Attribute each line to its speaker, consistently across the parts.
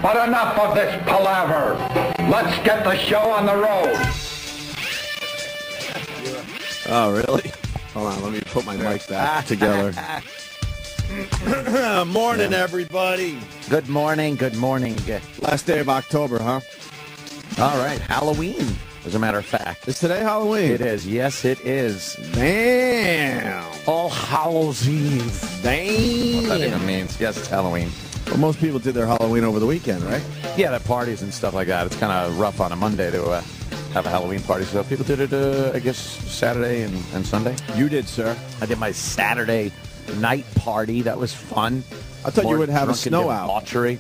Speaker 1: But enough of this palaver. Let's get the show on the road.
Speaker 2: Oh, really? Hold on, let me put my mic back together. Morning, everybody.
Speaker 3: Good morning, good morning.
Speaker 2: Last day of October, huh?
Speaker 3: All right, Halloween, as a matter of fact.
Speaker 2: Is today Halloween?
Speaker 3: It is, yes, it is.
Speaker 2: Damn.
Speaker 3: All Hallows Eve.
Speaker 2: Damn.
Speaker 3: What that even means. Yes, it's Halloween.
Speaker 2: Well, most people did their Halloween over the weekend, right?
Speaker 3: Yeah, the parties and stuff like that. It's kind of rough on a Monday to have a Halloween party. So people did it, I guess, Saturday and Sunday.
Speaker 2: You did, sir.
Speaker 3: I did my Saturday night party. That was fun.
Speaker 2: I thought you would have a snow out.
Speaker 3: Debauchery.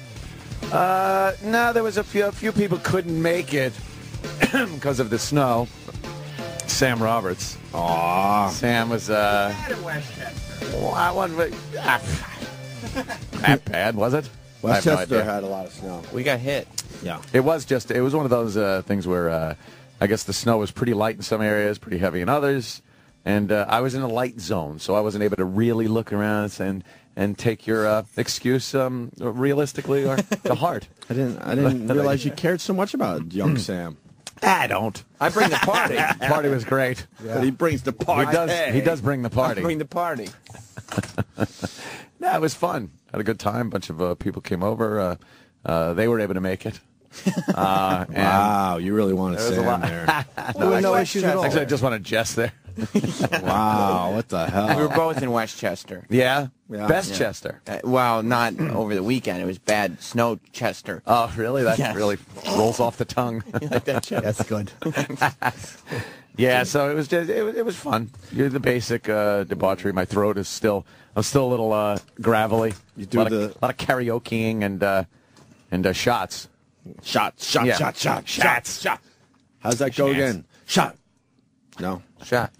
Speaker 3: No, there was a few people couldn't make it because of the snow. Sam Roberts.
Speaker 2: Aw.
Speaker 3: Sam was, well, I wasn't, that bad, was it?
Speaker 2: Westchester had a lot of snow.
Speaker 4: We got hit.
Speaker 2: Yeah.
Speaker 3: It was one of those things where I guess the snow was pretty light in some areas, pretty heavy in others. And I was in a light zone, so I wasn't able to really look around and take your excuse realistically or to heart.
Speaker 2: I didn't realize you cared so much about young Sam.
Speaker 3: I don't.
Speaker 4: I bring the party.
Speaker 3: The party was great.
Speaker 2: Yeah. But he brings the party.
Speaker 3: He does bring the party.
Speaker 4: I bring the party.
Speaker 3: No, it was fun. Had a good time. A bunch of people came over. They were able to make it.
Speaker 2: Wow, you really wanted Sam there.
Speaker 3: No issues at all. Actually, I just want to jest there.
Speaker 2: Wow, what the hell?
Speaker 4: We were both in Westchester.
Speaker 3: Yeah? Bestchester.
Speaker 4: Well, not over the weekend. It was bad Snowchester.
Speaker 3: Oh, really? That really rolls off the tongue.
Speaker 4: Like that,
Speaker 5: that's good.
Speaker 3: Yeah, so it was fun. You're the basic debauchery. My throat is still a little gravelly.
Speaker 2: You do
Speaker 3: a lot of karaokeing and shots.
Speaker 2: Shots. How's that go again? Shot. No.
Speaker 4: Shot.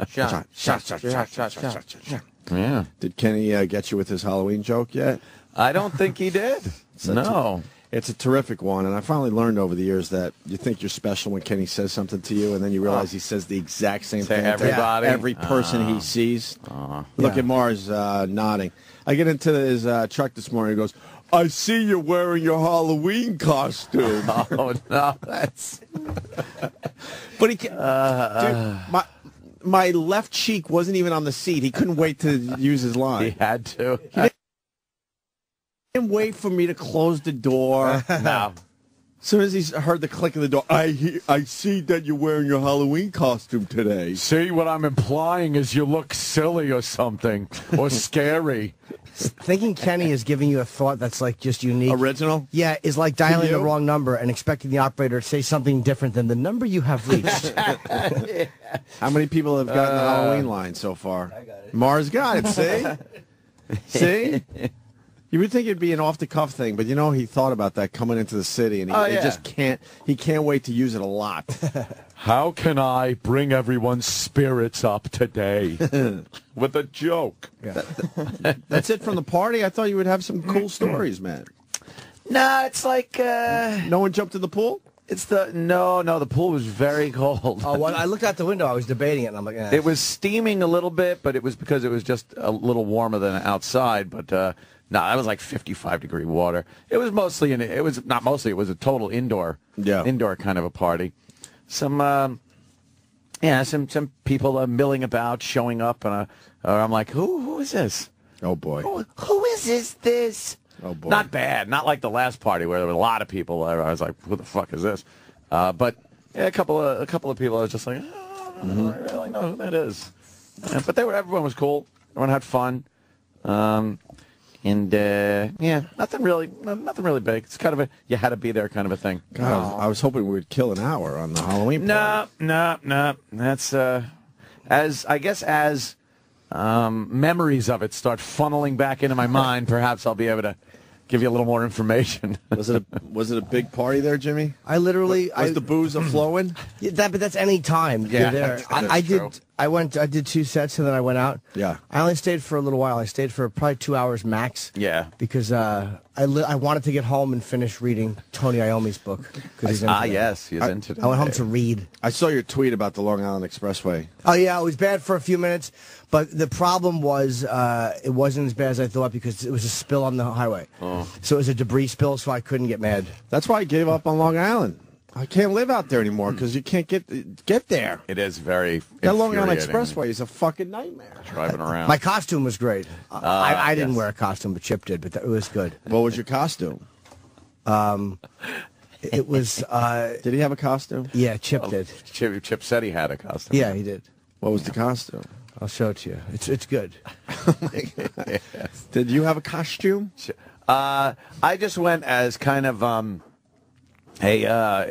Speaker 3: Yeah.
Speaker 2: Did Kenny get you with his Halloween joke yet?
Speaker 3: I don't think he did. No.
Speaker 2: It's a terrific one, and I finally learned over the years that you think you're special when Kenny says something to you, and then you realize he says the exact same thing
Speaker 3: everybody.
Speaker 2: to every person he sees. Look at Mars nodding. I get into his truck this morning. He goes, I see you're wearing your Halloween costume.
Speaker 3: Oh, no. That's...
Speaker 2: But he can't... Dude, my left cheek wasn't even on the seat. He couldn't wait to use his line.
Speaker 3: He had to.
Speaker 2: He didn't wait for me to close the door.
Speaker 3: No.
Speaker 2: As soon as he heard the click of the door, I see that you're wearing your Halloween costume today.
Speaker 3: See, what I'm implying is you look silly or something, or scary.
Speaker 5: Thinking Kenny is giving you a thought that's like just unique.
Speaker 2: Original?
Speaker 5: Yeah, is like dialing the wrong number and expecting the operator to say something different than the number you have reached.
Speaker 2: How many people have gotten the Halloween line so far? I got it. Mars got it, see? See? You would think it'd be an off-the-cuff thing, but you know he thought about that coming into the city, and he just can't. He can't wait to use it a lot.
Speaker 3: How can I bring everyone's spirits up today with a joke?
Speaker 5: Yeah.
Speaker 2: That's it from the party? I thought you would have some cool stories, man.
Speaker 3: No, it's like...
Speaker 2: No one jumped in the pool?
Speaker 3: No, the pool was very cold.
Speaker 5: Oh, well, I looked out the window. I was debating it, and I'm like,
Speaker 3: It was steaming a little bit, but it was because it was just a little warmer than outside, but... No, that was like 55-degree water. It was mostly it was not mostly. It was a total indoor kind of a party. Some people milling about, showing up, and I'm like, who is this?
Speaker 2: Oh boy,
Speaker 3: who is this?
Speaker 2: Oh boy,
Speaker 3: not bad. Not like the last party where there were a lot of people. I was like, who the fuck is this? But yeah, a couple of people. I was just like, I don't really know who that is. But everyone was cool. Everyone had fun. And nothing really big. It's kind of you had to be there kind of a thing.
Speaker 2: God, I was hoping we would kill an hour on the Halloween party.
Speaker 3: No. That's as memories of it start funneling back into my mind, perhaps I'll be able to give you a little more information.
Speaker 2: Was it a big party there, Jimmy?
Speaker 5: I literally
Speaker 2: was the booze a flowing?
Speaker 5: Yeah, but that's any time you're there. I did 2 sets and then I went out.
Speaker 2: Yeah.
Speaker 5: I only stayed for a little while. I stayed for probably 2 hours max.
Speaker 3: Yeah.
Speaker 5: Because I wanted to get home and finish reading Tony Iommi's book.
Speaker 3: Yes, he's into it.
Speaker 5: I went home to read.
Speaker 2: I saw your tweet about the Long Island Expressway.
Speaker 5: Oh, yeah, it was bad for a few minutes, but the problem was it wasn't as bad as I thought because it was a spill on the highway. Oh. So it was a debris spill, so I couldn't get mad.
Speaker 2: That's why I gave up on Long Island. I can't live out there anymore because you can't get there.
Speaker 3: It is very
Speaker 2: That Long Island Expressway is a fucking nightmare.
Speaker 3: Driving around.
Speaker 5: My costume was great. I didn't wear a costume, but Chip did, but it was good.
Speaker 2: What was your costume?
Speaker 5: It was...
Speaker 2: did he have a costume?
Speaker 5: Yeah, Chip did.
Speaker 3: Chip said he had a costume.
Speaker 5: Yeah, he did.
Speaker 2: What was the costume?
Speaker 5: I'll show it to you. It's good.
Speaker 2: Oh my God. Yes. Did you have a costume?
Speaker 3: I just went as kind of a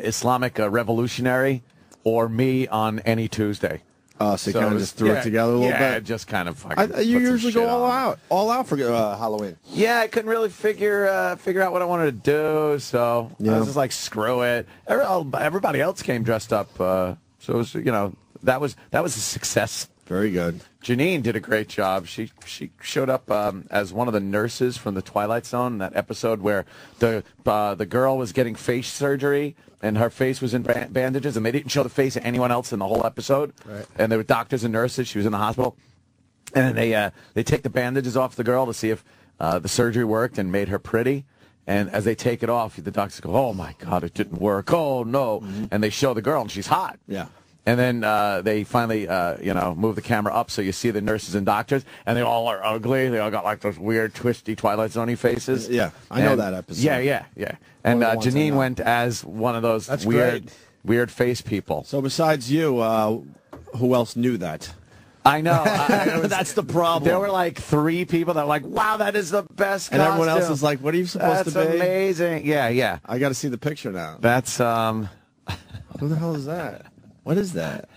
Speaker 3: Islamic revolutionary or me on any Tuesday.
Speaker 2: So you kind of just threw it together a little bit?
Speaker 3: Yeah, just kind of fucking
Speaker 2: you
Speaker 3: put some
Speaker 2: usually
Speaker 3: shit
Speaker 2: go
Speaker 3: on.
Speaker 2: all out for Halloween.
Speaker 3: Yeah, I couldn't really figure out what I wanted to do, so I was just like, screw it. Everybody else came dressed up, so it was, that was a success.
Speaker 2: Very good.
Speaker 3: Janine did a great job. She showed up as one of the nurses from the Twilight Zone, that episode where the girl was getting face surgery and her face was in bandages, and they didn't show the face of anyone else in the whole episode.
Speaker 2: Right.
Speaker 3: And there were doctors and nurses. She was in the hospital, and then they take the bandages off the girl to see if the surgery worked and made her pretty. And as they take it off, the doctors go, "Oh my God, it didn't work! Oh no!" Mm-hmm. And they show the girl, and she's hot.
Speaker 2: Yeah.
Speaker 3: And then they finally, move the camera up so you see the nurses and doctors, and they all are ugly. They all got like those weird, twisty Twilight Zone-y faces.
Speaker 2: Yeah, I know that episode.
Speaker 3: Yeah. And Janine went as one of those weird face people.
Speaker 2: So besides you, who else knew that?
Speaker 3: I know.
Speaker 2: That's the problem.
Speaker 3: There were like 3 people that were like, "Wow, that is the best costume."
Speaker 2: And everyone else is like, "What are you supposed to be?"
Speaker 3: That's amazing. Yeah.
Speaker 2: I got to see the picture now.
Speaker 3: That's
Speaker 2: Who the hell is that? What is that?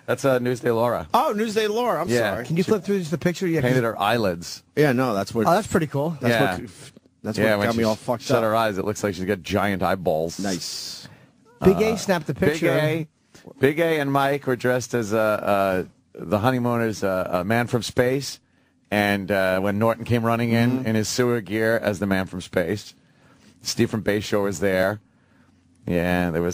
Speaker 3: That's Newsday Laura.
Speaker 2: Oh, Newsday Laura. I'm sorry.
Speaker 5: Can you flip through the picture? Yeah,
Speaker 3: Painted her eyelids.
Speaker 2: Yeah, no, that's what.
Speaker 5: Oh, that's pretty cool.
Speaker 2: That's what got me all fucked
Speaker 3: shut
Speaker 2: up.
Speaker 3: her eyes, it looks like she's got giant eyeballs.
Speaker 2: Nice.
Speaker 5: Big A snapped the picture.
Speaker 3: Big A and Mike were dressed as the honeymooners, a man from space, and when Norton came running in his sewer gear as the man from space, Steve from Bayshore was there. Yeah, there were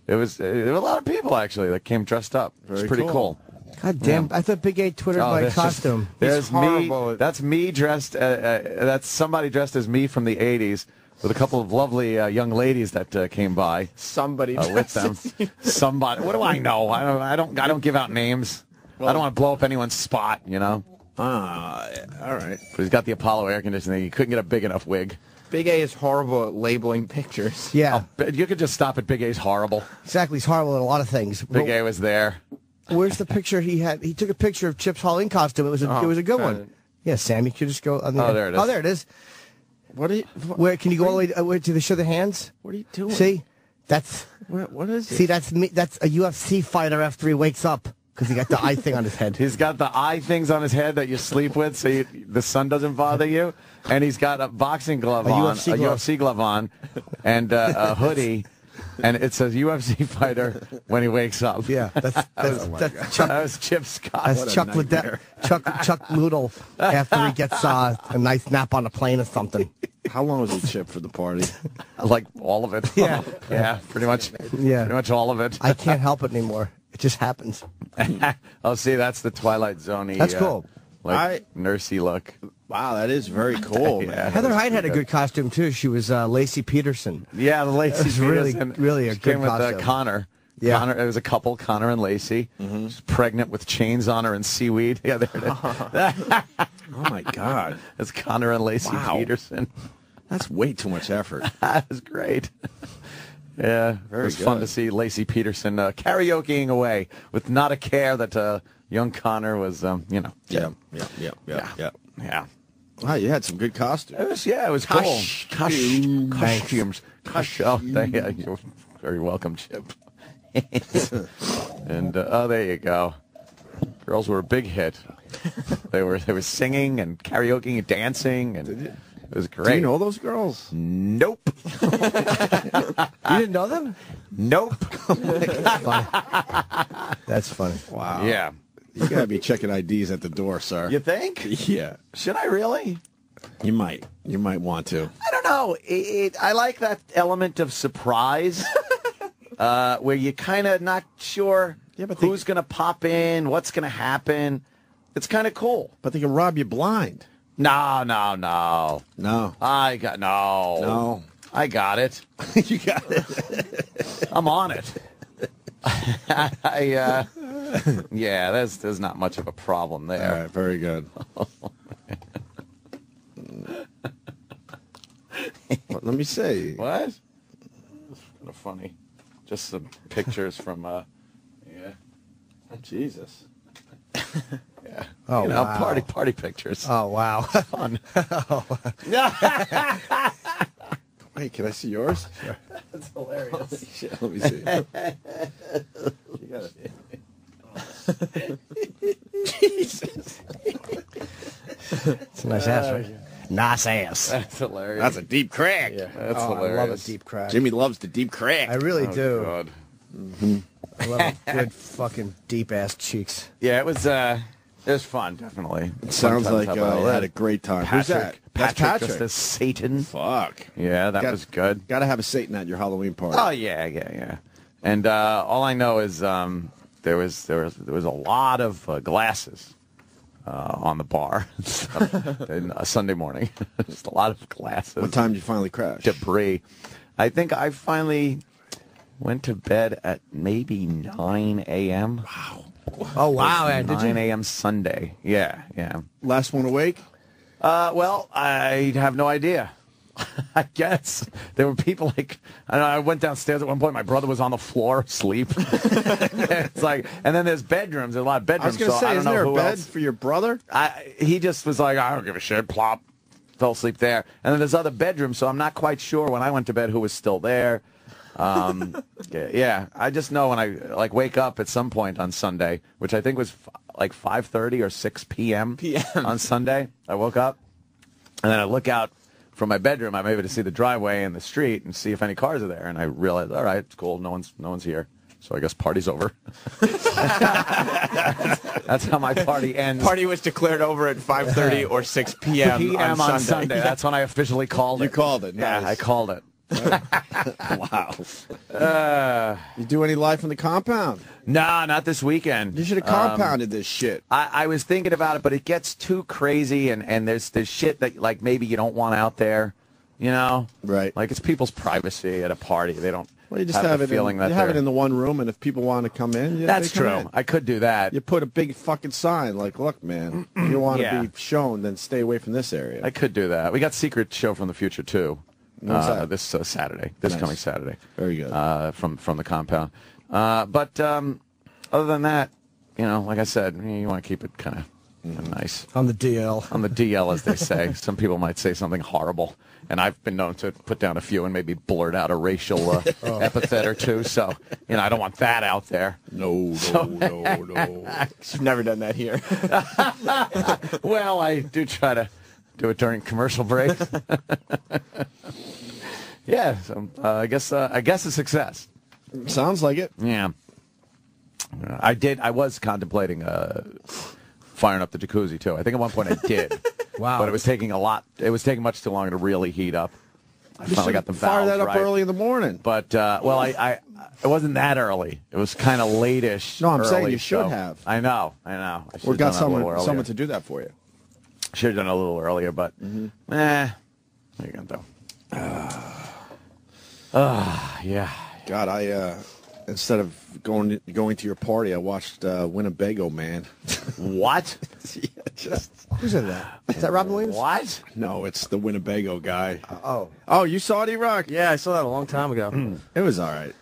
Speaker 3: a lot of people actually that came dressed up. It was pretty cool.
Speaker 5: God damn! I thought Big A twittered my costume.
Speaker 3: There's me. That's me dressed. That's somebody dressed as me from the '80s, with a couple of lovely young ladies that came by.
Speaker 4: Somebody
Speaker 3: with them. Somebody. What do I know? I don't give out names. Well, I don't want to blow up anyone's spot. All
Speaker 2: right.
Speaker 3: But he's got the Apollo air conditioning. He couldn't get a big enough wig.
Speaker 4: Big A is horrible at labeling pictures.
Speaker 5: Yeah.
Speaker 3: You could just stop at Big A's horrible.
Speaker 5: Exactly. He's horrible at a lot of things.
Speaker 3: Big A was there.
Speaker 5: Where's the picture he had? He took a picture of Chip's Halloween costume. It was a good one. Yeah, Sam, you could just go on the...
Speaker 3: Oh, there it is.
Speaker 5: Oh, there it is.
Speaker 2: What are you...
Speaker 5: Where can you go all the way to show the hands?
Speaker 2: What are you doing?
Speaker 5: See? That's...
Speaker 2: What is it?
Speaker 5: See, that's me. That's a UFC fighter after he wakes up. Because he got the eye thing on his head.
Speaker 3: He's got the eye things on his head that you sleep with so the sun doesn't bother you. And he's got a boxing glove on, UFC glove on, and a hoodie. And it says UFC fighter when he wakes up.
Speaker 5: Yeah, that
Speaker 3: was Chip Scott.
Speaker 5: That's Chuck Liddell after he gets a nice nap on a plane or something.
Speaker 2: How long was he Chip for the party?
Speaker 3: Like all of it.
Speaker 5: Yeah.
Speaker 3: Yeah, pretty much.
Speaker 5: Yeah.
Speaker 3: Pretty much all of it.
Speaker 5: I can't help it anymore. It just happens.
Speaker 3: Oh, see, that's the Twilight Zone-y.
Speaker 5: That's cool.
Speaker 3: Nursey look.
Speaker 2: Wow, that is very cool, man.
Speaker 3: Yeah,
Speaker 5: Heather Hyde had a good costume, too. She was Lacey Peterson.
Speaker 3: Yeah, the Lacey Peterson.
Speaker 5: Really a good
Speaker 3: came
Speaker 5: costume.
Speaker 3: With Connor.
Speaker 5: Yeah.
Speaker 3: Connor, it was a couple, Connor and Lacey. She's pregnant with chains on her and seaweed. Yeah, there it is.
Speaker 2: Oh, my God.
Speaker 3: It's Connor and Lacey Peterson.
Speaker 2: That's way too much effort.
Speaker 3: That was great. Yeah, it was fun to see Lacey Peterson karaokeing away with not a care that young Connor was,
Speaker 2: Yeah. Wow, you had some good costumes.
Speaker 3: It was cool. Costumes. Oh, you're very welcome, Chip. And there you go. Girls were a big hit. They were singing and karaokeing and dancing, and it was great.
Speaker 2: Do you know those girls?
Speaker 3: Nope.
Speaker 5: You didn't know them?
Speaker 3: Nope.
Speaker 5: That's funny.
Speaker 2: Wow.
Speaker 3: Yeah.
Speaker 2: You got to be checking IDs at the door, sir.
Speaker 3: You think?
Speaker 2: Yeah.
Speaker 3: Should I really?
Speaker 2: You might. You might want to.
Speaker 3: I don't know. I like that element of surprise, where you're kind of not sure who's going to pop in, what's going to happen. It's kind of cool.
Speaker 2: But they can rob you blind.
Speaker 3: No.
Speaker 2: No.
Speaker 3: No. I got it.
Speaker 2: You got it.
Speaker 3: I'm on it. Yeah, there's not much of a problem there.
Speaker 2: All right, very good. Well, let me see.
Speaker 3: What? It's kind of funny. Just some pictures from, yeah. Jesus. Yeah.
Speaker 5: Oh, wow.
Speaker 3: Party pictures.
Speaker 5: Oh, wow.
Speaker 3: Fun.
Speaker 2: Wait, can I see yours? Sure.
Speaker 3: That's hilarious.
Speaker 2: Shit, let me see.
Speaker 3: You got it.
Speaker 2: Jesus.
Speaker 5: It's a nice ass, right? Nice ass.
Speaker 3: That's hilarious.
Speaker 2: That's a deep crack.
Speaker 3: Yeah, that's
Speaker 5: I
Speaker 3: hilarious.
Speaker 5: love a deep crack.
Speaker 2: Jimmy loves the deep crack.
Speaker 5: I really do.
Speaker 3: God.
Speaker 2: Mm-hmm.
Speaker 5: I love a good fucking deep ass cheeks.
Speaker 3: Yeah, it was fun, definitely.
Speaker 2: It sounds
Speaker 3: Fun
Speaker 2: like
Speaker 3: times
Speaker 2: you
Speaker 3: up.
Speaker 2: had a great time. Who's that? That's
Speaker 3: Patrick.
Speaker 2: Patrick.
Speaker 3: Just as Satan.
Speaker 2: Fuck.
Speaker 3: Yeah, that was good.
Speaker 2: Got to have a Satan at your Halloween party.
Speaker 3: Oh yeah. And all I know is there was a lot of glasses on the bar and Sunday morning. Just a lot of glasses.
Speaker 2: What time did you finally crash?
Speaker 3: Debris. I think I finally went to bed at maybe 9 a.m. Wow.
Speaker 5: Oh, wow. Did
Speaker 3: 9
Speaker 5: you?
Speaker 3: a.m. Sunday. Yeah.
Speaker 2: Last one awake?
Speaker 3: Well, I have no idea. I guess there were people like I went downstairs at one point. My brother was on the floor asleep. It's like, and then there's bedrooms. There's a lot of bedrooms.
Speaker 2: I was going to say,
Speaker 3: don't
Speaker 2: is
Speaker 3: know
Speaker 2: there a
Speaker 3: who
Speaker 2: bed
Speaker 3: else.
Speaker 2: for your brother?
Speaker 3: He just was like, I don't give a shit. Plop, fell asleep there. And then there's other bedrooms, so I'm not quite sure when I went to bed who was still there. Yeah, I just know when I wake up at some point on Sunday, which I think was like 5:30 or 6 p.m. on Sunday. I woke up, and then I look out from my bedroom. I'm able to see the driveway and the street and see if any cars are there. And I realize, all right, it's cool. No one's here. So I guess party's over. That's how my party ends.
Speaker 4: Party was declared over at 5:30 or 6 p.m.
Speaker 3: on Sunday. That's when I officially called it.
Speaker 2: You called it.
Speaker 3: Yeah,
Speaker 2: Nice.
Speaker 3: I called it.
Speaker 2: Wow. You do any life in the compound?
Speaker 3: Nah, not this weekend.
Speaker 2: You should have compounded this shit.
Speaker 3: I was thinking about it, but it gets too crazy, and there's shit that like maybe you don't want out there, you know?
Speaker 2: Right.
Speaker 3: Like it's people's privacy at a party. They don't.
Speaker 2: Well, you just
Speaker 3: have
Speaker 2: have
Speaker 3: the
Speaker 2: it.
Speaker 3: feeling that
Speaker 2: You have
Speaker 3: they're-
Speaker 2: it in the one room, and if people want to come in,
Speaker 3: That's
Speaker 2: they come
Speaker 3: true.
Speaker 2: in.
Speaker 3: I could do that.
Speaker 2: You put a big fucking sign like, "Look, man, you want to
Speaker 3: Yeah.
Speaker 2: be shown, then stay away from this area."
Speaker 3: I could do that. We got Secret Show from the Future too.
Speaker 2: When's that?
Speaker 3: This Saturday. This
Speaker 2: Nice.
Speaker 3: coming Saturday.
Speaker 2: Very good.
Speaker 3: From the compound. But other than that, you know, like I said, you want to keep it kind of nice.
Speaker 5: On the DL.
Speaker 3: On the DL, as they say. Some people might say something horrible, and I've been known to put down a few and maybe blurt out a racial epithet or two. So, you know, I don't want that out there.
Speaker 2: No.
Speaker 4: You've never done that here.
Speaker 3: Well, I do try to do it during commercial break. Yeah, so I guess a success.
Speaker 2: Sounds like it.
Speaker 3: Yeah, I was contemplating firing up the jacuzzi too. I think at one point I did.
Speaker 5: Wow.
Speaker 3: But it was taking a lot. It was taking much too long to really heat up. I finally got the
Speaker 2: Fire
Speaker 3: valves
Speaker 2: that up
Speaker 3: right.
Speaker 2: early in the morning.
Speaker 3: But well, I it wasn't that early. It was kind of late-ish.
Speaker 2: No, I'm saying
Speaker 3: early,
Speaker 2: you should
Speaker 3: so-
Speaker 2: have.
Speaker 3: I know. I should
Speaker 2: Or
Speaker 3: have
Speaker 2: got
Speaker 3: done it a little
Speaker 2: someone
Speaker 3: earlier.
Speaker 2: to do that for you.
Speaker 3: Should have done it a little earlier, but what are you gonna do? Yeah.
Speaker 2: God, I instead of going to your party, I watched Winnebago Man.
Speaker 3: What?
Speaker 5: Who's in that? Is that Robin Williams?
Speaker 3: What?
Speaker 2: No, it's the Winnebago guy.
Speaker 5: Oh,
Speaker 2: You saw it, E-Rock?
Speaker 5: yeah, I saw that a long time ago.
Speaker 2: It was all right.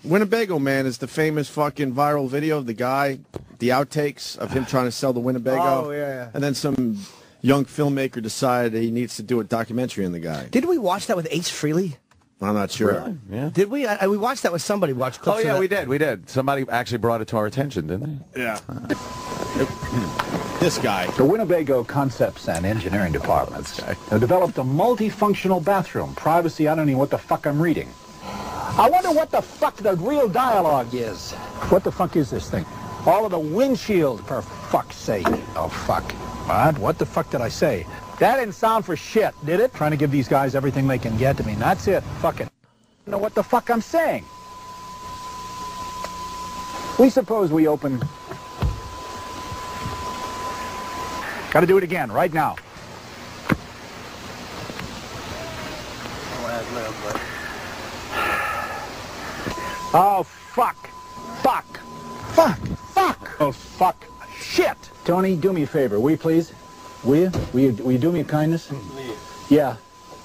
Speaker 2: Winnebago Man is the famous fucking viral video of the guy, the outtakes of him trying to sell the Winnebago.
Speaker 5: Oh, yeah.
Speaker 2: And then some young filmmaker decided he needs to do a documentary on the guy.
Speaker 5: Didn't we watch that with Ace Frehley?
Speaker 2: I'm not sure.
Speaker 3: Yeah.
Speaker 5: Did we? We watched that with somebody. Watched clips
Speaker 3: Oh yeah,
Speaker 5: of
Speaker 3: we
Speaker 5: that.
Speaker 3: did. We did. Somebody actually brought it to our attention, didn't they?
Speaker 2: Yeah. This guy.
Speaker 6: The Winnebago Concepts and Engineering Departments have developed a multifunctional bathroom. Privacy, I don't even know what the fuck I'm reading. I wonder what the fuck the real dialogue is. What the fuck is this thing? All of the windshield, for fuck's sake. Oh, fuck. What the fuck did I say? That didn't sound for shit, did it? Trying to give these guys everything they can get. I mean, that's it. Fuck it. I don't know what the fuck I'm saying. We suppose we open... Gotta do it again, right now. Oh, fuck. Fuck. Fuck. Fuck. Oh, fuck. Shit. Tony, do me a favor, will you please? Will you? Will you do me a kindness? Please. Yeah.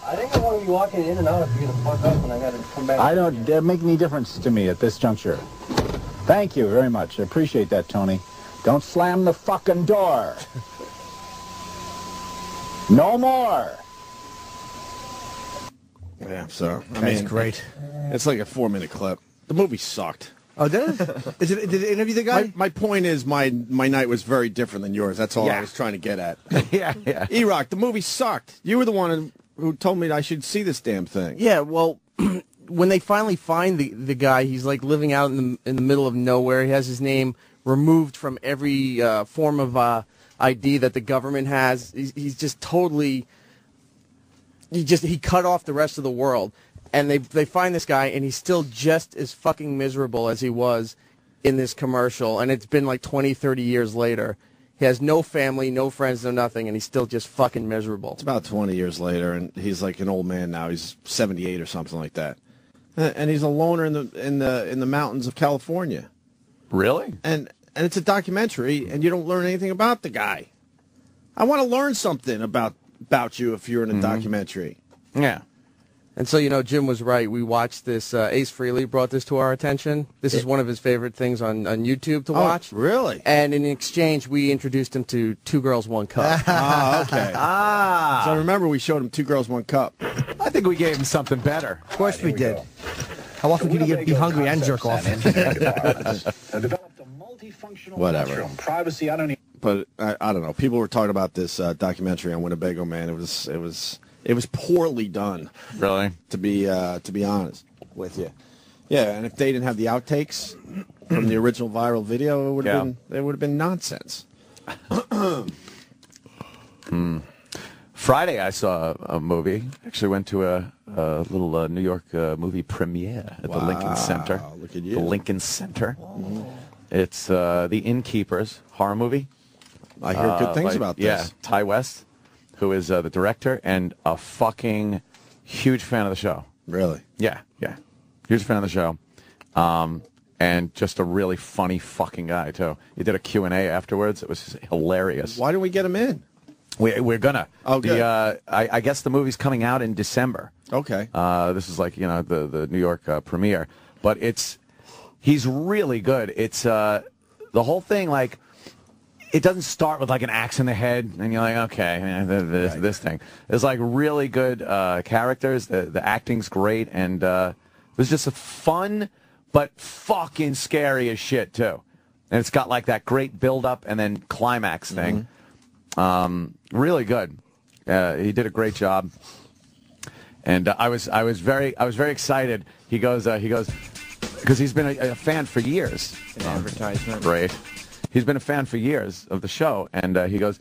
Speaker 7: I think I want to be walking in and out if you're going to fuck up and I got to come back.
Speaker 6: I don't make any difference to me at this juncture. Thank you very much. I appreciate that, Tony. Don't slam the fucking door. No more.
Speaker 2: Yeah, so I
Speaker 5: That's
Speaker 2: mean,
Speaker 5: great.
Speaker 2: it's like a 4-minute clip. The movie sucked.
Speaker 5: Oh, did it? Did it interview the guy?
Speaker 2: My point is my night was very different than yours. That's all I was trying to get at.
Speaker 3: Yeah.
Speaker 2: E-Rock, the movie sucked. You were the one who told me that I should see this damn thing.
Speaker 8: Yeah, well, when they finally find the guy, he's like living out in the middle of nowhere. He has his name removed from every form of ID that the government has. He's just totally. He cut off the rest of the world. And they find this guy, and he's still just as fucking miserable as he was in this commercial. And it's been like 20, 30 years later. He has no family, no friends, no nothing, and he's still just fucking miserable.
Speaker 2: It's about 20 years later, and he's like an old man now. He's 78 or something like that, and he's a loner in the mountains of California.
Speaker 3: Really?
Speaker 2: And it's a documentary, and you don't learn anything about the guy. I want to learn something about you if you're in a documentary.
Speaker 3: Yeah.
Speaker 8: And so, Jim was right. We watched this. Ace Frehley brought this to our attention. This is one of his favorite things on YouTube to watch.
Speaker 2: Really?
Speaker 8: And in exchange, we introduced him to Two Girls, One Cup.
Speaker 2: Oh, okay. So I remember we showed him Two Girls, One Cup.
Speaker 3: I think we gave him something better.
Speaker 5: Of course we did. How often can you be hungry and jerk off?
Speaker 2: Whatever.
Speaker 6: Privacy, I don't need.
Speaker 2: But I don't know. People were talking about this documentary on Winnebago Man. It was poorly done.
Speaker 3: Really?
Speaker 2: To be honest with you. Yeah, and if they didn't have the outtakes from the original viral video, it would have been nonsense.
Speaker 3: Friday I saw a movie. Actually went to a little New York movie premiere at the Lincoln Center.
Speaker 2: Look at you.
Speaker 3: The Lincoln Center. It's The Innkeepers, horror movie.
Speaker 2: I hear good things about this.
Speaker 3: Yeah, Ty West, who is the director and a fucking huge fan of the show.
Speaker 2: Really?
Speaker 3: Yeah. Huge fan of the show. And just a really funny fucking guy, too. He did a Q&A afterwards. It was hilarious.
Speaker 2: Why didn't we get him in?
Speaker 3: We're gonna.
Speaker 2: Oh, good.
Speaker 3: I guess the movie's coming out in December.
Speaker 2: Okay.
Speaker 3: This is like, the New York premiere. But he's really good. It's the whole thing, like, it doesn't start with like an axe in the head, and you're like, okay, this thing. There's like really good characters. The acting's great, and it was just a fun, but fucking scary as shit too. And it's got like that great build-up and then climax thing. Really good. He did a great job, and I was very excited. He goes because he's been a fan for years.
Speaker 4: Advertisement.
Speaker 3: Great. He's been a fan for years of the show, and he goes,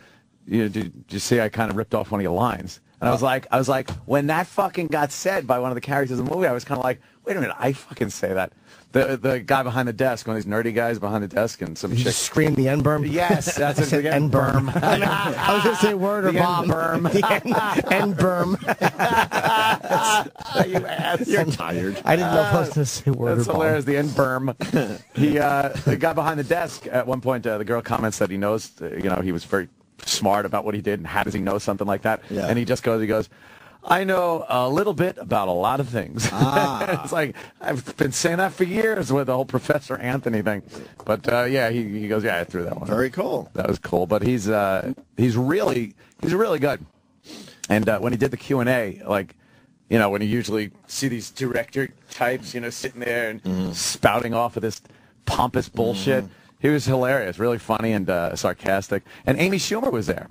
Speaker 3: did you see I kind of ripped off one of your lines? And I was like, when that fucking got said by one of the characters in the movie, I was kind of like, wait a minute, I fucking say that. The guy behind the desk, one of these nerdy guys behind the desk, and some
Speaker 5: You
Speaker 3: chick.
Speaker 5: just scream the N-berm?
Speaker 3: Yes, that's it.
Speaker 5: said N-berm. I was going to say word or
Speaker 3: The
Speaker 5: bomb.
Speaker 3: N-berm.
Speaker 5: The N-berm.
Speaker 3: You ass.
Speaker 2: You're tired.
Speaker 5: I didn't know if I was going to say word
Speaker 3: That's
Speaker 5: or bomb.
Speaker 3: hilarious. The N-berm. The guy behind the desk, at one point, the girl comments that he knows, he was very smart about what he did, and how does he know something like that?
Speaker 2: Yeah.
Speaker 3: And he goes, I know a little bit about a lot of things. It's like, I've been saying that for years with the whole Professor Anthony thing. But, he goes, I threw that one.
Speaker 2: Very cool.
Speaker 3: That was cool. But he's really good. And when he did the Q&A, like, when you usually see these director types, sitting there and spouting off of this pompous bullshit, he was hilarious, really funny and sarcastic. And Amy Schumer was there.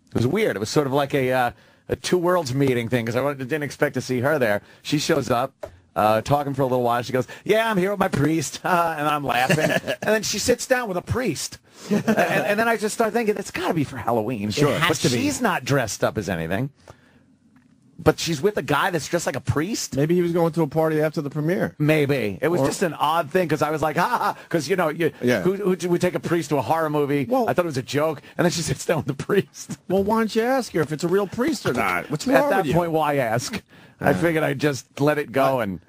Speaker 3: It was weird. It was sort of like a Two Worlds meeting thing, because I didn't expect to see her there. She shows up. talking for a little while. She goes, "Yeah, I'm here with my priest," and I'm laughing. And then she sits down with a priest, and then I just start thinking, it's got to be for Halloween,
Speaker 5: Sure,
Speaker 3: but she's not dressed up as anything. But she's with a guy that's dressed like a priest?
Speaker 2: Maybe he was going to a party after the premiere.
Speaker 3: Maybe. It was just an odd thing, because I was like, ha, because, who would take a priest to a horror movie?
Speaker 2: Well,
Speaker 3: I thought it was a joke, and then she sits down with the priest.
Speaker 2: Well, why don't you ask her if it's a real priest or not? What's wrong
Speaker 3: At that
Speaker 2: with you?
Speaker 3: point, why ask? I figured I'd just let it go, and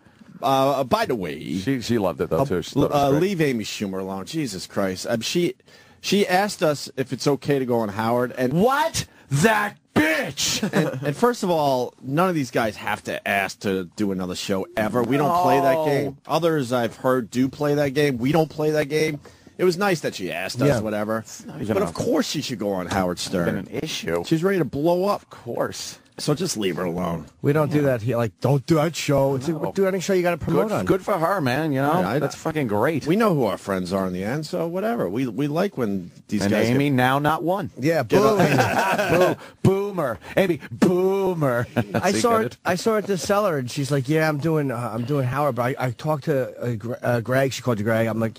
Speaker 2: by the way,
Speaker 3: she loved it, though, too. She thought it was great.
Speaker 2: leave Amy Schumer alone. Jesus Christ. She asked us if it's okay to go on Howard. And
Speaker 3: What? That bitch!
Speaker 2: and first of all, none of these guys have to ask to do another show ever. We don't play that game. Others I've heard do play that game. We don't play that game. It was nice that she asked us, whatever. But of course she should go on Howard Stern.
Speaker 3: It's been an issue.
Speaker 2: She's ready to blow up.
Speaker 3: Of course.
Speaker 2: So just leave her alone.
Speaker 5: We don't do that here. Like, don't do that show. It's do any show you got to promote on.
Speaker 3: Good for her, man. That's fucking great.
Speaker 2: We know who our friends are in the end, so whatever. We like when these
Speaker 3: and
Speaker 2: guys.
Speaker 3: Amy now not one.
Speaker 5: Yeah, boom.
Speaker 3: Boomer. Amy, boomer.
Speaker 5: I saw it at the cellar, and she's like, "Yeah, I'm doing Howard." But I talked to Greg. She called you Greg. I'm like,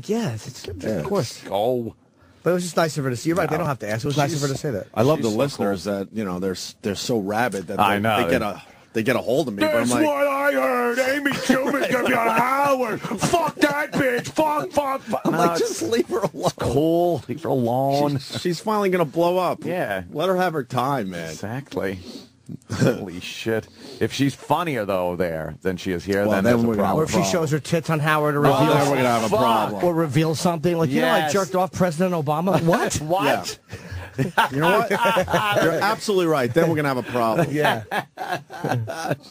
Speaker 5: "Yeah, of course."
Speaker 3: Oh.
Speaker 5: But it was just nice of her to see. You're right. They don't have to ask. It was nice of her to say that.
Speaker 2: I love the listeners that they're so rabid that
Speaker 3: I know.
Speaker 2: they get a hold of me.
Speaker 3: That's
Speaker 2: but I'm like,
Speaker 3: what I heard. Amy Schumer's gonna be on Howard. Fuck that bitch. Fuck.
Speaker 2: I'm like, just leave her alone.
Speaker 3: Cool. Leave her alone.
Speaker 2: She's finally gonna blow up.
Speaker 3: Yeah.
Speaker 2: Let her have her time, man.
Speaker 3: Exactly. Holy shit. If she's funnier, though, then she is here, then
Speaker 2: then
Speaker 3: there's a
Speaker 2: we're gonna
Speaker 3: problem.
Speaker 5: Or if she shows her tits on Howard or
Speaker 2: Then
Speaker 5: reveals,
Speaker 2: we're gonna have a problem.
Speaker 5: or reveals something like, I jerked off President Obama. What?
Speaker 3: What?
Speaker 2: You know what? You're absolutely right. Then we're gonna have a problem.
Speaker 5: Yeah.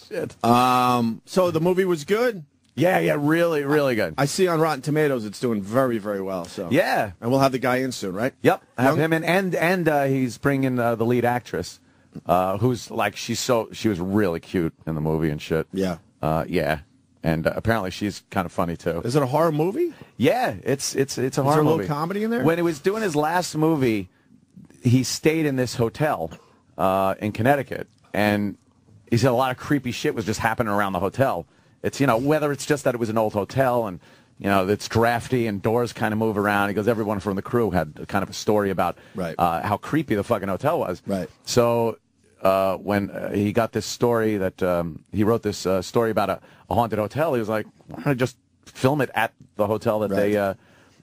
Speaker 3: Shit.
Speaker 2: So the movie was good.
Speaker 3: Yeah, really, really good.
Speaker 2: I see on Rotten Tomatoes it's doing very, very well. So
Speaker 3: Yeah.
Speaker 2: and we'll have the guy in soon, right?
Speaker 3: Yep. I have him in, and he's bringing the lead actress, who's like, she was really cute in the movie and shit.
Speaker 2: Yeah.
Speaker 3: Yeah. And apparently she's kind of funny too.
Speaker 2: Is it a horror movie?
Speaker 3: Yeah, it's a horror movie.
Speaker 2: Is there a little comedy in there?
Speaker 3: When he was doing his last movie, he stayed in this hotel in Connecticut, and he said a lot of creepy shit was just happening around the hotel. It's, whether it's just that it was an old hotel and, it's drafty and doors kind of move around. He goes, everyone from the crew had kind of a story about how creepy the fucking hotel was.
Speaker 2: Right.
Speaker 3: So when he got this story that he wrote this story about a haunted hotel, he was like, why don't I just film it at the hotel that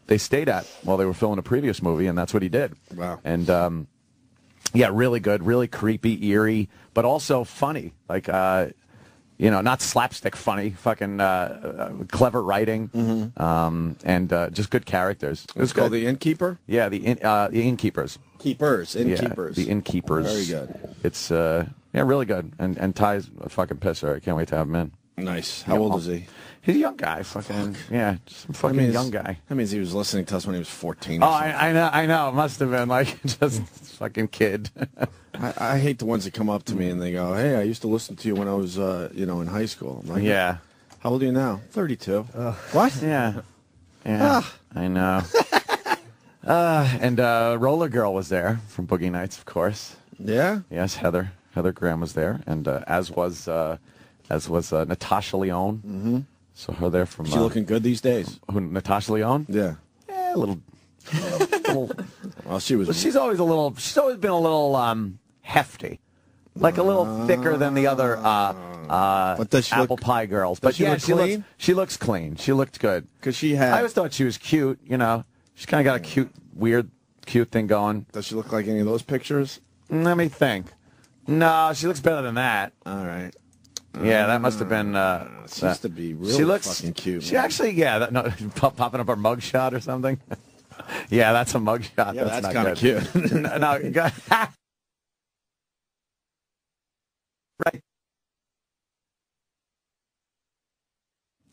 Speaker 3: they stayed at while they were filming a previous movie, and that's what he did.
Speaker 2: Wow.
Speaker 3: And yeah, really good, really creepy, eerie, but also funny. Like not slapstick funny, fucking clever writing, and just good characters. It was
Speaker 2: called
Speaker 3: good.
Speaker 2: The Innkeeper?
Speaker 3: Yeah, the Innkeepers.
Speaker 2: Innkeepers.
Speaker 3: Yeah, the Innkeepers.
Speaker 2: Very good.
Speaker 3: It's really good. And Ty's a fucking pisser. I can't wait to have him in.
Speaker 2: Nice. How old is he?
Speaker 3: He's a young guy. Fucking yeah, just some fucking young guy.
Speaker 2: That means he was listening to us when he was 14.
Speaker 3: Oh, I know. It must have been like just fucking kid.
Speaker 2: I hate the ones that come up to me and they go, "Hey, I used to listen to you when I was, in high school." I'm like,
Speaker 3: Yeah.
Speaker 2: How old are you now? 32. What?
Speaker 3: Yeah. I know. And Roller Girl was there from Boogie Nights, of course.
Speaker 2: Yeah.
Speaker 3: Yes, Heather Graham was there, and as was Natasha Lyonne. Mm-hmm. So her there from.
Speaker 2: She looking good these days?
Speaker 3: Who, Natasha Lyonne?
Speaker 2: Yeah.
Speaker 3: A little.
Speaker 2: Well, she's
Speaker 3: always been a little hefty, like a little thicker than the other
Speaker 2: but does she
Speaker 3: apple
Speaker 2: look,
Speaker 3: pie girls.
Speaker 2: Does
Speaker 3: But
Speaker 2: she
Speaker 3: yeah,
Speaker 2: look clean?
Speaker 3: She looks clean. She looked good.
Speaker 2: Because she had.
Speaker 3: I always thought she was cute. She's kind of got a weird thing going.
Speaker 2: Does she look like any of those pictures?
Speaker 3: Let me think. No, she looks better than that.
Speaker 2: All right.
Speaker 3: Yeah, that must have been.
Speaker 2: She used to be really
Speaker 3: she looks,
Speaker 2: fucking cute.
Speaker 3: She actually, popping up her mugshot or something. Yeah, that's a mugshot.
Speaker 2: Yeah, that's
Speaker 3: kind of
Speaker 2: cute.
Speaker 3: No, right.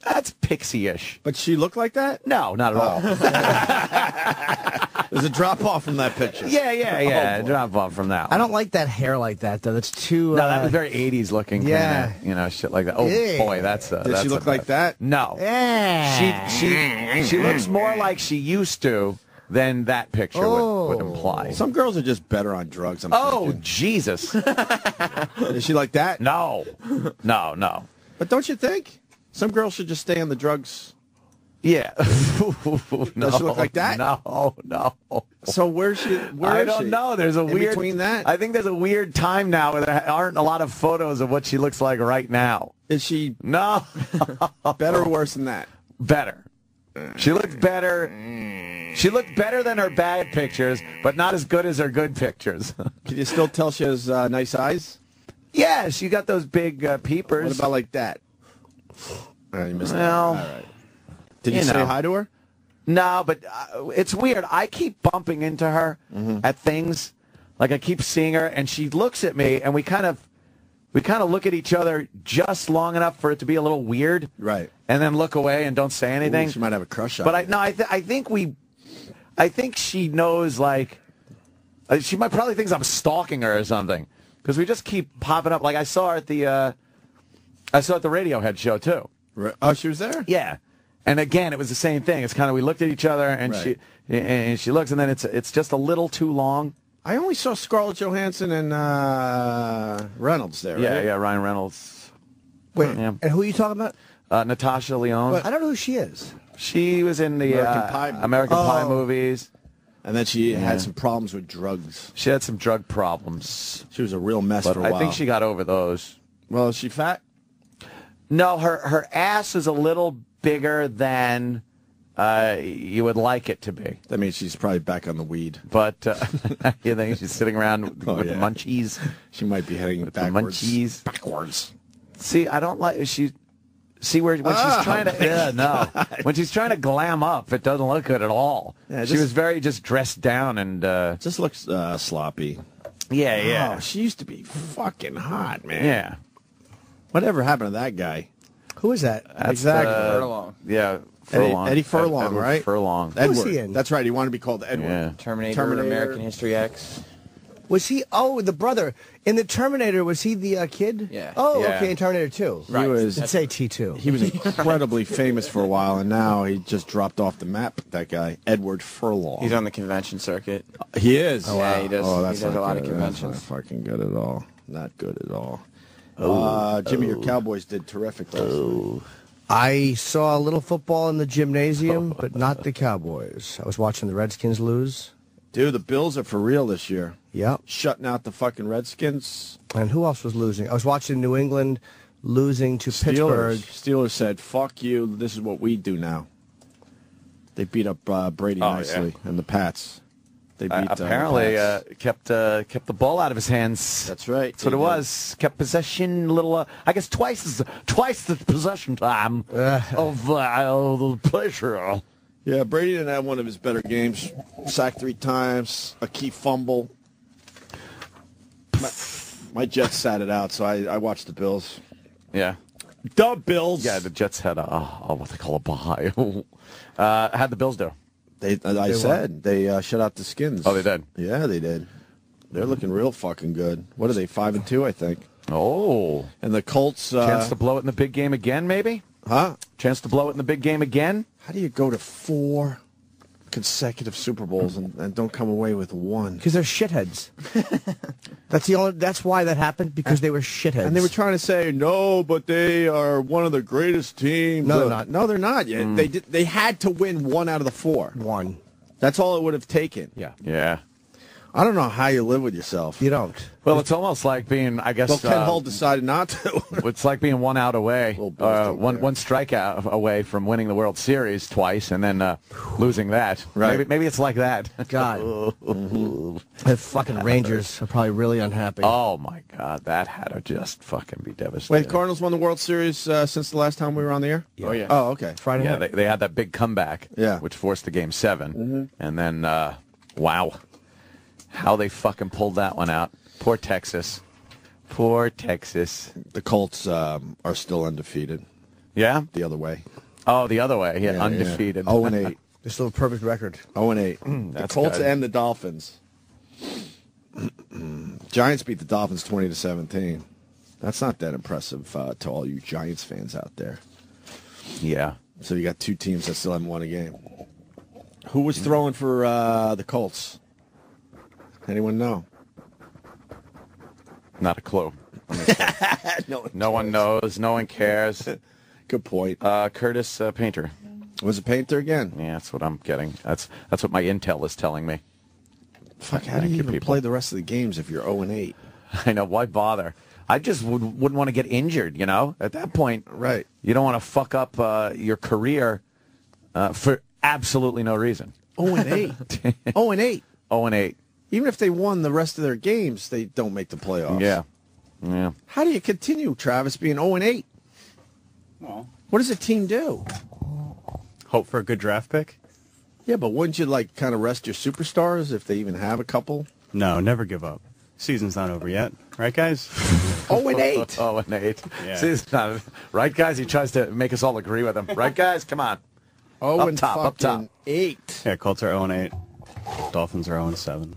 Speaker 3: That's pixie-ish.
Speaker 2: But she looked like that?
Speaker 3: No, not at all.
Speaker 2: There's a drop off from that picture.
Speaker 3: Yeah. Drop off from that one.
Speaker 5: I don't like that hair like that, though. That's too...
Speaker 3: No, that was very 80s looking.
Speaker 5: Yeah.
Speaker 3: Kinda, shit like that. Oh, boy, that's...
Speaker 2: Did she look like that?
Speaker 3: No.
Speaker 5: Yeah.
Speaker 3: She looks more like she used to than that picture would imply.
Speaker 2: Some girls are just better on drugs. I'm
Speaker 3: Oh,
Speaker 2: thinking.
Speaker 3: Jesus.
Speaker 2: Is she like that?
Speaker 3: No.
Speaker 2: But don't you think some girls should just stay on the drugs?
Speaker 3: Yeah.
Speaker 2: Does she look like that?
Speaker 3: No.
Speaker 2: So where is she?
Speaker 3: I don't know. There's a
Speaker 2: in
Speaker 3: weird
Speaker 2: between that.
Speaker 3: I think there's a weird time now where there aren't a lot of photos of what she looks like right now.
Speaker 2: Is she
Speaker 3: No.
Speaker 2: better or worse than that?
Speaker 3: Better. She looked better. She looked better than her bad pictures, but not as good as her good pictures.
Speaker 2: Can you still tell she has nice eyes?
Speaker 3: Yeah, she got those big peepers.
Speaker 2: What about like that? You missed that.
Speaker 3: Well,
Speaker 2: All right. Did you
Speaker 3: you
Speaker 2: say
Speaker 3: know.
Speaker 2: hi to her?
Speaker 3: No, but it's weird. I keep bumping into her at things. Like I keep seeing her, and she looks at me, and we kind of look at each other just long enough for it to be a little weird.
Speaker 2: Right.
Speaker 3: And then look away and don't say anything.
Speaker 2: Ooh, she might have a crush on
Speaker 3: But
Speaker 2: you.
Speaker 3: I think she knows, like, she might probably thinks I'm stalking her or something. Because we just keep popping up. Like I saw her at the Radiohead show too.
Speaker 2: Oh, she was there?
Speaker 3: Yeah. And again, it was the same thing. It's kind of we looked at each other, and she looks, and then it's just a little too long.
Speaker 2: I only saw Scarlett Johansson and Reynolds there.
Speaker 3: Yeah,
Speaker 2: right?
Speaker 3: yeah, Ryan Reynolds.
Speaker 5: Wait,
Speaker 3: Yeah.
Speaker 5: and who are you talking about?
Speaker 3: Natasha Lyonne.
Speaker 5: I don't know who she is.
Speaker 3: She was in the American Pie movies.
Speaker 2: And then she had some problems with drugs.
Speaker 3: She had some drug problems.
Speaker 2: She was a real mess
Speaker 3: But
Speaker 2: for a while.
Speaker 3: I think she got over those.
Speaker 2: Well, is she fat?
Speaker 3: No, her ass is a little bigger than you would like it to be.
Speaker 2: That means she's probably back on the weed.
Speaker 3: But you think she's sitting around with the munchies?
Speaker 2: She might be heading
Speaker 3: With the
Speaker 2: backwards.
Speaker 3: munchies.
Speaker 2: Backwards.
Speaker 3: See, I don't like she. See when she's trying to when she's trying to glam up, it doesn't look good at all.
Speaker 2: Yeah,
Speaker 3: she was very just dressed down and
Speaker 2: just looks sloppy.
Speaker 3: yeah.
Speaker 2: Oh, she used to be fucking hot, man.
Speaker 3: Yeah.
Speaker 2: Whatever happened to that guy?
Speaker 5: Who is that?
Speaker 3: That's,
Speaker 2: Exactly.
Speaker 4: Furlong.
Speaker 3: Yeah. Furlong.
Speaker 2: Eddie Furlong,
Speaker 3: Edward
Speaker 2: right?
Speaker 3: Furlong.
Speaker 2: Edward.
Speaker 5: Who's he in?
Speaker 2: That's right. He wanted to be called Edward.
Speaker 3: Yeah.
Speaker 4: Terminator, American History X.
Speaker 5: Was he? Oh, the brother in the Terminator. Was he the kid?
Speaker 4: Yeah.
Speaker 5: Oh,
Speaker 3: Yeah.
Speaker 5: okay. In Terminator 2.
Speaker 2: He was
Speaker 5: Did say T2.
Speaker 2: he was incredibly famous for a while, and now he just dropped off the map. That guy, Edward Furlong.
Speaker 4: He's on the convention circuit.
Speaker 2: He is.
Speaker 4: Oh, wow. Yeah, he does.
Speaker 2: Oh,
Speaker 4: He
Speaker 2: that's
Speaker 4: does
Speaker 2: not
Speaker 4: a lot of
Speaker 2: good.
Speaker 4: conventions.
Speaker 2: That's not fucking good at all. Not good at all. Jimmy, your Cowboys did terrific last night.
Speaker 5: I saw a little football in the gymnasium, but not the Cowboys. I was watching the Redskins lose.
Speaker 2: Dude, the Bills are for real this year.
Speaker 5: Yep.
Speaker 2: Shutting out the fucking Redskins.
Speaker 5: And who else was losing? I was watching New England losing to Pittsburgh.
Speaker 2: Steelers said, "Fuck you. This is what we do now." They beat up Brady nicely and the Pats. They beat
Speaker 3: Apparently,
Speaker 2: the Pats.
Speaker 3: kept the ball out of his hands.
Speaker 2: That's right.
Speaker 3: That's what it was. Kept possession, little. I guess twice the possession time of the pleasure.
Speaker 2: Yeah, Brady didn't have one of his better games. Sacked 3 times, a key fumble. My Jets sat it out, so I watched the Bills.
Speaker 3: Yeah.
Speaker 2: The Bills.
Speaker 3: Yeah, the Jets had what they call a bye. How'd the Bills do?
Speaker 2: I said they shut out the Skins.
Speaker 3: Oh, they did?
Speaker 2: Yeah, they did. They're looking real fucking good. What are they, 5-2, I think?
Speaker 3: Oh.
Speaker 2: And the Colts.
Speaker 3: Chance to blow it in the big game again, maybe?
Speaker 2: Huh?
Speaker 3: Chance to blow it in the big game again?
Speaker 2: How do you go to 4 consecutive Super Bowls and don't come away with 1?
Speaker 5: Because they're shitheads. That's why that happened, because they were shitheads.
Speaker 2: And they were trying to say, no, but they are one of the greatest teams.
Speaker 5: No, they're not.
Speaker 2: No, they're not. Yeah, They had to win 1 out of the 4.
Speaker 5: 1.
Speaker 2: That's all it would have taken.
Speaker 5: Yeah.
Speaker 3: Yeah.
Speaker 2: I don't know how you live with yourself.
Speaker 5: You don't.
Speaker 3: Well, it's almost like being, I guess...
Speaker 2: Well, Ken Hull decided not to.
Speaker 3: It's like being 1 out away,
Speaker 2: Little Bills don't
Speaker 3: one
Speaker 2: care.
Speaker 3: strikeout away from winning the World Series twice and then losing that.
Speaker 2: Right.
Speaker 3: Maybe it's like that.
Speaker 5: God. The fucking Rangers are probably really unhappy.
Speaker 3: Oh, my God. That had to just fucking be devastating.
Speaker 2: Wait, the Cardinals won the World Series since the last time we were on the air?
Speaker 5: Oh, yeah.
Speaker 2: Oh, okay.
Speaker 5: Friday
Speaker 3: Yeah,
Speaker 5: night.
Speaker 3: they had that big comeback,
Speaker 2: Yeah.
Speaker 3: which forced the Game 7. And then, wow, how they fucking pulled that one out. Poor Texas. Poor Texas.
Speaker 2: The Colts are still undefeated.
Speaker 3: Yeah?
Speaker 2: The other way.
Speaker 3: Oh, the other way. Yeah,
Speaker 2: Yeah,
Speaker 3: undefeated.
Speaker 2: Yeah. 0-8.
Speaker 5: They're still a perfect record.
Speaker 2: 0-8. The
Speaker 3: that's
Speaker 2: Colts
Speaker 3: good.
Speaker 2: and the Dolphins. Giants beat the Dolphins 20-17. That's not that impressive to all you Giants fans out there.
Speaker 3: Yeah.
Speaker 2: So you got 2 teams that still haven't won a game. Who was throwing for the Colts? Anyone know?
Speaker 3: Not a clue. No one knows. No one cares.
Speaker 2: Good point.
Speaker 3: Curtis Painter.
Speaker 2: Was it Painter again?
Speaker 3: Yeah, that's what I'm getting. That's what my intel is telling me.
Speaker 2: Fuck, how do you even play the rest of the games if you're 0-8?
Speaker 3: I know. Why bother? I just wouldn't want to get injured, you know? At that point,
Speaker 2: right?
Speaker 3: You don't want to fuck up your career for absolutely no reason.
Speaker 2: 0-8. 0-8.
Speaker 3: 0-8.
Speaker 2: Even if they won the rest of their games, they don't make the playoffs.
Speaker 3: Yeah. Yeah.
Speaker 2: How do you continue, Travis, being 0-8?
Speaker 9: Well,
Speaker 2: what does a team do?
Speaker 9: Hope for a good draft pick?
Speaker 2: Yeah, but wouldn't you, like, kind of rest your superstars if they even have a couple?
Speaker 9: No, never give up. Season's not over yet. Right, guys?
Speaker 2: 0-8.
Speaker 3: 0-8.
Speaker 9: Yeah.
Speaker 3: Season's not, right, guys? He tries to make us all agree with him. Right, guys? Come on.
Speaker 2: Up
Speaker 3: top.
Speaker 2: 8.
Speaker 9: Yeah, Colts are 0-8. Dolphins are 0-7.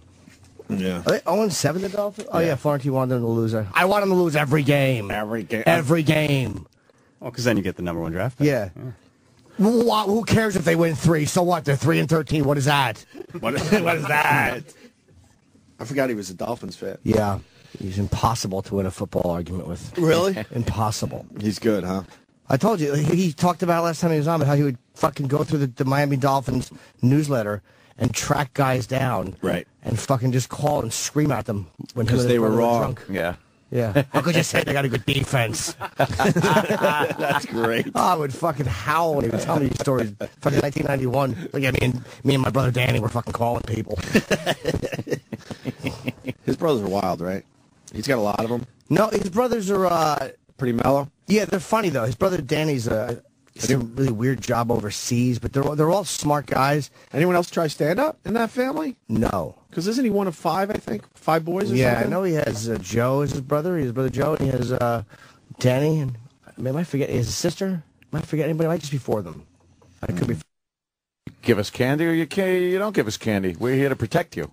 Speaker 2: Yeah.
Speaker 5: Are they 0-7, the Dolphins? Oh, yeah, Florentine wanted them to lose. I want them to lose every game.
Speaker 2: Every game.
Speaker 5: Every game.
Speaker 9: Well, because then you get the number 1 draft pick.
Speaker 5: Yeah. Who cares if they win 3? So what? They're 3-13. What is that?
Speaker 2: What is that? I forgot he was a Dolphins fan.
Speaker 5: Yeah. He's impossible to win a football argument with.
Speaker 2: Really?
Speaker 5: Impossible.
Speaker 2: He's good, huh?
Speaker 5: I told you. He talked about it last time he was on, about how he would fucking go through the Miami Dolphins newsletter and track guys down.
Speaker 2: Right.
Speaker 5: And fucking just call and scream at them when
Speaker 2: because they were wrong.
Speaker 5: Drunk.
Speaker 3: Yeah.
Speaker 5: Yeah. How could you say they got a good defense?
Speaker 2: That's great.
Speaker 5: Oh, I would fucking howl when he would tell me these stories. Fucking 1991. Like, yeah, me and my brother Danny were fucking calling people.
Speaker 2: His brothers are wild, right? He's got a lot of them.
Speaker 5: No, his brothers are
Speaker 2: pretty mellow.
Speaker 5: Yeah, they're funny though. His brother Danny's a really weird job overseas, but they're all smart guys.
Speaker 2: Anyone else try stand up in that family?
Speaker 5: No,
Speaker 2: because isn't he one of 5? I think 5 boys. Or
Speaker 5: yeah,
Speaker 2: something?
Speaker 5: I know he has Joe as his brother. He has brother Joe, and he has Danny, and I might forget his sister. Might forget anybody. Might just be 4 of them. I could be.
Speaker 3: Give us candy, or you don't give us candy. We're here to protect you.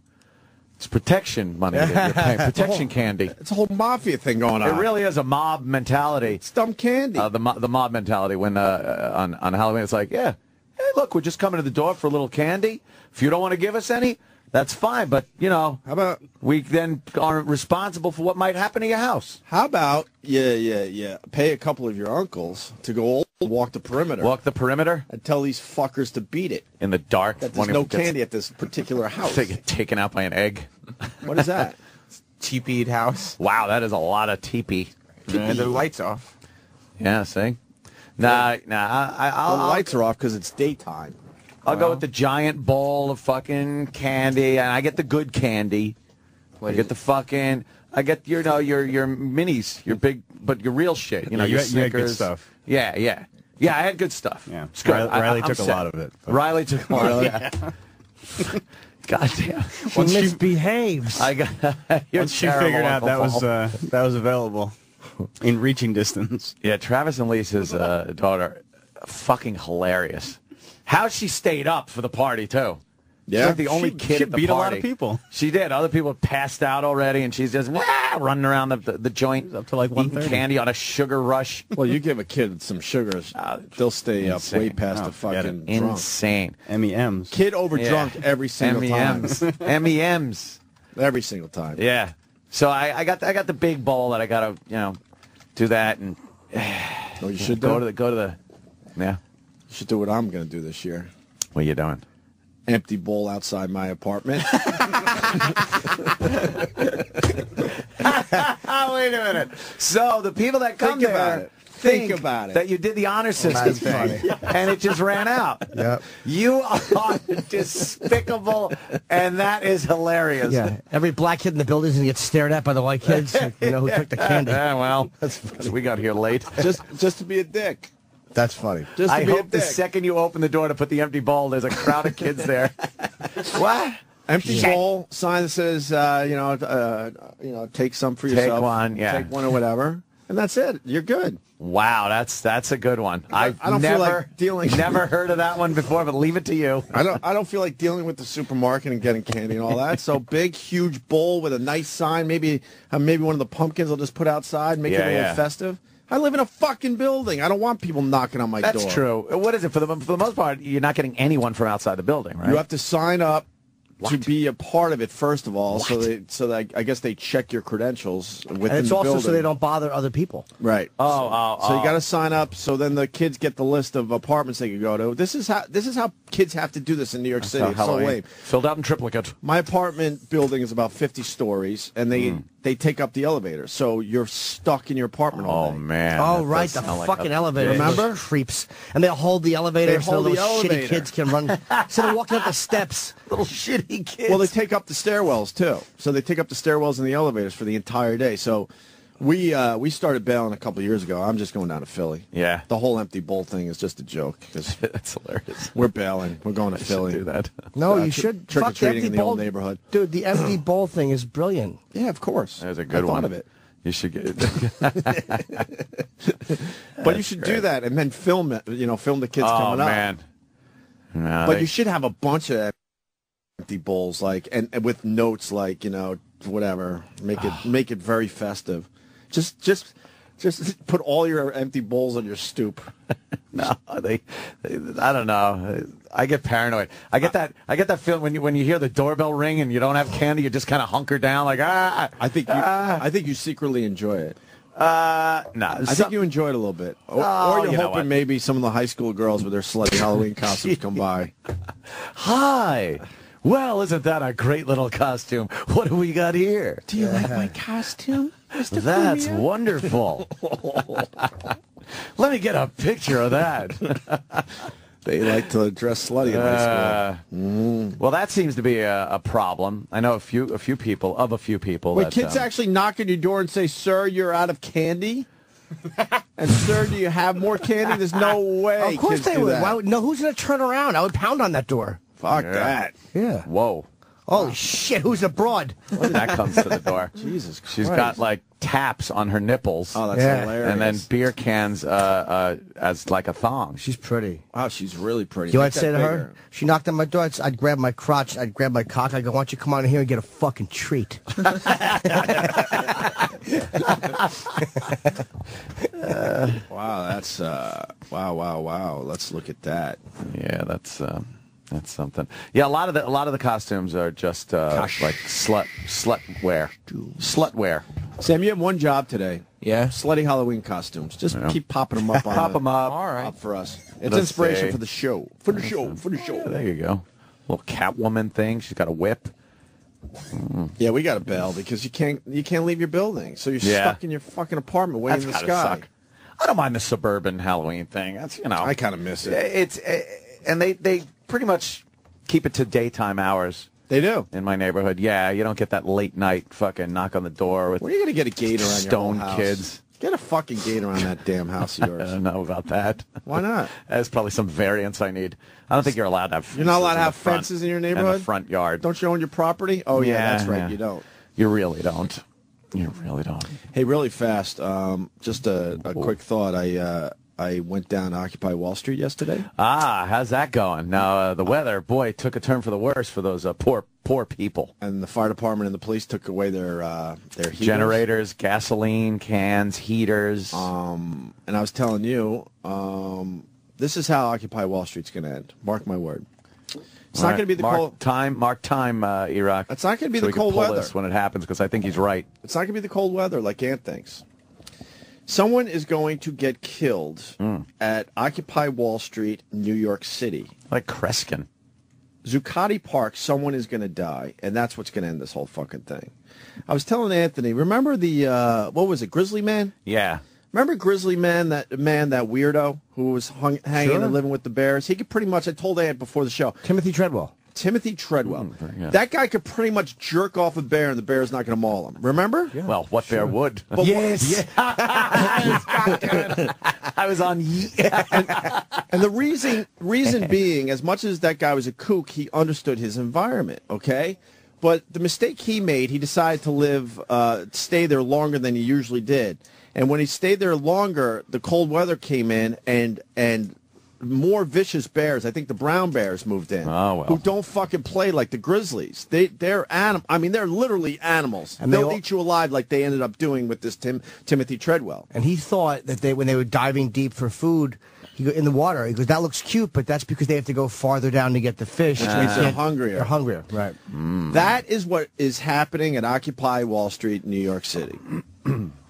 Speaker 3: It's protection money that you're paying. Protection candy.
Speaker 2: It's a whole mafia thing going on.
Speaker 3: It really is a mob mentality.
Speaker 2: It's dumb candy.
Speaker 3: The mob mentality when on Halloween it's like, yeah, hey, look, we're just coming to the door for a little candy. If you don't want to give us any, that's fine. But, you know,
Speaker 2: how about
Speaker 3: we then are responsible for what might happen to your house.
Speaker 2: How about, pay a couple of your uncles to go walk the perimeter.
Speaker 3: Walk the perimeter?
Speaker 2: And tell these fuckers to beat it.
Speaker 3: In the dark.
Speaker 2: That there's no candy at this particular house.
Speaker 3: They get taken out by an egg.
Speaker 2: What is that?
Speaker 4: Teepeed house.
Speaker 3: Wow, that is a lot of teepee.
Speaker 4: And the lights off.
Speaker 3: Yeah, see? Nah,
Speaker 2: the lights are off because it's daytime.
Speaker 3: I'll go with the giant bowl of fucking candy, and I get the good candy. I get the fucking... I get your minis, your big, but your real shit. You know, your
Speaker 9: you had good
Speaker 3: Snickers.
Speaker 9: stuff.
Speaker 3: Yeah, I had good stuff.
Speaker 9: Yeah,
Speaker 3: it's good.
Speaker 9: Riley
Speaker 3: I'm
Speaker 9: took a
Speaker 3: set.
Speaker 9: lot of it. But.
Speaker 3: Riley took a lot of it. God damn.
Speaker 5: She misbehaves.
Speaker 3: I got.
Speaker 9: Once she figured out that was available in reaching distance.
Speaker 3: Yeah, Travis and Lisa's daughter, fucking hilarious. How she stayed up for the party too.
Speaker 2: Yeah,
Speaker 3: she's like the only kid
Speaker 9: she
Speaker 3: at the
Speaker 9: beat
Speaker 3: party.
Speaker 9: a lot of people.
Speaker 3: She did. Other people passed out already, and she's just running around the joint
Speaker 9: up to like 1:30.
Speaker 3: Candy on a sugar rush.
Speaker 2: Well, you give a kid some sugars, they'll stay up way past the fucking drunk.
Speaker 3: Insane.
Speaker 9: MEMs.
Speaker 2: Kid over drunk every single time.
Speaker 3: MEMs.
Speaker 2: Every single time.
Speaker 3: Yeah. So I got the big bowl that I gotta do that and.
Speaker 2: You should
Speaker 3: go to the. Yeah.
Speaker 2: You should do what I'm gonna do this year.
Speaker 3: What are you doing?
Speaker 2: Empty bowl outside my apartment.
Speaker 3: Wait a minute. So the people that come there think about it. That you did the honor system thing, and it just ran out.
Speaker 5: Yep.
Speaker 3: You are despicable, and that is hilarious.
Speaker 5: Yeah, every black kid in the building is going to get stared at by the white kids. You know who took the candy.
Speaker 3: Yeah, well, we got here late.
Speaker 2: Just to be a dick.
Speaker 5: That's funny.
Speaker 2: Just to
Speaker 3: I
Speaker 2: be
Speaker 3: hope
Speaker 2: a
Speaker 3: the
Speaker 2: dick.
Speaker 3: second you open the door to put the empty bowl, there's a crowd of kids there. What?
Speaker 2: Empty bowl, sign that says, take some for yourself.
Speaker 3: Take one, yeah.
Speaker 2: Take one or whatever. And that's it. You're good.
Speaker 3: Wow, that's a good one. I've
Speaker 2: I don't feel like dealing.
Speaker 3: Never heard of that one before, but leave it to you.
Speaker 2: I don't feel like dealing with the supermarket and getting candy and all that. So big, huge bowl with a nice sign. Maybe one of the pumpkins I'll just put outside, make it a little festive. I live in a fucking building. I don't want people knocking on my door.
Speaker 3: That's true. What is it? For the most part, you're not getting anyone from outside the building, right?
Speaker 2: You have to sign up to be a part of it, first of all. So that I guess they check your credentials within
Speaker 5: And it's
Speaker 2: the
Speaker 5: also
Speaker 2: building.
Speaker 5: so they don't bother other people.
Speaker 2: Right.
Speaker 3: Oh.
Speaker 2: So you got to sign up. So then the kids get the list of apartments they can go to. This is how kids have to do this in New York City. It's so lame.
Speaker 3: Filled out in triplicate.
Speaker 2: My apartment building is about 50 stories, and they take up the elevator. So you're stuck in your apartment all day.
Speaker 3: Oh man.
Speaker 5: Oh,
Speaker 3: that
Speaker 5: right,
Speaker 3: does
Speaker 5: the
Speaker 3: sound like
Speaker 5: fucking
Speaker 3: a
Speaker 5: elevator.
Speaker 3: bitch.
Speaker 2: Remember?
Speaker 5: Those creeps. And they'll hold the elevator
Speaker 2: They
Speaker 5: so
Speaker 2: hold
Speaker 5: the
Speaker 2: the
Speaker 5: little shitty
Speaker 2: elevator.
Speaker 5: kids can run. Instead of walking up the steps.
Speaker 3: Little shitty kids.
Speaker 2: Well, they take up the stairwells too. So they take up the stairwells and the elevators for the entire day. So we started bailing a couple of years ago. I'm just going down to Philly.
Speaker 3: Yeah.
Speaker 2: The whole empty bowl thing is just a joke.
Speaker 3: That's hilarious.
Speaker 2: We're bailing. We're going to Philly.
Speaker 3: Do that.
Speaker 5: No, you
Speaker 2: tr-
Speaker 5: should.
Speaker 2: trick or
Speaker 5: Fuck the
Speaker 2: treating
Speaker 5: empty
Speaker 2: in the
Speaker 5: bowl.
Speaker 2: old neighborhood.
Speaker 5: Dude, the empty bowl thing is brilliant.
Speaker 2: Yeah, of course.
Speaker 3: There's a good
Speaker 2: I
Speaker 3: one.
Speaker 2: thought of it.
Speaker 3: You should get.
Speaker 2: But you should do that and then film it. Film the kids coming up.
Speaker 3: Oh man. No,
Speaker 2: But you should have a bunch of empty bowls, and with notes, whatever. Make it very festive. Just put all your empty bowls on your stoop.
Speaker 3: No, they I don't know. I get paranoid. I get that feeling when you hear the doorbell ring and you don't have candy, you just kind of hunker down like
Speaker 2: I think you secretly enjoy it.
Speaker 3: No.
Speaker 2: I think you enjoy it a little bit. Or you're
Speaker 3: you know
Speaker 2: hoping
Speaker 3: what?
Speaker 2: maybe some of the high school girls with their slutty Halloween costumes come by.
Speaker 3: Hi. Well, isn't that a great little costume? What do we got here?
Speaker 2: Do you like my costume?
Speaker 3: That's wonderful. Let me get a picture of that.
Speaker 2: They like to dress slutty in high school.
Speaker 3: Well, that seems to be a problem. I know a few people.
Speaker 2: Wait,
Speaker 3: that,
Speaker 2: kids actually knock on your door and say, "Sir, you're out of candy." And sir, do you have more candy? There's no way.
Speaker 5: Of course
Speaker 2: kids
Speaker 5: they
Speaker 2: do
Speaker 5: would.
Speaker 2: that.
Speaker 5: No, who's going to turn around? I would pound on that door.
Speaker 2: Fuck that.
Speaker 5: Yeah.
Speaker 3: Whoa.
Speaker 5: Holy shit, who's abroad?
Speaker 3: When that comes to the door.
Speaker 2: Jesus Christ.
Speaker 3: She's got like taps on her nipples.
Speaker 2: Oh, that's
Speaker 5: Yeah.
Speaker 2: hilarious.
Speaker 3: and then beer cans as like a thong.
Speaker 5: She's pretty.
Speaker 2: Wow, she's really pretty.
Speaker 5: You know what
Speaker 2: Make
Speaker 5: I'd say
Speaker 2: that
Speaker 5: to
Speaker 2: bigger.
Speaker 5: her? She knocked on my door. I'd grab my crotch. I'd grab my cock. I'd go, why don't you come on in here and get a fucking treat?
Speaker 2: Wow, that's wow. Let's look at that.
Speaker 3: Yeah, that's something. Yeah, a lot of the costumes are just like slut wear.
Speaker 2: Sam, you have one job today.
Speaker 5: Yeah?
Speaker 2: Slutty Halloween costumes. Just keep popping them up.
Speaker 3: Pop them up.
Speaker 4: All right.
Speaker 2: Up for us. It's
Speaker 3: Let's
Speaker 2: inspiration
Speaker 3: see.
Speaker 2: for the show. For the show.
Speaker 3: There you go. Little Catwoman thing. She's got a whip.
Speaker 2: Yeah, we got to bail because you can't leave your building, so you're
Speaker 3: Yeah.
Speaker 2: stuck in your fucking apartment way
Speaker 3: That's
Speaker 2: in the
Speaker 3: gotta
Speaker 2: sky.
Speaker 3: suck. I don't mind the suburban Halloween thing. That's
Speaker 2: I kind of miss it.
Speaker 3: It's and they pretty much keep it to daytime hours
Speaker 2: They do.
Speaker 3: in my neighborhood. Yeah, you don't get that late night fucking knock on the door with
Speaker 2: When are you gonna get a gate around
Speaker 3: stone
Speaker 2: your whole house?
Speaker 3: kids.
Speaker 2: Get a fucking gate around that damn house of
Speaker 3: I
Speaker 2: yours.
Speaker 3: don't know about that.
Speaker 2: Why not?
Speaker 3: That's probably some variance I need. I don't think you're allowed to have.
Speaker 2: You're not allowed to
Speaker 3: in the
Speaker 2: have
Speaker 3: front-
Speaker 2: fences in your
Speaker 3: in
Speaker 2: neighborhood?
Speaker 3: the front yard.
Speaker 2: Don't you own your property? Oh yeah, that's right.
Speaker 3: yeah.
Speaker 2: You don't.
Speaker 3: You really don't. You really don't.
Speaker 2: Hey, really fast. Just a quick thought. I went down to Occupy Wall Street yesterday.
Speaker 3: How's that going? Now the weather, boy, took a turn for the worse for those poor people.
Speaker 2: And the fire department and the police took away their heaters.
Speaker 3: Generators, gasoline cans, heaters.
Speaker 2: And I was telling you, this is how Occupy Wall Street's going to end. Mark my word. It's not going to be the cold.
Speaker 3: Mark time, Iraq.
Speaker 2: It's not going to be
Speaker 3: so
Speaker 2: the
Speaker 3: we can
Speaker 2: cold
Speaker 3: pull
Speaker 2: weather.
Speaker 3: this when it happens because I think he's right.
Speaker 2: It's not going to be the cold weather like Ant thinks. Someone is going to get killed at Occupy Wall Street, New York City.
Speaker 3: Like Kreskin.
Speaker 2: Zuccotti Park, someone is going to die, and that's what's going to end this whole fucking thing. I was telling Anthony, remember the, what was it, Grizzly Man?
Speaker 3: Yeah.
Speaker 2: Remember Grizzly Man, that weirdo who was hanging and living with the bears? He could pretty much, I told Ant before the show.
Speaker 5: Timothy Treadwell.
Speaker 2: Timothy Treadwell.
Speaker 3: very good.
Speaker 2: That guy could pretty much jerk off a bear and the bear's not going to maul him. Remember?
Speaker 3: Yeah. Well, what bear would?
Speaker 2: But
Speaker 3: Yes. I was on.
Speaker 2: And the reason being, as much as that guy was a kook, he understood his environment, okay? But the mistake he made, he decided to stay there longer than he usually did. And when he stayed there longer, the cold weather came in and more vicious bears, I think the brown bears moved in,
Speaker 3: Oh, well.
Speaker 2: who don't fucking play like the grizzlies. They're they're literally animals.
Speaker 5: And
Speaker 2: they'll
Speaker 5: they all-
Speaker 2: eat you alive like they ended up doing with this Timothy Treadwell.
Speaker 5: And he thought that when they were diving deep for food, In the water. He goes, that looks cute, but that's because they have to go farther down to get the fish.
Speaker 2: Which means they're hungrier.
Speaker 5: They're hungrier, right.
Speaker 2: That is what is happening at Occupy Wall Street in New York City.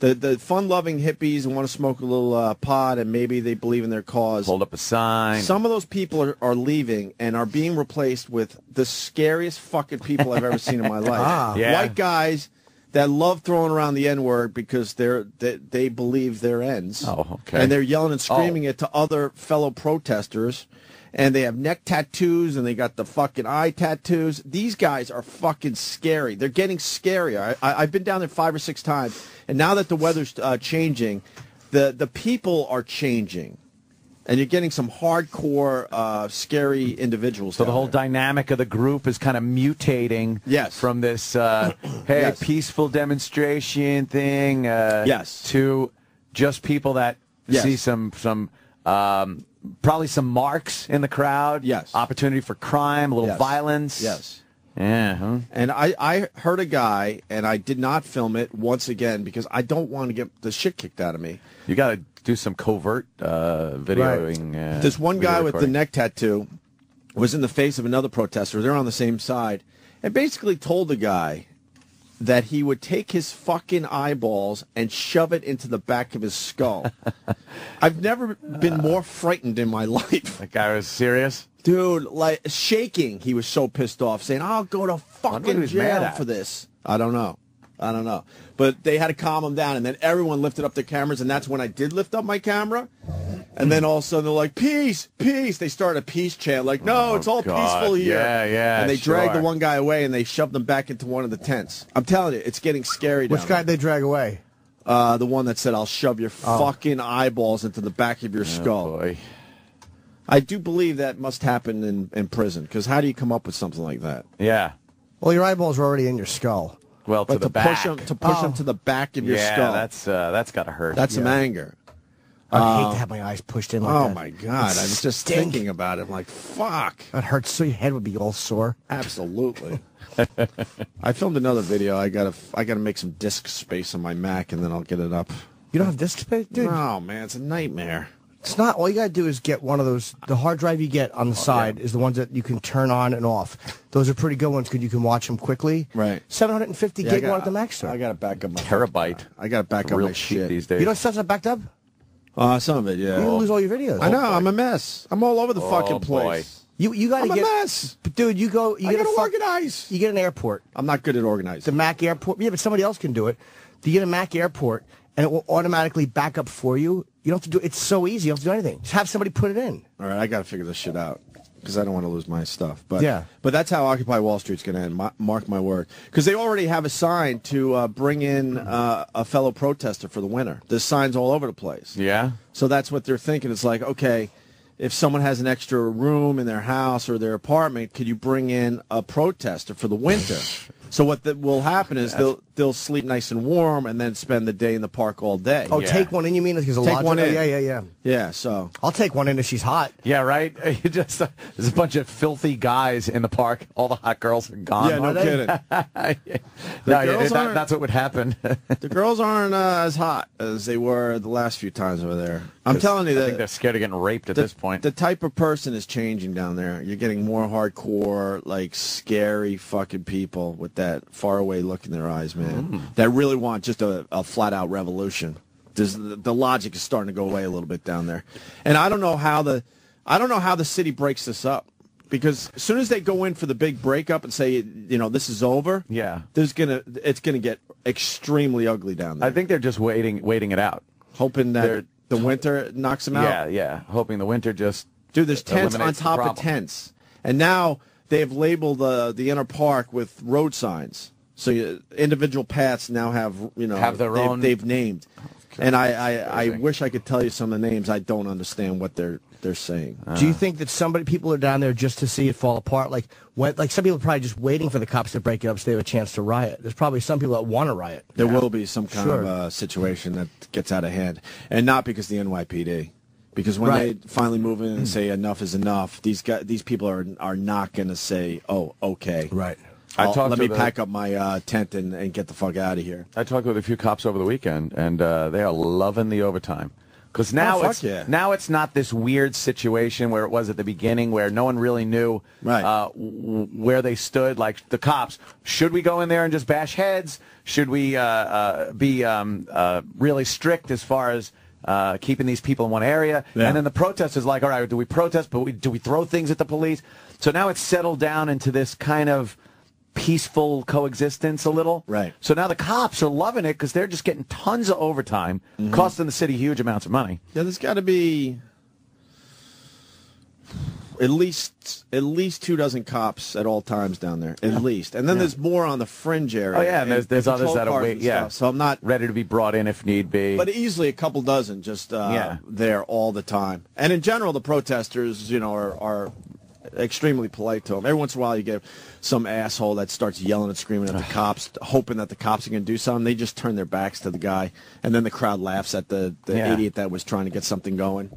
Speaker 2: The fun-loving hippies who want to smoke a little pot, and maybe they believe in their cause.
Speaker 3: Hold up a sign.
Speaker 2: Some of those people are leaving and are being replaced with the scariest fucking people I've ever seen in my life.
Speaker 3: Yeah.
Speaker 2: White guys that love throwing around the N-word because they believe they're ends.
Speaker 3: Oh, okay.
Speaker 2: And they're yelling and screaming it to other fellow protesters. And they have neck tattoos, and they got the fucking eye tattoos. These guys are fucking scary. They're getting scarier. I've been down there 5 or 6 times, and now that the weather's changing, the people are changing. And you're getting some hardcore, scary individuals.
Speaker 3: So the whole dynamic of the group is kind of mutating from this, peaceful demonstration thing to just people that see some probably some marks in the crowd.
Speaker 2: Yes.
Speaker 3: Opportunity for crime, a little violence.
Speaker 2: Yes.
Speaker 3: Yeah. Huh?
Speaker 2: And I heard a guy, and I did not film it once again because I don't want to get the shit kicked out of me.
Speaker 3: You got to do some covert videoing.
Speaker 2: Right. This one guy with the neck tattoo was in the face of another protester. They're on the same side. And basically told the guy that he would take his fucking eyeballs and shove it into the back of his skull. I've never been more frightened in my life.
Speaker 3: That guy was serious?
Speaker 2: Dude, like, shaking. He was so pissed off, saying, I'll go to fucking jail for this. I don't know. But they had to calm him down, and then everyone lifted up their cameras, and that's when I did lift up my camera. And then all of a sudden they're like, peace, peace. They started a peace chant, like, no, it's all peaceful here.
Speaker 3: Yeah,
Speaker 2: and they dragged the one guy away, and they shoved him back into one of the tents. I'm telling you, it's getting scary down
Speaker 5: Which guy did they drag away?
Speaker 2: The one that said, I'll shove your fucking eyeballs into the back of your skull.
Speaker 3: Boy.
Speaker 2: I do believe that must happen in prison, because how do you come up with something like that?
Speaker 3: Yeah.
Speaker 5: Well, your eyeballs are already in your skull.
Speaker 3: Well, to the back.
Speaker 2: To push them to the back of your skull.
Speaker 3: Yeah, that's got to hurt.
Speaker 2: That's some anger.
Speaker 5: I'd hate to have my eyes pushed in like that.
Speaker 2: Oh, my God. I was just thinking about it. I'm like, fuck.
Speaker 5: That hurts so your head would be all sore.
Speaker 2: Absolutely. I filmed another video. I gotta make some disk space on my Mac, and then I'll get it up.
Speaker 5: You don't have disk space? Dude.
Speaker 2: No, man. It's a nightmare.
Speaker 5: It's not. All you got to do is get one of those. The hard drive you get on the side is the ones that you can turn on and off. Those are pretty good ones because you can watch them quickly.
Speaker 2: Right.
Speaker 5: 750 gig one at the Mac store.
Speaker 2: I got to back up my
Speaker 3: terabyte.
Speaker 2: I got to back up
Speaker 3: real
Speaker 2: my shit
Speaker 3: these days.
Speaker 5: You know stuff's not backed up?
Speaker 2: Some of it, yeah.
Speaker 5: You're going to lose all your videos.
Speaker 2: I know. I'm a mess. I'm all over the fucking place.
Speaker 5: You got to get.
Speaker 2: I'm a mess.
Speaker 5: But dude, you go. You
Speaker 2: I
Speaker 5: get
Speaker 2: got to organize.
Speaker 5: You get an airport.
Speaker 2: I'm not good at organizing.
Speaker 5: The Mac airport. Yeah, but somebody else can do it. You get a Mac airport, and it will automatically back up for you. You don't have to do it. It's so easy. You don't have to do anything. Just have somebody put it in.
Speaker 2: All right, I got to figure this shit out because I don't want to lose my stuff. But
Speaker 5: yeah.
Speaker 2: But that's how Occupy Wall Street's going to end. Mark my word. Because they already have a sign to bring in a fellow protester for the winter. There's signs all over the place.
Speaker 3: Yeah.
Speaker 2: So that's what they're thinking. It's like, okay, if someone has an extra room in their house or their apartment, could you bring in a protester for the winter? So what will happen is they'll sleep nice and warm and then spend the day in the park all day.
Speaker 5: Oh, take one in, you mean? Because
Speaker 2: take one in.
Speaker 5: Yeah.
Speaker 2: Yeah, so.
Speaker 5: I'll take one in if she's hot.
Speaker 3: Yeah, right? There's a bunch of filthy guys in the park. All the hot girls are gone.
Speaker 2: Yeah, no kidding.
Speaker 3: That's what would happen.
Speaker 2: The girls aren't as hot as they were the last few times over there. I'm telling you that.
Speaker 3: I think they're scared of getting raped at this point.
Speaker 2: The type of person is changing down there. You're getting more hardcore, like scary fucking people with that faraway look in their eyes, man. That really want just a flat-out revolution. The logic is starting to go away a little bit down there, and I don't know how the city breaks this up, because as soon as they go in for the big breakup and say, this is over, it's gonna get extremely ugly down there.
Speaker 3: I think they're just waiting it out,
Speaker 2: hoping that the winter knocks them out.
Speaker 3: Yeah, hoping the winter just
Speaker 2: there's tents on top of tents, and now they've labeled the inner park with road signs. So individual paths now have
Speaker 3: their own.
Speaker 2: They've named, and I wish I could tell you some of the names. I don't understand what they're saying.
Speaker 5: Do you think that people are down there just to see it fall apart? Like some people are probably just waiting for the cops to break it up so they have a chance to riot. There's probably some people that want to riot.
Speaker 2: There will be some kind of situation that gets out of hand, and not because the NYPD. Because when they finally move in and say enough is enough, these people are not going to say, oh, okay.
Speaker 5: Right.
Speaker 2: Let me pack up my tent and get the fuck out of here.
Speaker 3: I talked with a few cops over the weekend, and they are loving the overtime. Because now
Speaker 2: fuck yeah.
Speaker 3: now it's not this weird situation where it was at the beginning where no one really knew where they stood. Like the cops, should we go in there and just bash heads? Should we be really strict as far as keeping these people in one area? And then the protesters like, all right, do we protest, but do we throw things at the police? So now it's settled down into this kind of peaceful coexistence a little.
Speaker 2: Right.
Speaker 3: So now the cops are loving it because they're just getting tons of overtime, costing the city huge amounts of money.
Speaker 2: Yeah, there's got to be at least 24 cops at all times down there, at least. And then there's more on the fringe area.
Speaker 3: Oh, yeah, and there's others that are wait,
Speaker 2: So I'm not
Speaker 3: ready to be brought in if need be.
Speaker 2: But easily a couple dozen just there all the time. And in general, the protesters, are extremely polite to them. Every once in a while, you get some asshole that starts yelling and screaming at the cops, hoping that the cops are going to do something. They just turn their backs to the guy, and then the crowd laughs at the idiot that was trying to get something going.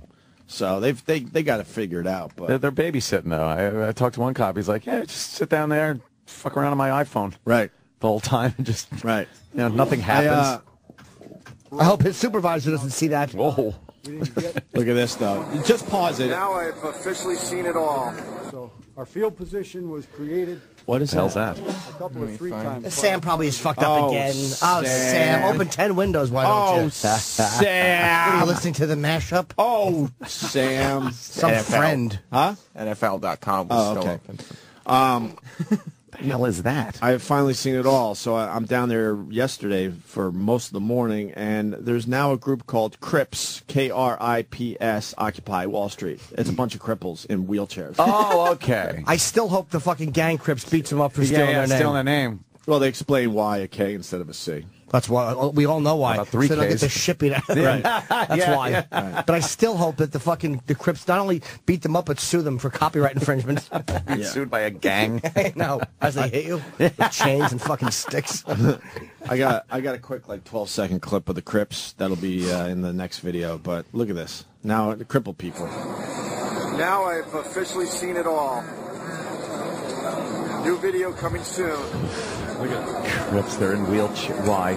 Speaker 2: So they got it figured out. But
Speaker 3: they're babysitting, though. I talked to one cop. He's like, yeah, just sit down there and fuck around on my iPhone.
Speaker 2: Right.
Speaker 3: The whole time. And just, nothing
Speaker 5: I
Speaker 3: happens.
Speaker 5: hope his supervisor doesn't see that.
Speaker 3: Whoa.
Speaker 2: Look at this, though. Just pause it.
Speaker 10: Now I've officially seen it all.
Speaker 6: So our field position was created
Speaker 2: What is
Speaker 3: the hell's that?
Speaker 6: a couple of 3 times.
Speaker 5: Sam probably is fucked up again. Oh, Sam, open 10 windows. Why don't you?
Speaker 2: Sam.
Speaker 5: Are you listening to the mashup?
Speaker 2: Oh, Sam.
Speaker 5: Some friend.
Speaker 2: Huh?
Speaker 4: NFL.com was still open.
Speaker 3: The hell is that?
Speaker 2: I have finally seen it all. So I'm down there yesterday for most of the morning, and there's now a group called Crips, Krips, Occupy Wall Street. It's a bunch of cripples in wheelchairs.
Speaker 3: Oh, okay.
Speaker 5: I still hope the fucking gang Crips beats them up for stealing their name.
Speaker 3: Stealing their name.
Speaker 2: Well, they explain why a K instead of a C.
Speaker 5: That's why we all know why.
Speaker 3: About 3
Speaker 5: so they don't get
Speaker 3: Ks.
Speaker 5: the shipping out. Right. That's why. Right. But I still hope that the Crips not only beat them up but sue them for copyright infringement.
Speaker 3: Sued by a gang.
Speaker 5: I know. As they hit you with chains and fucking sticks.
Speaker 2: I got a quick 12-second clip of the Crips that'll be in the next video. But look at this. Now the crippled people.
Speaker 10: Now I've officially seen it all. New video coming soon.
Speaker 3: Look at the Crips. They're in wheelchair. Why?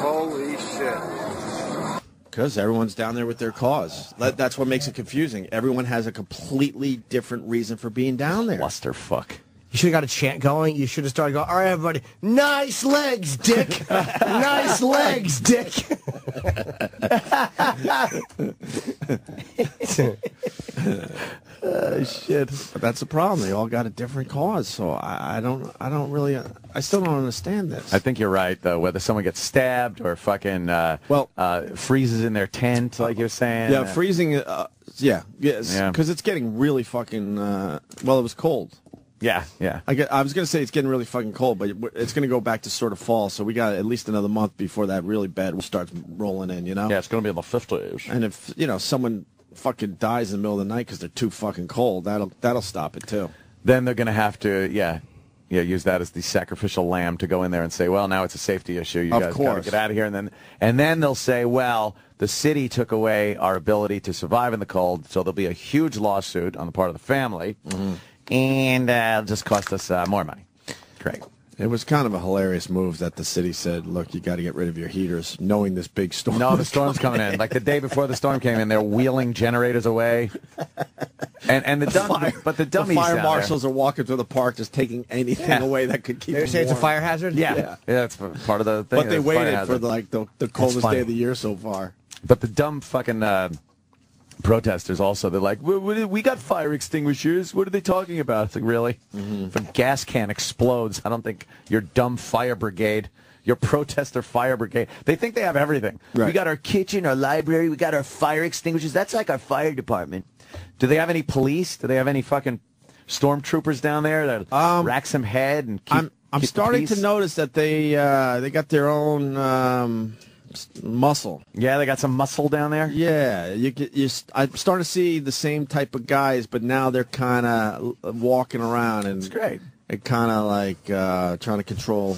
Speaker 10: Holy shit.
Speaker 2: Because everyone's down there with their cause. That's what makes it confusing. Everyone has a completely different reason for being down there.
Speaker 3: Clusterfuck.
Speaker 5: You should have got a chant going. You should have started going, all right, everybody, nice legs, dick. Nice legs, dick.
Speaker 2: Shit. But that's the problem. They all got a different cause. So I still don't understand this.
Speaker 3: I think you're right, though. Whether someone gets stabbed or fucking freezes in their tent, like you're saying.
Speaker 2: Yeah, freezing. Because it's getting really fucking. It was cold.
Speaker 3: Yeah.
Speaker 2: I was going to say it's getting really fucking cold, but it's going to go back to sort of fall, so we got at least another month before that really bad starts rolling in,
Speaker 3: Yeah, it's going to be in the 50s.
Speaker 2: And if, someone fucking dies in the middle of the night because they're too fucking cold, that'll stop it, too.
Speaker 3: Then they're going to have to, use that as the sacrificial lamb to go in there and say, well, now it's a safety issue. You guys got to get out of here. And then they'll say, well, the city took away our ability to survive in the cold, so there'll be a huge lawsuit on the part of the family. Mm-hmm. And it'll just cost us more money. Great.
Speaker 2: It was kind of a hilarious move that the city said, look, you got to get rid of your heaters, knowing this big storm.
Speaker 3: No, the storm's coming in. Like the day before the storm came in, they're wheeling generators away. And the
Speaker 2: fire marshals are walking through the park just taking anything away that could keep them warm.
Speaker 5: They say it's a fire hazard?
Speaker 3: Yeah, it's part of the thing.
Speaker 2: But they waited for the coldest day of the year so far.
Speaker 3: But the dumb fucking protesters also, they're like, we got fire extinguishers. What are they talking about? It's like, really? Mm-hmm. If a gas can explodes, I don't think your dumb fire brigade, your protester fire brigade, they think they have everything.
Speaker 2: Right.
Speaker 3: We got our kitchen, our library, we got our fire extinguishers. That's like our fire department. Do they have any police? Do they have any fucking stormtroopers down there that rack some head and keep
Speaker 2: I'm starting to notice that they got their own muscle.
Speaker 3: Yeah, they got some muscle down there.
Speaker 2: Yeah, I'm starting to see the same type of guys, but now they're kind of walking around and
Speaker 3: it's great.
Speaker 2: And kind of like trying to control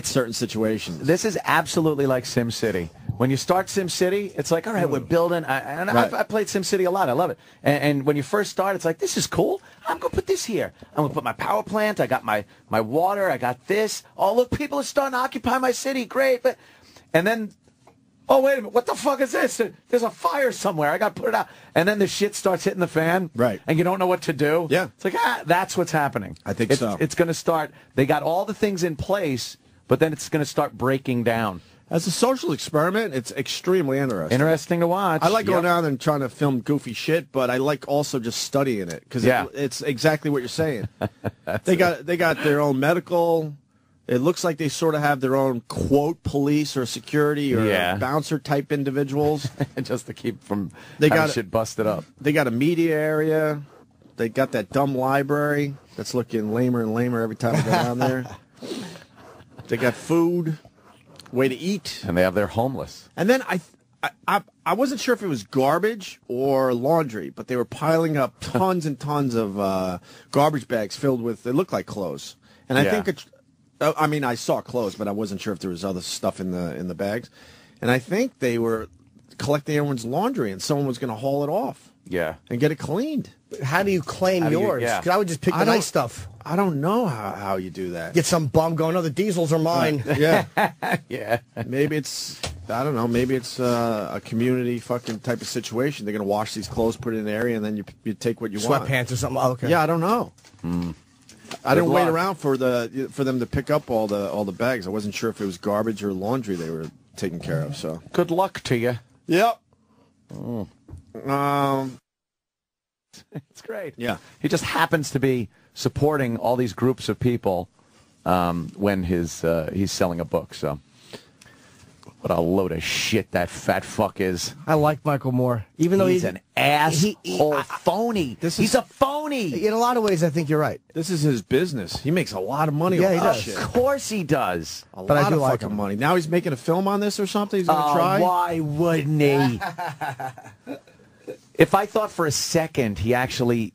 Speaker 2: certain situations.
Speaker 3: This is absolutely like Sim City. When you start Sim City, it's like, all right, we're building. I played Sim City a lot. I love it. And when you first start, it's like, this is cool. I'm going to put this here. I'm going to put my power plant. I got my water. I got this. Oh, look, people are starting to occupy my city. Great. And then Oh, wait a minute. What the fuck is this? There's a fire somewhere. I got to put it out. And then the shit starts hitting the fan.
Speaker 2: Right.
Speaker 3: And you don't know what to do.
Speaker 2: Yeah.
Speaker 3: It's like, that's what's happening.
Speaker 2: I think so.
Speaker 3: It's going to start. They got all the things in place, but then it's going to start breaking down.
Speaker 2: As a social experiment, it's extremely interesting.
Speaker 3: Interesting to watch.
Speaker 2: I like going down and trying to film goofy shit, but I like also just studying it because it's exactly what you're saying. They got their own medical. It looks like they sort of have their own, quote, police or security or bouncer-type individuals.
Speaker 3: Just to keep from having shit busted up.
Speaker 2: They got a media area. They got that dumb library that's looking lamer and lamer every time I go down there. They got food, way to eat.
Speaker 3: And they have their homeless.
Speaker 2: And then I wasn't sure if it was garbage or laundry, but they were piling up tons and tons of garbage bags filled with, it looked like clothes. And I think it's... I mean, I saw clothes, but I wasn't sure if there was other stuff in the bags. And I think they were collecting everyone's laundry, and someone was going to haul it off.
Speaker 3: Yeah.
Speaker 2: And get it cleaned.
Speaker 5: How do you claim yours? Because I would just pick the nice stuff.
Speaker 2: I don't know how you do that.
Speaker 5: Get some bum going, oh, the diesels are mine.
Speaker 2: Yeah.
Speaker 3: Yeah.
Speaker 2: Maybe it's, I don't know, maybe it's a community fucking type of situation. They're going to wash these clothes, put it in an area, and then you take what you want.
Speaker 5: Sweatpants or something. Oh, okay.
Speaker 2: Yeah, I don't know. I didn't wait around for them to pick up all the bags. I wasn't sure if it was garbage or laundry they were taking care of. So
Speaker 3: good luck to you.
Speaker 2: Yep.
Speaker 3: It's great.
Speaker 2: Yeah.
Speaker 3: He just happens to be supporting all these groups of people when he's selling a book. So what a load of shit that fat fuck is.
Speaker 5: I like Michael Moore, even though
Speaker 3: he's an asshole, phony. He's a phony.
Speaker 5: In a lot of ways, I think you're right.
Speaker 2: This is his business. He makes a lot of money.
Speaker 5: Yeah,
Speaker 2: on
Speaker 5: he
Speaker 2: that
Speaker 5: does.
Speaker 2: shit.
Speaker 3: Of course he does.
Speaker 2: But I do like fucking money. Now he's making a film on this or something. He's going to try.
Speaker 3: Why wouldn't he? If I thought for a second he actually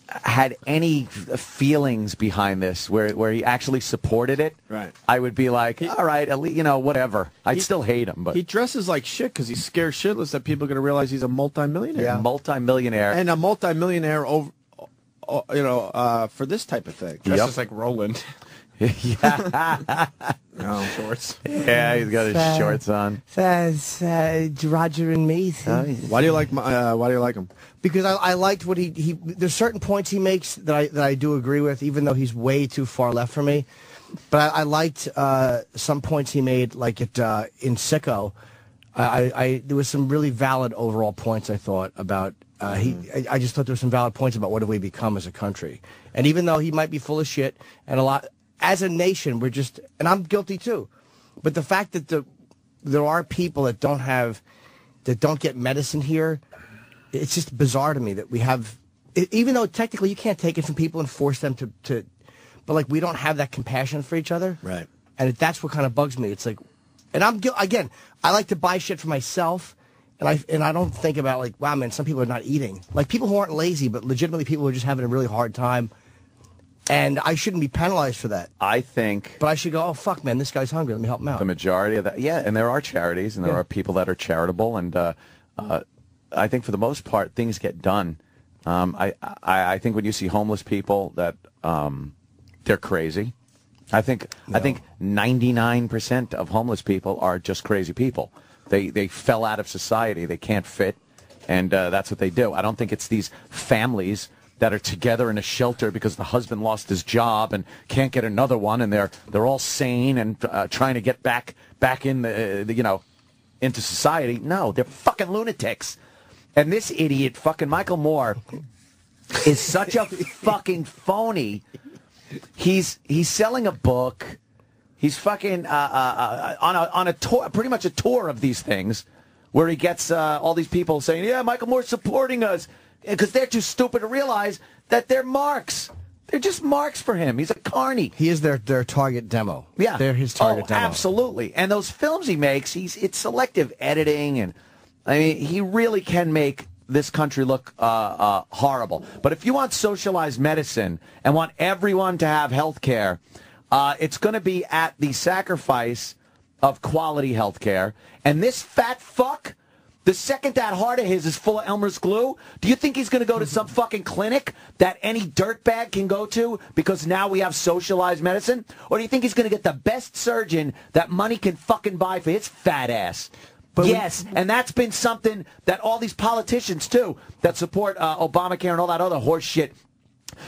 Speaker 3: had any feelings behind this, where he actually supported it,
Speaker 2: right,
Speaker 3: I would be like, all right, at least, whatever. I'd still hate him, but
Speaker 2: he dresses like shit because he's scared shitless that people are going to realize he's a multimillionaire.
Speaker 3: Yeah, multimillionaire,
Speaker 2: and a multimillionaire for this type of thing.
Speaker 9: Dresses like Roland.
Speaker 3: Yeah.
Speaker 2: No shorts.
Speaker 3: Yeah, he's got his shorts on.
Speaker 5: Roger and me.
Speaker 2: Why do you like him?
Speaker 5: Because I liked what he. There's certain points he makes that I do agree with, even though he's way too far left for me. But I liked some points he made, like in Sicko. There was some really valid overall points I thought about. I just thought there were some valid points about what have we become as a country. And even though he might be full of shit and a lot, as a nation, we're just, and I'm guilty too. But the fact that there are people that don't get medicine here, it's just bizarre to me that we have, even though technically you can't take it from people and force them to but like we don't have that compassion for each other.
Speaker 2: Right.
Speaker 5: And that's what kind of bugs me. It's like, and again, I like to buy shit for myself. And I don't think about like, wow, man, some people are not eating. Like people who aren't lazy, but legitimately people who are just having a really hard time. And I shouldn't be penalized for that.
Speaker 3: I think.
Speaker 5: But I should go, oh, fuck, man, this guy's hungry. Let me help him out.
Speaker 3: The majority of that. Yeah, and there are charities, and there are people that are charitable. And I think for the most part, things get done. I think when you see homeless people that they're crazy. I think 99% of homeless people are just crazy people. They fell out of society. They can't fit, and that's what they do. I don't think it's these families that are together in a shelter because the husband lost his job and can't get another one, and they're all sane and trying to get back in into society. No, they're fucking lunatics. And this idiot, fucking Michael Moore, is such a fucking phony. He's selling a book. He's fucking on a tour, pretty much a tour of these things, where he gets all these people saying, "Yeah, Michael Moore's supporting us," because they're too stupid to realize that they're marks. They're just marks for him. He's a carny.
Speaker 5: He is their target demo.
Speaker 3: Yeah,
Speaker 5: they're his target demo.
Speaker 3: Absolutely. And those films he makes, it's selective editing, and I mean, he really can make this country look horrible. But if you want socialized medicine and want everyone to have health care, it's going to be at the sacrifice of quality health care. And this fat fuck, the second that heart of his is full of Elmer's glue, do you think he's going to go to some fucking clinic that any dirtbag can go to because now we have socialized medicine? Or do you think he's going to get the best surgeon that money can fucking buy for his fat ass? Yes, and that's been something that all these politicians, too, that support Obamacare and all that other horse shit.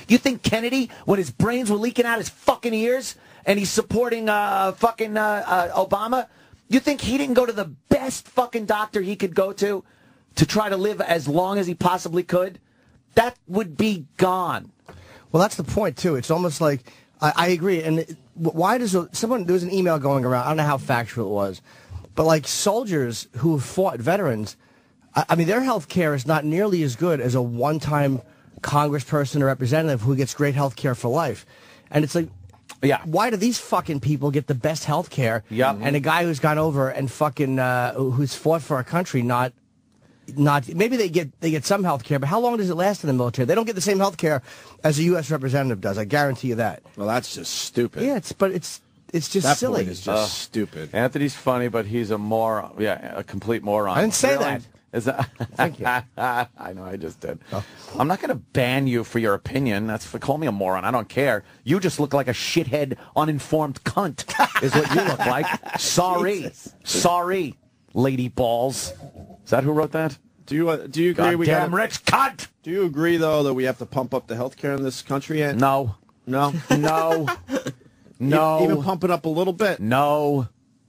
Speaker 3: You think Kennedy, when his brains were leaking out his fucking ears, and he's supporting Obama, you think he didn't go to the best fucking doctor he could go to try to live as long as he possibly could? That would be gone.
Speaker 5: Well, that's the point, too. It's almost like, I agree. And why does there was an email going around, I don't know how factual it was, but like soldiers who have fought, veterans, I mean, their health care is not nearly as good as a one-time congressperson or representative who gets great health care for life. And it's like, why do these fucking people get the best health care? And a guy who's gone over and fucking, who's fought for our country, not maybe they get some health care, but how long does it last in the military? They don't get the same health care as a U.S. representative does. I guarantee you that.
Speaker 2: Well, that's just stupid.
Speaker 5: Yeah, it's just
Speaker 2: that
Speaker 5: silly.
Speaker 2: Point is just stupid.
Speaker 3: Anthony's funny, but he's a moron. Yeah, a complete moron.
Speaker 5: I didn't say that.
Speaker 3: Is that?
Speaker 5: Thank you.
Speaker 3: I know, I just did. Oh. I'm not going to ban you for your opinion. Call me a moron. I don't care. You just look like a shithead, uninformed cunt. Is what you look like. Sorry, sorry, lady balls. Is that who wrote that?
Speaker 2: Do you agree?
Speaker 3: Goddamn rich cunt.
Speaker 2: Do you agree though that we have to pump up the healthcare in this country? Yet?
Speaker 3: No.
Speaker 2: No.
Speaker 3: No. No.
Speaker 2: Even pump it up a little bit.
Speaker 3: No.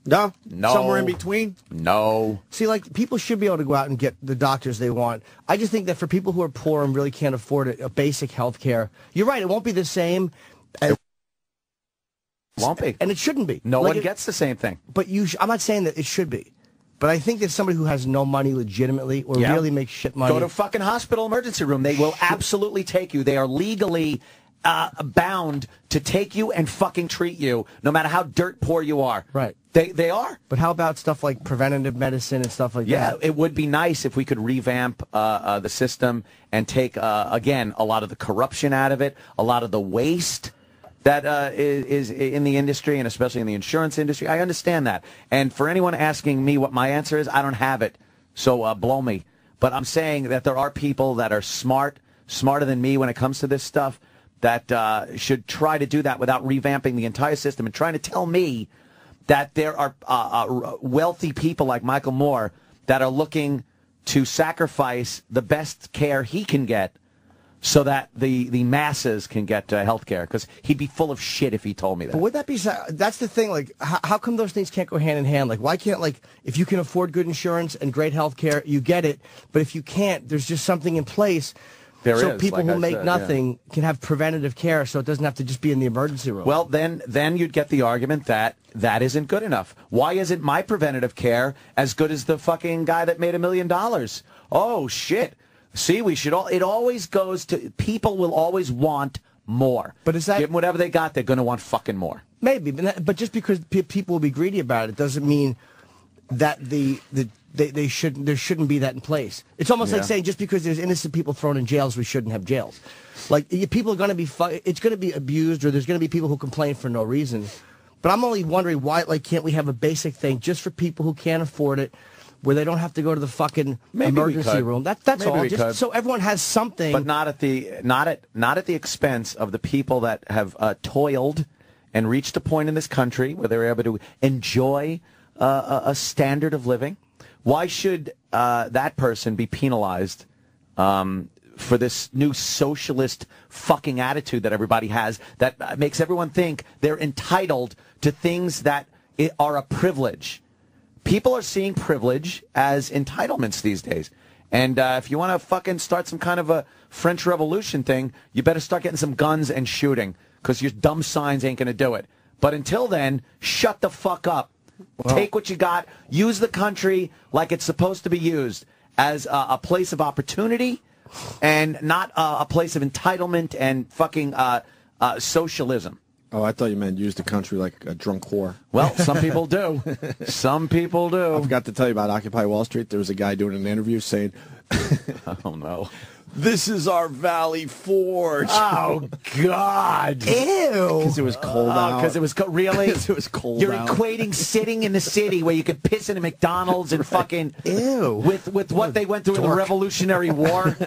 Speaker 2: No?
Speaker 3: No.
Speaker 2: Somewhere in between?
Speaker 3: No.
Speaker 5: See, like, people should be able to go out and get the doctors they want. I just think that for people who are poor and really can't afford it, a basic health care, you're right, it won't be the same.
Speaker 3: It won't be.
Speaker 5: And it shouldn't be.
Speaker 3: No one gets the same thing.
Speaker 5: But I'm not saying that it should be. But I think that somebody who has no money legitimately or really makes shit money.
Speaker 3: Go to a fucking hospital emergency room. They will absolutely take you. They are legally bound to take you and fucking treat you, no matter how dirt poor you are.
Speaker 5: Right.
Speaker 3: They are.
Speaker 5: But how about stuff like preventative medicine and stuff like that?
Speaker 3: Yeah, it would be nice if we could revamp the system and take, again, a lot of the corruption out of it, a lot of the waste that is in the industry, and especially in the insurance industry. I understand that. And for anyone asking me what my answer is, I don't have it, so blow me. But I'm saying that there are people that are smarter than me when it comes to this stuff, that should try to do that without revamping the entire system and trying to tell me that there are wealthy people like Michael Moore that are looking to sacrifice the best care he can get so that the masses can get health care, because he'd be full of shit if he told me that.
Speaker 5: But would that be, that's the thing, like, how come those things can't go hand in hand? Like, why can't, like, if you can afford good insurance and great health care, you get it, but if you can't, there's just something in place so people who make nothing can have preventative care, so it doesn't have to just be in the emergency room.
Speaker 3: Well, then you'd get the argument that that isn't good enough. Why isn't my preventative care as good as the fucking guy that made $1 million? Oh, shit. See, we should all. It always goes to, people will always want more.
Speaker 5: But is that,
Speaker 3: give them whatever they got, they're going to want fucking more.
Speaker 5: Maybe, but just because people will be greedy about it doesn't mean that there shouldn't be that in place. It's almost like saying just because there's innocent people thrown in jails, we shouldn't have jails. Like, people are going to be it's going to be abused, or there's going to be people who complain for no reason. But I'm only wondering why, like, can't we have a basic thing just for people who can't afford it, where they don't have to go to the fucking emergency room? That's all. Just so everyone has something,
Speaker 3: but not at the expense of the people that have toiled and reached a point in this country where they're able to enjoy a standard of living. Why should that person be penalized for this new socialist fucking attitude that everybody has that makes everyone think they're entitled to things that are a privilege? People are seeing privilege as entitlements these days. And if you want to fucking start some kind of a French Revolution thing, you better start getting some guns and shooting, because your dumb signs ain't going to do it. But until then, shut the fuck up. Well, take what you got. Use the country like it's supposed to be used, as a place of opportunity and not a place of entitlement and fucking socialism.
Speaker 2: Oh, I thought you meant use the country like a drunk whore.
Speaker 3: Well, some people do. Some people do.
Speaker 2: I forgot to tell you about Occupy Wall Street. There was a guy doing an interview saying,
Speaker 3: oh, no.
Speaker 2: This is our Valley Forge.
Speaker 3: Oh, God.
Speaker 5: Ew.
Speaker 2: Because it was cold out.
Speaker 3: Because it was really?
Speaker 2: Because it was cold
Speaker 3: You're
Speaker 2: out.
Speaker 3: equating sitting in the city where you could piss in a McDonald's and fucking...
Speaker 5: Ew.
Speaker 3: With what they went through in the Revolutionary War.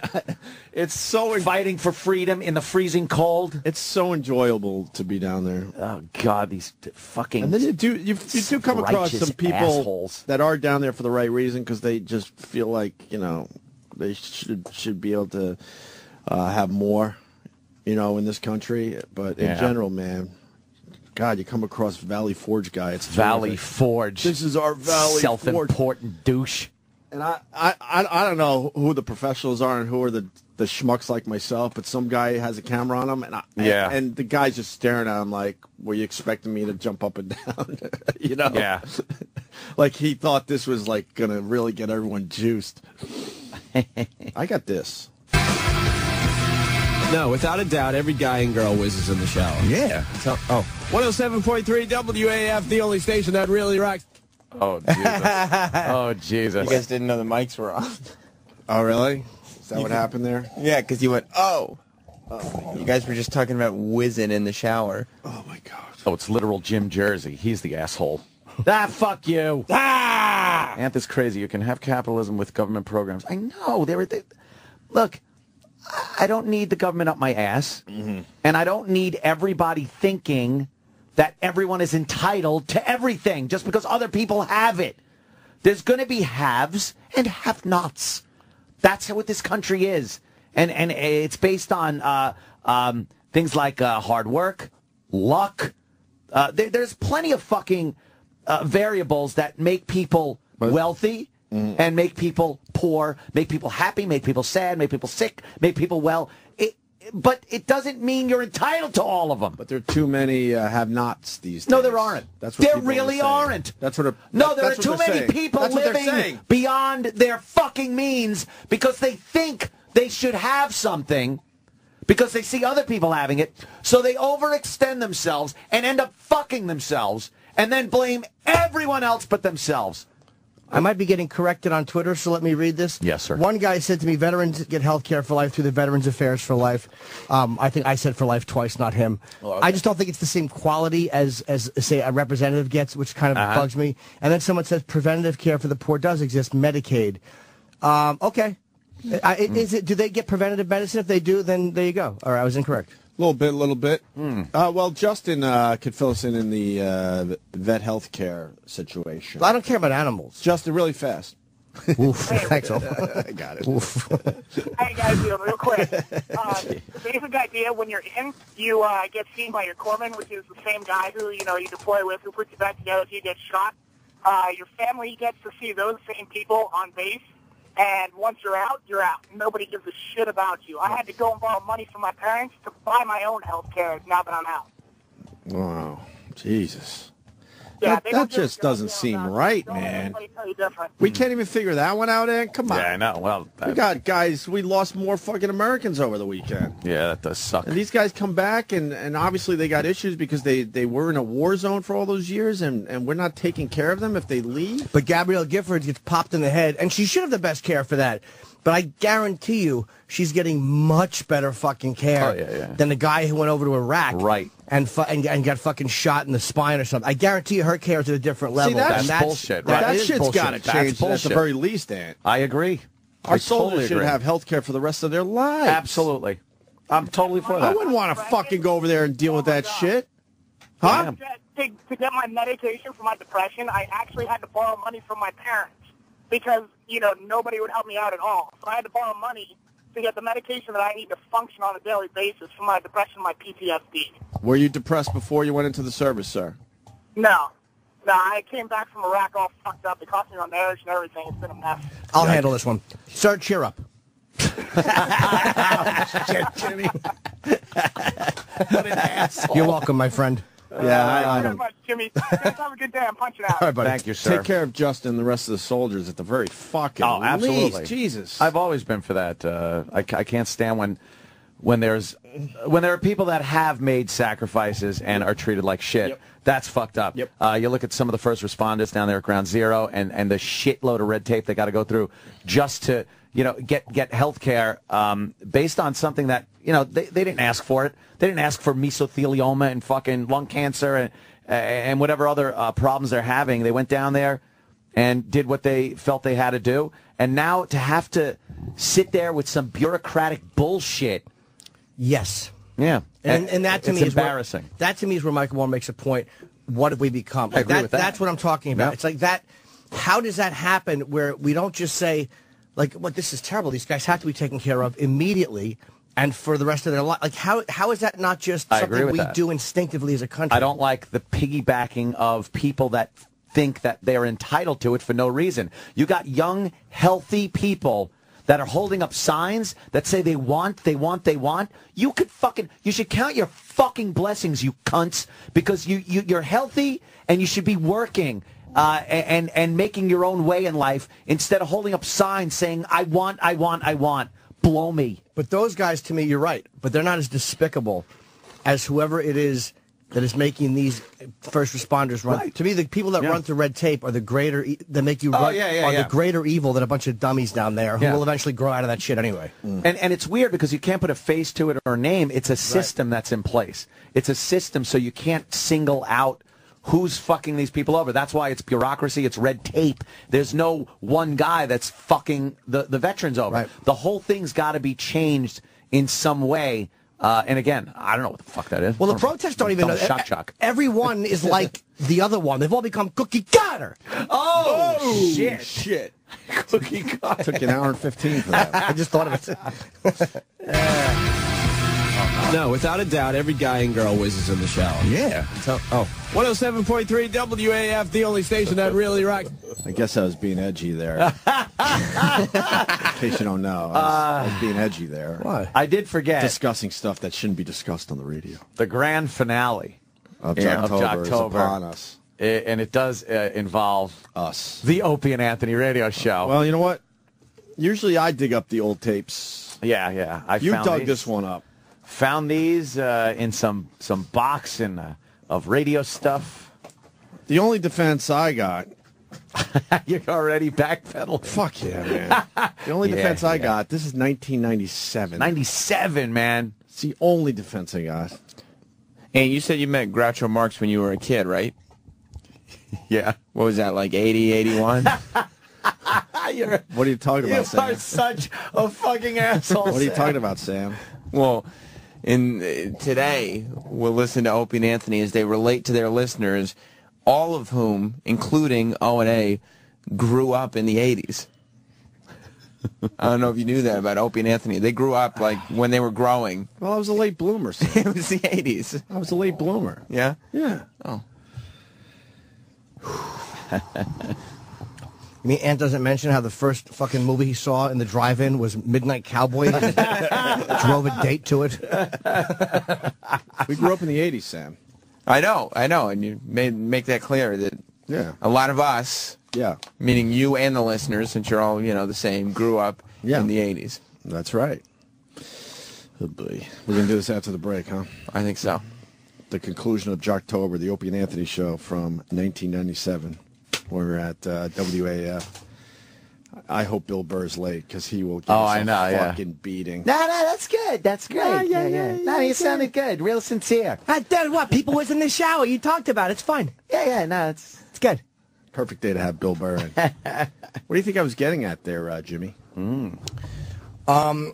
Speaker 2: It's so...
Speaker 3: Fighting for freedom in the freezing cold.
Speaker 2: It's so enjoyable to be down there.
Speaker 3: Oh, God, these fucking...
Speaker 2: And then you do come across some people
Speaker 3: assholes
Speaker 2: that are down there for the right reason because they just feel like, you know, they should be able to have more, you know, in this country. But in general, man, God, you come across Valley Forge guy. It's
Speaker 3: Valley
Speaker 2: terrific.
Speaker 3: Forge.
Speaker 2: This is our Valley Forge.
Speaker 3: Self-important douche.
Speaker 2: And I don't know who the professionals are and who are the schmucks like myself, but some guy has a camera on him, and the guy's just staring at him like, were you expecting me to jump up and down? You know?
Speaker 3: Yeah.
Speaker 2: Like he thought this was like going to really get everyone juiced. I got this.
Speaker 11: No, without a doubt, every guy and girl whizzes in the shower.
Speaker 2: Yeah.
Speaker 11: 107.3 WAF, the only station that really rocks.
Speaker 3: Oh, Jesus. Oh, Jesus.
Speaker 4: You guys didn't know the mics were on.
Speaker 2: Oh, really? Is that what happened there?
Speaker 4: Yeah, because you went, oh. You guys were just talking about whizzing in the shower.
Speaker 2: Oh, my God.
Speaker 3: Oh, it's literal Jim Jersey. He's the asshole. Fuck you. Anthony's crazy. You can have capitalism with government programs. I know. Look, I don't need the government up my ass, and I don't need everybody thinking that everyone is entitled to everything just because other people have it. There's going to be haves and have-nots. That's what this country is. And it's based on things like hard work, luck. There's plenty of fucking variables that make people wealthy and make people poor, make people happy, make people sad, make people sick, make people well. But it doesn't mean you're entitled to all of them.
Speaker 2: But there are too many have-nots these days.
Speaker 3: No, there aren't.
Speaker 2: That's what
Speaker 3: there
Speaker 2: people
Speaker 3: really
Speaker 2: are saying.
Speaker 3: aren't.
Speaker 2: That's what.
Speaker 3: No, there are
Speaker 2: that's
Speaker 3: too
Speaker 2: what they're
Speaker 3: many
Speaker 2: saying.
Speaker 3: people
Speaker 2: That's what they're
Speaker 3: living
Speaker 2: saying.
Speaker 3: beyond their fucking means because they think they should have something because they see other people having it. So they overextend themselves and end up fucking themselves and then blame everyone else but themselves.
Speaker 5: I might be getting corrected on Twitter, so let me read this.
Speaker 3: Yes, sir.
Speaker 5: One guy said to me, veterans get health care for life through the Veterans Affairs for Life. I think I said for life twice, not him. Oh, okay. I just don't think it's the same quality as say, a representative gets, which kind of bugs me. And then someone says preventative care for the poor does exist, Medicaid. Okay. Do they get preventative medicine? If they do, then there you go. All right, I was incorrect.
Speaker 2: A little bit. Well, Justin could fill us in the vet health care situation.
Speaker 5: I don't care about animals.
Speaker 2: Justin, really fast.
Speaker 5: Oof. Thanks, Opie.
Speaker 2: I got it.
Speaker 12: Hey, guys, real quick. The basic idea, when you're in, you get seen by your corpsman, which is the same guy who, you deploy with, who puts you back together if you get shot. Your family gets to see those same people on base. And once you're out, you're out. Nobody gives a shit about you. I had to go and borrow money from my parents to buy my own health care now that I'm out.
Speaker 2: Wow. Jesus.
Speaker 12: Yeah,
Speaker 2: that just doesn't seem right, man. We can't even figure that one out, Ed. Come on.
Speaker 3: Yeah, I know. Well,
Speaker 2: we got guys. We lost more fucking Americans over the weekend.
Speaker 3: Yeah, that does suck.
Speaker 2: And these guys come back, and obviously they got issues because they were in a war zone for all those years, and we're not taking care of them if they leave.
Speaker 5: But Gabrielle Giffords gets popped in the head, and she should have the best care for that. But I guarantee you, she's getting much better fucking care than the guy who went over to Iraq, and got fucking shot in the spine or something. I guarantee you, her care is at a different level.
Speaker 2: See,
Speaker 3: that's bullshit.
Speaker 2: That shit's got to change at the very least, Ant.
Speaker 3: I agree.
Speaker 2: Our soldiers should have health care for the rest of their lives.
Speaker 3: Absolutely. I'm totally for that.
Speaker 2: I wouldn't want to fucking go over there and deal with that shit. Huh?
Speaker 12: To get my medication for my depression, I actually had to borrow money from my parents because, nobody would help me out at all. So I had to borrow money to get the medication that I need to function on a daily basis for my depression and my PTSD.
Speaker 2: Were you depressed before you went into the service, sir?
Speaker 12: No, I came back from Iraq all fucked up. It cost me my marriage and everything. It's been a mess.
Speaker 5: I'll handle this one. Sir, cheer up.
Speaker 2: Shit, Jimmy. What an asshole.
Speaker 5: You're welcome, my friend.
Speaker 12: Thank you very much, Jimmy. Have a good day. I'm punching out.
Speaker 2: All right, buddy.
Speaker 3: Thank you, sir.
Speaker 2: Take care of Justin and the rest of the soldiers at the very fucking
Speaker 3: absolutely.
Speaker 2: least. Jesus.
Speaker 3: I've always been for that. I can't stand when there are people that have made sacrifices and are treated like shit.
Speaker 2: Yep.
Speaker 3: That's fucked up.
Speaker 2: Yep.
Speaker 3: You look at some of the first responders down there at Ground Zero and the shitload of red tape they got to go through just to get health care based on something that they didn't ask for it. They didn't ask for mesothelioma and fucking lung cancer and whatever other problems they're having. They went down there and did what they felt they had to do. And now to have to sit there with some bureaucratic bullshit.
Speaker 5: Yes.
Speaker 3: Yeah.
Speaker 5: And that to me is
Speaker 3: embarrassing.
Speaker 5: That to me is where Michael Moore makes a point. What have we become?
Speaker 3: I agree with that.
Speaker 5: That's what I'm talking about.
Speaker 3: Yep.
Speaker 5: It's like that. How does that happen where we don't just say, like, "What, this is terrible. These guys have to be taken care of immediately and for the rest of their life." Like, how is that not just something we do instinctively as a country?
Speaker 3: I don't like the piggybacking of people that think that they're entitled to it for no reason. You got young, healthy people that are holding up signs that say they want. You should count your fucking blessings, you cunts, because you're healthy and you should be working and making your own way in life instead of holding up signs saying, I want. Blow me.
Speaker 5: But those guys, to me, you're right, but they're not as despicable as whoever it is that is making these first responders run. Right. To me, the people that run through red tape are the greater that make you run the greater evil than a bunch of dummies down there who will eventually grow out of that shit anyway.
Speaker 3: And it's weird because you can't put a face to it or a name. It's a system that's in place. It's a system, so you can't single out who's fucking these people over. That's why it's bureaucracy, it's red tape. There's no one guy that's fucking the veterans over.
Speaker 5: Right.
Speaker 3: The whole thing's got to be changed in some way. And again, I don't know what the fuck that is.
Speaker 5: Well, the protests don't even know.
Speaker 3: Shock.
Speaker 5: Everyone is like the other one. They've all become cookie cutter.
Speaker 3: Oh shit. Cookie cutter.
Speaker 2: Took you an hour and 15 for that.
Speaker 5: I just thought of it.
Speaker 11: No, without a doubt, every guy and girl whizzes in the shower.
Speaker 2: Yeah.
Speaker 11: 107.3 WAF, the only station that really rocks.
Speaker 2: I guess I was being edgy there. In case you don't know, I was being edgy there.
Speaker 5: Why?
Speaker 3: I did forget.
Speaker 2: Discussing stuff that shouldn't be discussed on the radio.
Speaker 3: The grand finale
Speaker 2: of Jocktober is upon us.
Speaker 3: And it does involve
Speaker 2: us.
Speaker 3: The Opie and Anthony radio show.
Speaker 2: Well, you know what? Usually I dig up the old tapes.
Speaker 3: Yeah.
Speaker 2: You dug this one up.
Speaker 3: Found these in some box of radio stuff.
Speaker 2: The only defense I got.
Speaker 3: You're already backpedaling.
Speaker 2: Fuck yeah, man. The only defense I got, this is 1997.
Speaker 3: 97, man.
Speaker 2: It's the only defense I got.
Speaker 4: And you said you met Groucho Marx when you were a kid, right?
Speaker 3: Yeah.
Speaker 4: What was that, like 80, 81?
Speaker 2: What are you talking about, Sam?
Speaker 3: You are such a fucking asshole.
Speaker 2: What are you talking about, Sam?
Speaker 4: Well, today we'll listen to Opie and Anthony as they relate to their listeners, all of whom, including O&A, grew up in the 80s. I don't know if you knew that about Opie and Anthony. They grew up like when they were growing.
Speaker 2: Well, I was a late bloomer.
Speaker 4: It was the 80s.
Speaker 2: I was a late bloomer.
Speaker 4: Yeah?
Speaker 2: Yeah.
Speaker 4: Oh.
Speaker 5: You mean Ant doesn't mention how the first fucking movie he saw in the drive-in was Midnight Cowboy? Drove a date to it.
Speaker 2: We grew up in the 80s, Sam.
Speaker 4: I know, and you make that clear that a lot of us, meaning you and the listeners, since you're all the same, grew up in the 80s.
Speaker 2: That's right. Oh boy, we're gonna do this after the break, huh?
Speaker 4: I think so.
Speaker 2: The conclusion of Jocktober, the Opie and Anthony show from 1997. We're at WAF. I hope Bill Burr's late because he will give us a fucking beating.
Speaker 3: No, that's good. That's great. Yeah. No, you sounded good. Real sincere.
Speaker 5: Then what? People was in the shower. You talked about it. It's fine.
Speaker 3: Yeah. No, it's
Speaker 5: good.
Speaker 2: Perfect day to have Bill Burr in. What do you think I was getting at there, Jimmy?
Speaker 5: I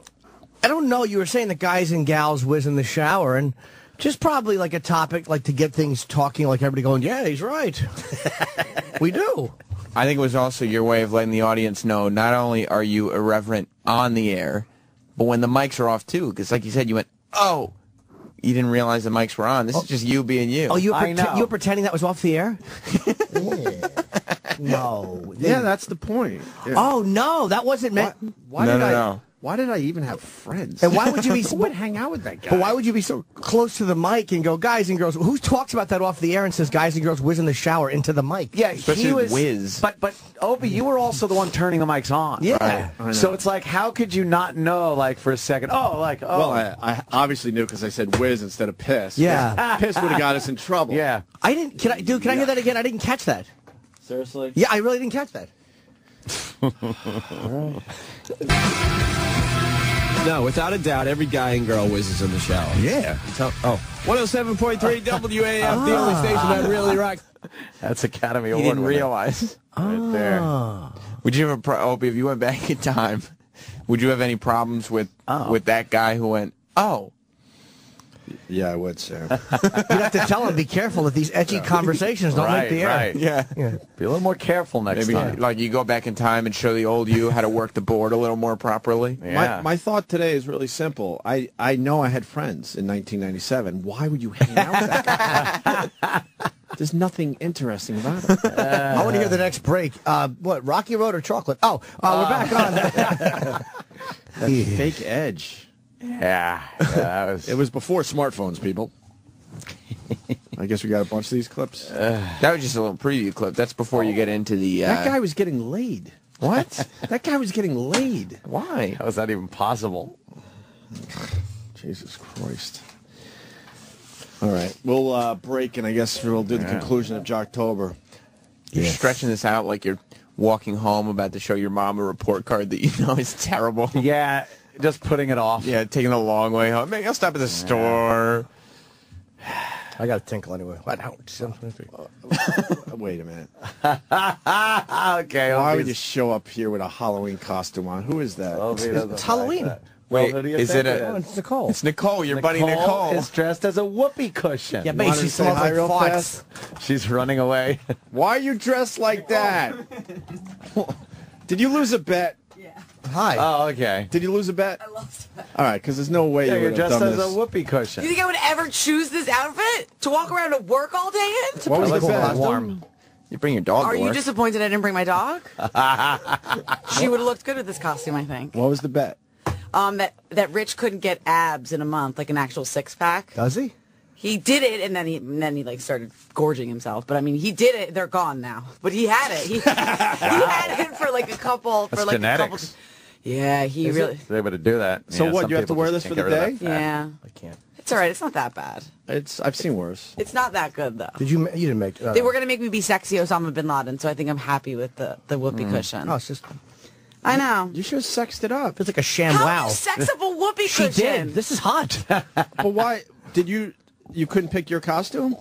Speaker 5: don't know. You were saying the guys and gals whiz in the shower, and just probably like a topic like to get things talking, like everybody going, yeah, he's right. We do.
Speaker 4: I think it was also your way of letting the audience know not only are you irreverent on the air, but when the mics are off too. Because like you said, you went, oh, you didn't realize the mics were on. This is just you being you.
Speaker 5: Oh, you were pretending that was off the air? No.
Speaker 2: Yeah, that's the point. Yeah.
Speaker 5: Oh, no, that wasn't meant.
Speaker 2: Why did I even have friends?
Speaker 5: And why would you be?
Speaker 2: Who would hang out with that guy?
Speaker 5: But why would you be so close to the mic and go, guys and girls? Who talks about that off the air and says, guys and girls, whiz in the shower into the mic?
Speaker 3: Yeah,
Speaker 4: especially
Speaker 3: he was
Speaker 4: whiz.
Speaker 3: But Opie, you were also the one turning the mics on.
Speaker 5: Yeah.
Speaker 2: Right.
Speaker 3: So it's like, how could you not know? Like for a second,
Speaker 2: Well, I obviously knew because I said whiz instead of piss.
Speaker 5: Yeah.
Speaker 2: Piss would have got us in trouble.
Speaker 3: Yeah.
Speaker 5: I didn't. Can I hear that again? I didn't catch that.
Speaker 2: Seriously?
Speaker 5: Yeah, I really didn't catch that.
Speaker 11: No, without a doubt, every guy and girl whizzes in the shower.
Speaker 3: Yeah.
Speaker 11: 107.3 WAF, the only station that really rocks.
Speaker 3: That's Academy
Speaker 4: You
Speaker 3: Award.
Speaker 4: didn't realize.
Speaker 3: Right there.
Speaker 4: Would you have Opie, if you went back in time, would you have any problems with that guy who went, oh?
Speaker 2: Yeah, I would, Sam.
Speaker 5: You'd have to tell him, be careful that these edgy conversations don't make the air.
Speaker 3: Right.
Speaker 4: Yeah.
Speaker 3: Be a little more careful next time.
Speaker 4: Like you go back in time and show the old you how to work the board a little more properly.
Speaker 3: Yeah.
Speaker 2: My thought today is really simple. I know I had friends in 1997. Why would you hang out with that guy? There's nothing interesting about it.
Speaker 5: I want to hear the next break. What, Rocky Road or chocolate? We're back on.
Speaker 2: That fake edge.
Speaker 3: Yeah. That was...
Speaker 2: It was before smartphones, people. I guess we got a bunch of these clips.
Speaker 4: That was just a little preview clip. That's before you get into the...
Speaker 2: That guy was getting laid.
Speaker 4: What?
Speaker 2: That guy was getting laid.
Speaker 4: Why?
Speaker 3: How is that even possible?
Speaker 2: Jesus Christ. All right. We'll break, and I guess we'll do the conclusion of Jocktober.
Speaker 4: You're stretching this out like you're walking home about to show your mom a report card that you know is terrible.
Speaker 3: Yeah, just putting it off.
Speaker 4: Yeah, taking a long way home. Maybe I'll stop at the store.
Speaker 5: I got to tinkle anyway. What?
Speaker 2: Wait a minute.
Speaker 3: Okay.
Speaker 2: Why would you show up here with a Halloween costume on? Who is that?
Speaker 5: It's Halloween.
Speaker 4: Wait,
Speaker 3: who do you
Speaker 4: is
Speaker 3: think
Speaker 4: it
Speaker 5: Oh, it's Nicole.
Speaker 4: It's Nicole, your buddy Nicole.
Speaker 3: is dressed as a whoopee cushion.
Speaker 5: Yeah,
Speaker 2: Wanted
Speaker 5: but she
Speaker 2: to say
Speaker 5: smells
Speaker 2: hi
Speaker 5: like
Speaker 2: real
Speaker 5: farts.
Speaker 2: fast?
Speaker 3: She's running away.
Speaker 2: Why are you dressed like that? Did you lose a bet?
Speaker 5: Hi.
Speaker 3: Oh, okay.
Speaker 2: Did you lose a bet?
Speaker 13: I love that.
Speaker 2: All right, because there's no way
Speaker 3: Yeah,
Speaker 2: you
Speaker 3: you're
Speaker 2: would have
Speaker 3: dressed
Speaker 2: done
Speaker 3: as
Speaker 2: this.
Speaker 3: a whoopee cushion.
Speaker 13: You think I would ever choose this outfit to walk around to work all day in?
Speaker 2: What was the
Speaker 3: Looks
Speaker 2: bet?
Speaker 3: warm.
Speaker 4: You bring your dog
Speaker 13: Are
Speaker 4: to
Speaker 13: you
Speaker 4: work.
Speaker 13: disappointed I didn't bring my dog? She would have looked good with this costume, I think.
Speaker 2: What was the bet?
Speaker 13: That Rich couldn't get abs in a month, like an actual six-pack.
Speaker 5: Does he?
Speaker 13: He did it, and then he like started gorging himself. But I mean, he did it. They're gone now. But he had it. He had it for like a couple.
Speaker 3: That's
Speaker 13: for like
Speaker 3: genetics.
Speaker 13: a couple. Yeah, he really.
Speaker 3: They're able to do that.
Speaker 2: So
Speaker 3: Yeah,
Speaker 2: what,
Speaker 3: some
Speaker 2: you have to
Speaker 3: people
Speaker 2: wear
Speaker 3: just
Speaker 2: this for
Speaker 3: can't
Speaker 2: the
Speaker 3: get rid of
Speaker 2: day?
Speaker 3: that fat.
Speaker 13: Yeah,
Speaker 5: I can't.
Speaker 13: it's all right. It's not that bad.
Speaker 2: I've seen worse.
Speaker 13: It's not that good though.
Speaker 5: Did you? You didn't make.
Speaker 13: They were gonna make me be sexy Osama bin Laden, so I think I'm happy with the whoopee cushion.
Speaker 5: Oh, it's just.
Speaker 13: I know.
Speaker 2: You should have sexed it up.
Speaker 5: It's like a sham
Speaker 13: How
Speaker 5: wow.
Speaker 13: do you sex up a whoopee
Speaker 5: She
Speaker 13: cushion?
Speaker 5: did. This is hot.
Speaker 2: But why did you couldn't pick your costume?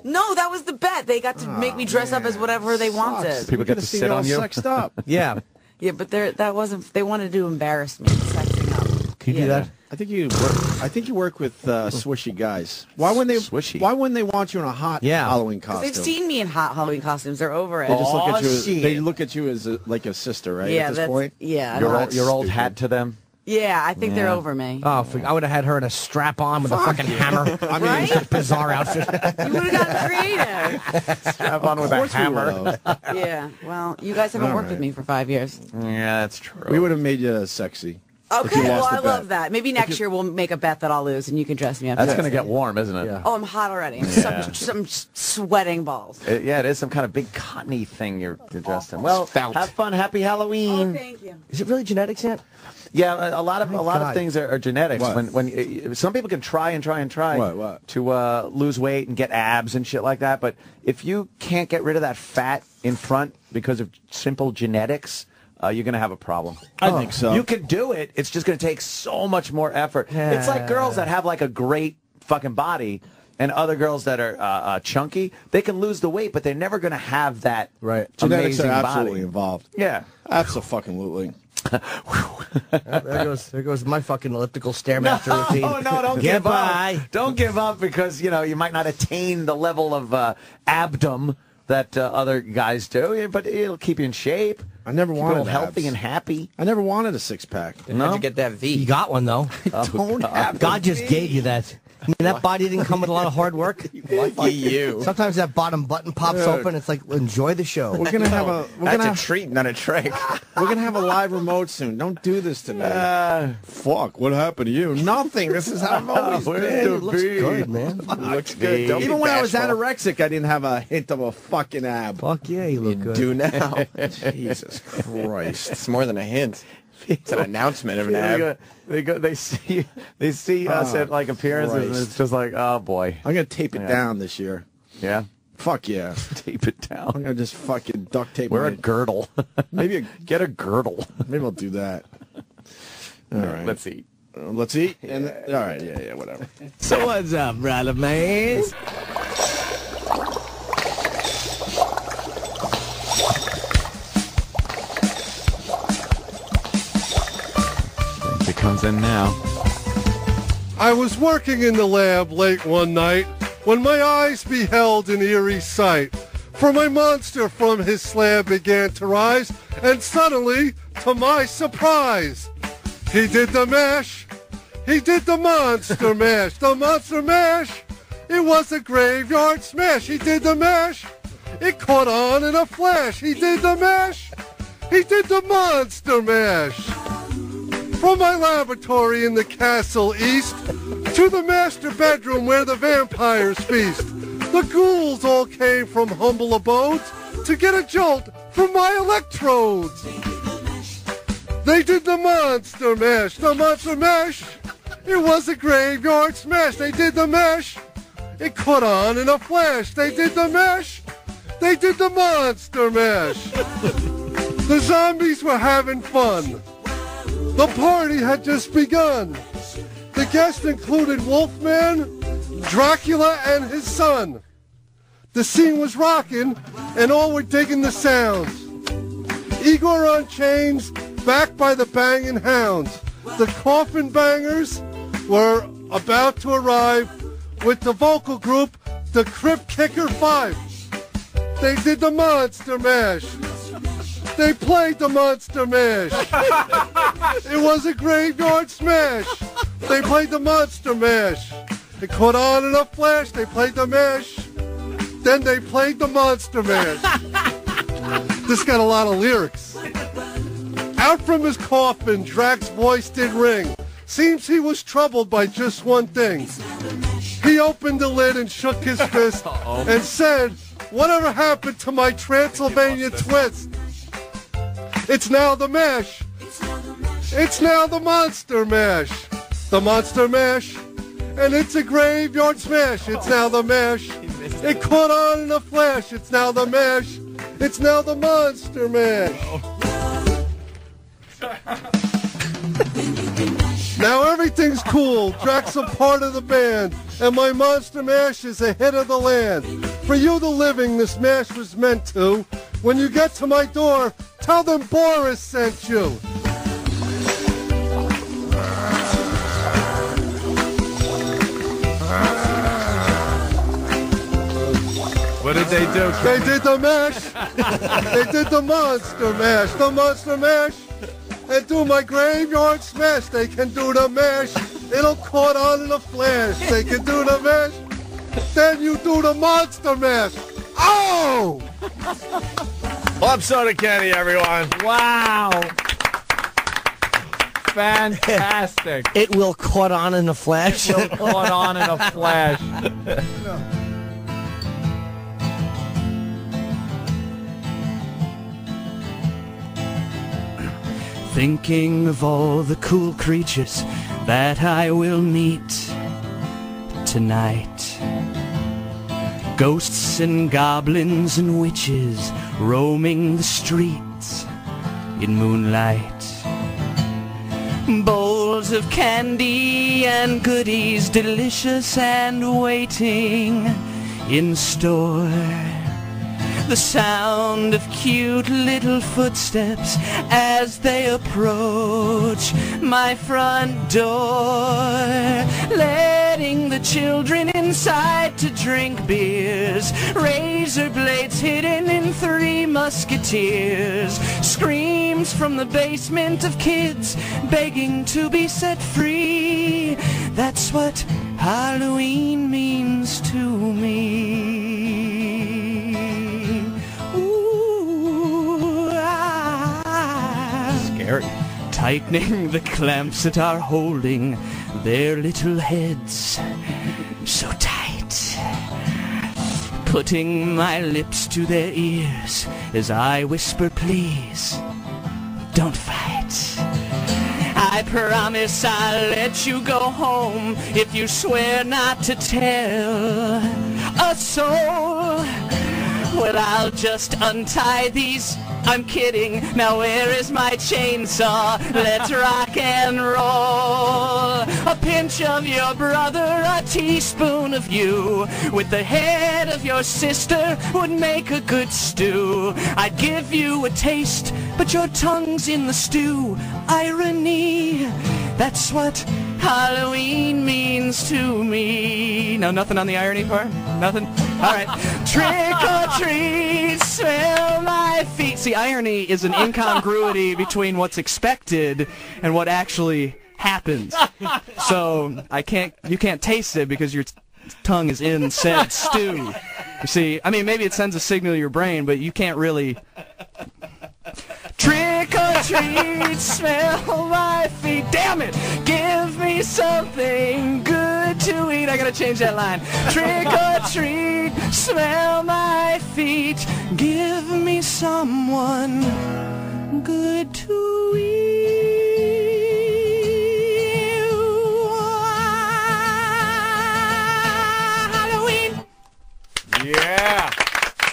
Speaker 13: No, that was the bet. They got to make me dress up as whatever they wanted.
Speaker 3: People get to sit on you.
Speaker 2: Sexed up.
Speaker 5: Yeah.
Speaker 13: Yeah, but that wasn't. They wanted to embarrass me, sexing up.
Speaker 5: Can you do that?
Speaker 2: I think you work with swishy guys. Why wouldn't they?
Speaker 3: Swishy.
Speaker 2: Why wouldn't they want you in a hot Halloween costume?
Speaker 13: They've seen me in hot Halloween costumes. They're over it.
Speaker 2: They just look at you.
Speaker 3: shit.
Speaker 2: They look at you as like a sister, right?
Speaker 13: Yeah,
Speaker 2: at this
Speaker 13: that's
Speaker 2: point.
Speaker 13: yeah.
Speaker 3: Your old hat to them.
Speaker 13: Yeah, I think they're
Speaker 3: Yeah.
Speaker 13: over me.
Speaker 5: Oh, I would have had her in a strap-on with a fucking hammer. I mean,
Speaker 13: Right?
Speaker 5: it's a bizarre outfit.
Speaker 13: You would have gotten creative.
Speaker 3: Have on with a hammer.
Speaker 13: Yeah. Well, you guys haven't worked with me for 5 years.
Speaker 3: Yeah, that's true.
Speaker 2: We would have made you sexy. If
Speaker 13: Okay.
Speaker 2: you
Speaker 13: Well,
Speaker 2: lost
Speaker 13: I
Speaker 2: the bet.
Speaker 13: love that. Maybe next year we'll make a bet that I'll lose, and you can dress me up.
Speaker 3: That's
Speaker 13: as
Speaker 3: going to
Speaker 13: sexy.
Speaker 3: get warm, isn't it?
Speaker 2: Yeah.
Speaker 13: Oh, I'm hot already.
Speaker 3: Yeah.
Speaker 13: Some sweating balls.
Speaker 3: Yeah, it is some kind of big cottony thing you're dressed in. Well, have fun. Happy Halloween.
Speaker 13: Oh, thank you.
Speaker 5: Is it really genetics yet?
Speaker 3: Yeah, a lot of
Speaker 5: God.
Speaker 3: things are genetics.
Speaker 2: What?
Speaker 3: When some people can try
Speaker 2: What?
Speaker 3: to lose weight and get abs and shit like that, but if you can't get rid of that fat in front because of simple genetics, you're going to have a problem.
Speaker 2: I think so.
Speaker 3: You can do it. It's just going to take so much more effort. It's like girls that have like a great fucking body and other girls that are chunky. They can lose the weight, but they're never going to have that
Speaker 2: Genetics
Speaker 3: amazing
Speaker 2: are absolutely
Speaker 3: body.
Speaker 2: involved.
Speaker 3: Yeah.
Speaker 2: Absolutely.
Speaker 5: There goes my fucking elliptical stairmaster routine.
Speaker 3: Oh no! Don't give up. Don't give up because you might not attain the level of abdom that other guys do, but it'll keep you in shape.
Speaker 2: I never
Speaker 3: Keep
Speaker 2: wanted
Speaker 3: you healthy
Speaker 2: abs.
Speaker 3: and happy.
Speaker 2: I never wanted a six-pack.
Speaker 4: How'd you get that V?
Speaker 5: You got one though.
Speaker 2: Don't have
Speaker 5: God just gave you that. I mean, that body didn't come with a lot of hard work.
Speaker 4: you.
Speaker 5: Sometimes that bottom button pops open. It's like, enjoy the show.
Speaker 2: We're gonna have a. We're
Speaker 4: That's
Speaker 2: gonna
Speaker 4: a treat, not a trick.
Speaker 2: We're gonna have a live remote soon. Don't do this to me. Fuck! What happened to you? Nothing. This is how I've always been.
Speaker 5: It looks good, man.
Speaker 4: Looks good. Don't
Speaker 2: Even
Speaker 4: be
Speaker 2: when I was
Speaker 4: bashful.
Speaker 2: anorexic, I didn't have a hint of a fucking ab.
Speaker 5: Fuck yeah, you look good.
Speaker 4: Do now.
Speaker 2: Jesus Christ!
Speaker 4: It's more than a hint. It's an announcement of an ab.
Speaker 3: They see us at like appearances, and it's just like, oh boy.
Speaker 2: I'm gonna tape it down this year.
Speaker 3: Yeah.
Speaker 2: Fuck yeah.
Speaker 3: Tape it down.
Speaker 2: I'm going to just fucking duct tape
Speaker 3: Wear a girdle. Get a girdle.
Speaker 2: Maybe I'll do that. All right.
Speaker 3: Let's eat.
Speaker 2: Let's eat? And all right, yeah, whatever.
Speaker 11: So what's up, brother man?
Speaker 3: It comes in now.
Speaker 14: I was working in the lab late one night when my eyes beheld an eerie sight. For my monster from his slab began to rise, and suddenly, to my surprise, he did the mash. He did the monster mash. The monster mash. It was a graveyard smash. He did the mash. It caught on in a flash. He did the mash. He did the monster mash. From my laboratory in the castle east to the master bedroom where the vampires feast, the ghouls all came from humble abodes to get a jolt from my electrodes. They did the monster mash. The monster mash. It was a graveyard smash. They did the mash. It caught on in a flash. They did the mash. They did the monster mash. The zombies were having fun. The party had just begun. The guests included Wolfman, Dracula, and his son. The scene was rocking, and all were digging the sounds. Igor on chains, backed by the banging hounds. The coffin bangers were about to arrive with the vocal group, the Crypt Kicker 5. They did the monster mash. They played the monster mash. It was a graveyard smash. They played the monster mash. It caught on in a flash. They played the mash. Then they played the monster mash. This got a lot of lyrics. Out from his coffin, Drac's voice did ring. Seems he was troubled by just one thing. He opened the lid and shook his fist and said, "Whatever happened to my Transylvania twist? It's now the mash. It's now the monster mash. The monster mash. And it's a graveyard smash. It's now the mash. It caught on in a flash. It's now the mash. It's now the monster mash." Now everything's cool. Drac's a part of the band. And my monster mash is a hit of the land. For you the living, this mash was meant to. When you get to my door, tell them Boris sent you.
Speaker 3: What did they do?
Speaker 14: They did the mash. They did the monster mash. The monster mash. And do my graveyard smash. They can do the mash. It'll caught on in a flash. They can do the mash. Then you do the monster mash. Oh!
Speaker 11: Club Soda Candy, everyone. Wow. Fantastic.
Speaker 5: It will caught on in a flash.
Speaker 11: It will caught on in a flash.
Speaker 15: Thinking of all the cool creatures that I will meet tonight. Ghosts and goblins and witches roaming the streets in moonlight. Bowls of candy and goodies delicious and waiting in store. The sound of cute little footsteps as they approach my front door. Letting the children inside to drink beers. Razor blades hidden in Three Musketeers. Screams from the basement of kids begging to be set free. That's what Halloween means to me.
Speaker 11: Scary.
Speaker 15: Tightening the clamps that are holding their little heads so tight. Putting my lips to their ears as I whisper, please, don't fight. I promise I'll let you go home if you swear not to tell a soul. Well, I'll just untie these. I'm kidding. Now where is my chainsaw? Let's rock and roll. A pinch of your brother, a teaspoon of you. With the head of your sister would make a good stew. I'd give you a taste, but your tongue's in the stew. Irony, that's what Halloween means to me. No, nothing on the irony part? Nothing? All right. Trick or treat, smell my feet. See, irony is an incongruity between what's expected and what actually happens. So you can't taste it because your tongue is in said stew. You see, I mean, maybe it sends a signal to your brain, but you can't really... Trick or treat, smell my feet. Damn it! Give me something good to eat. I gotta change that line. Trick or treat, smell my feet. Give me someone good to eat. Halloween.
Speaker 2: Yeah.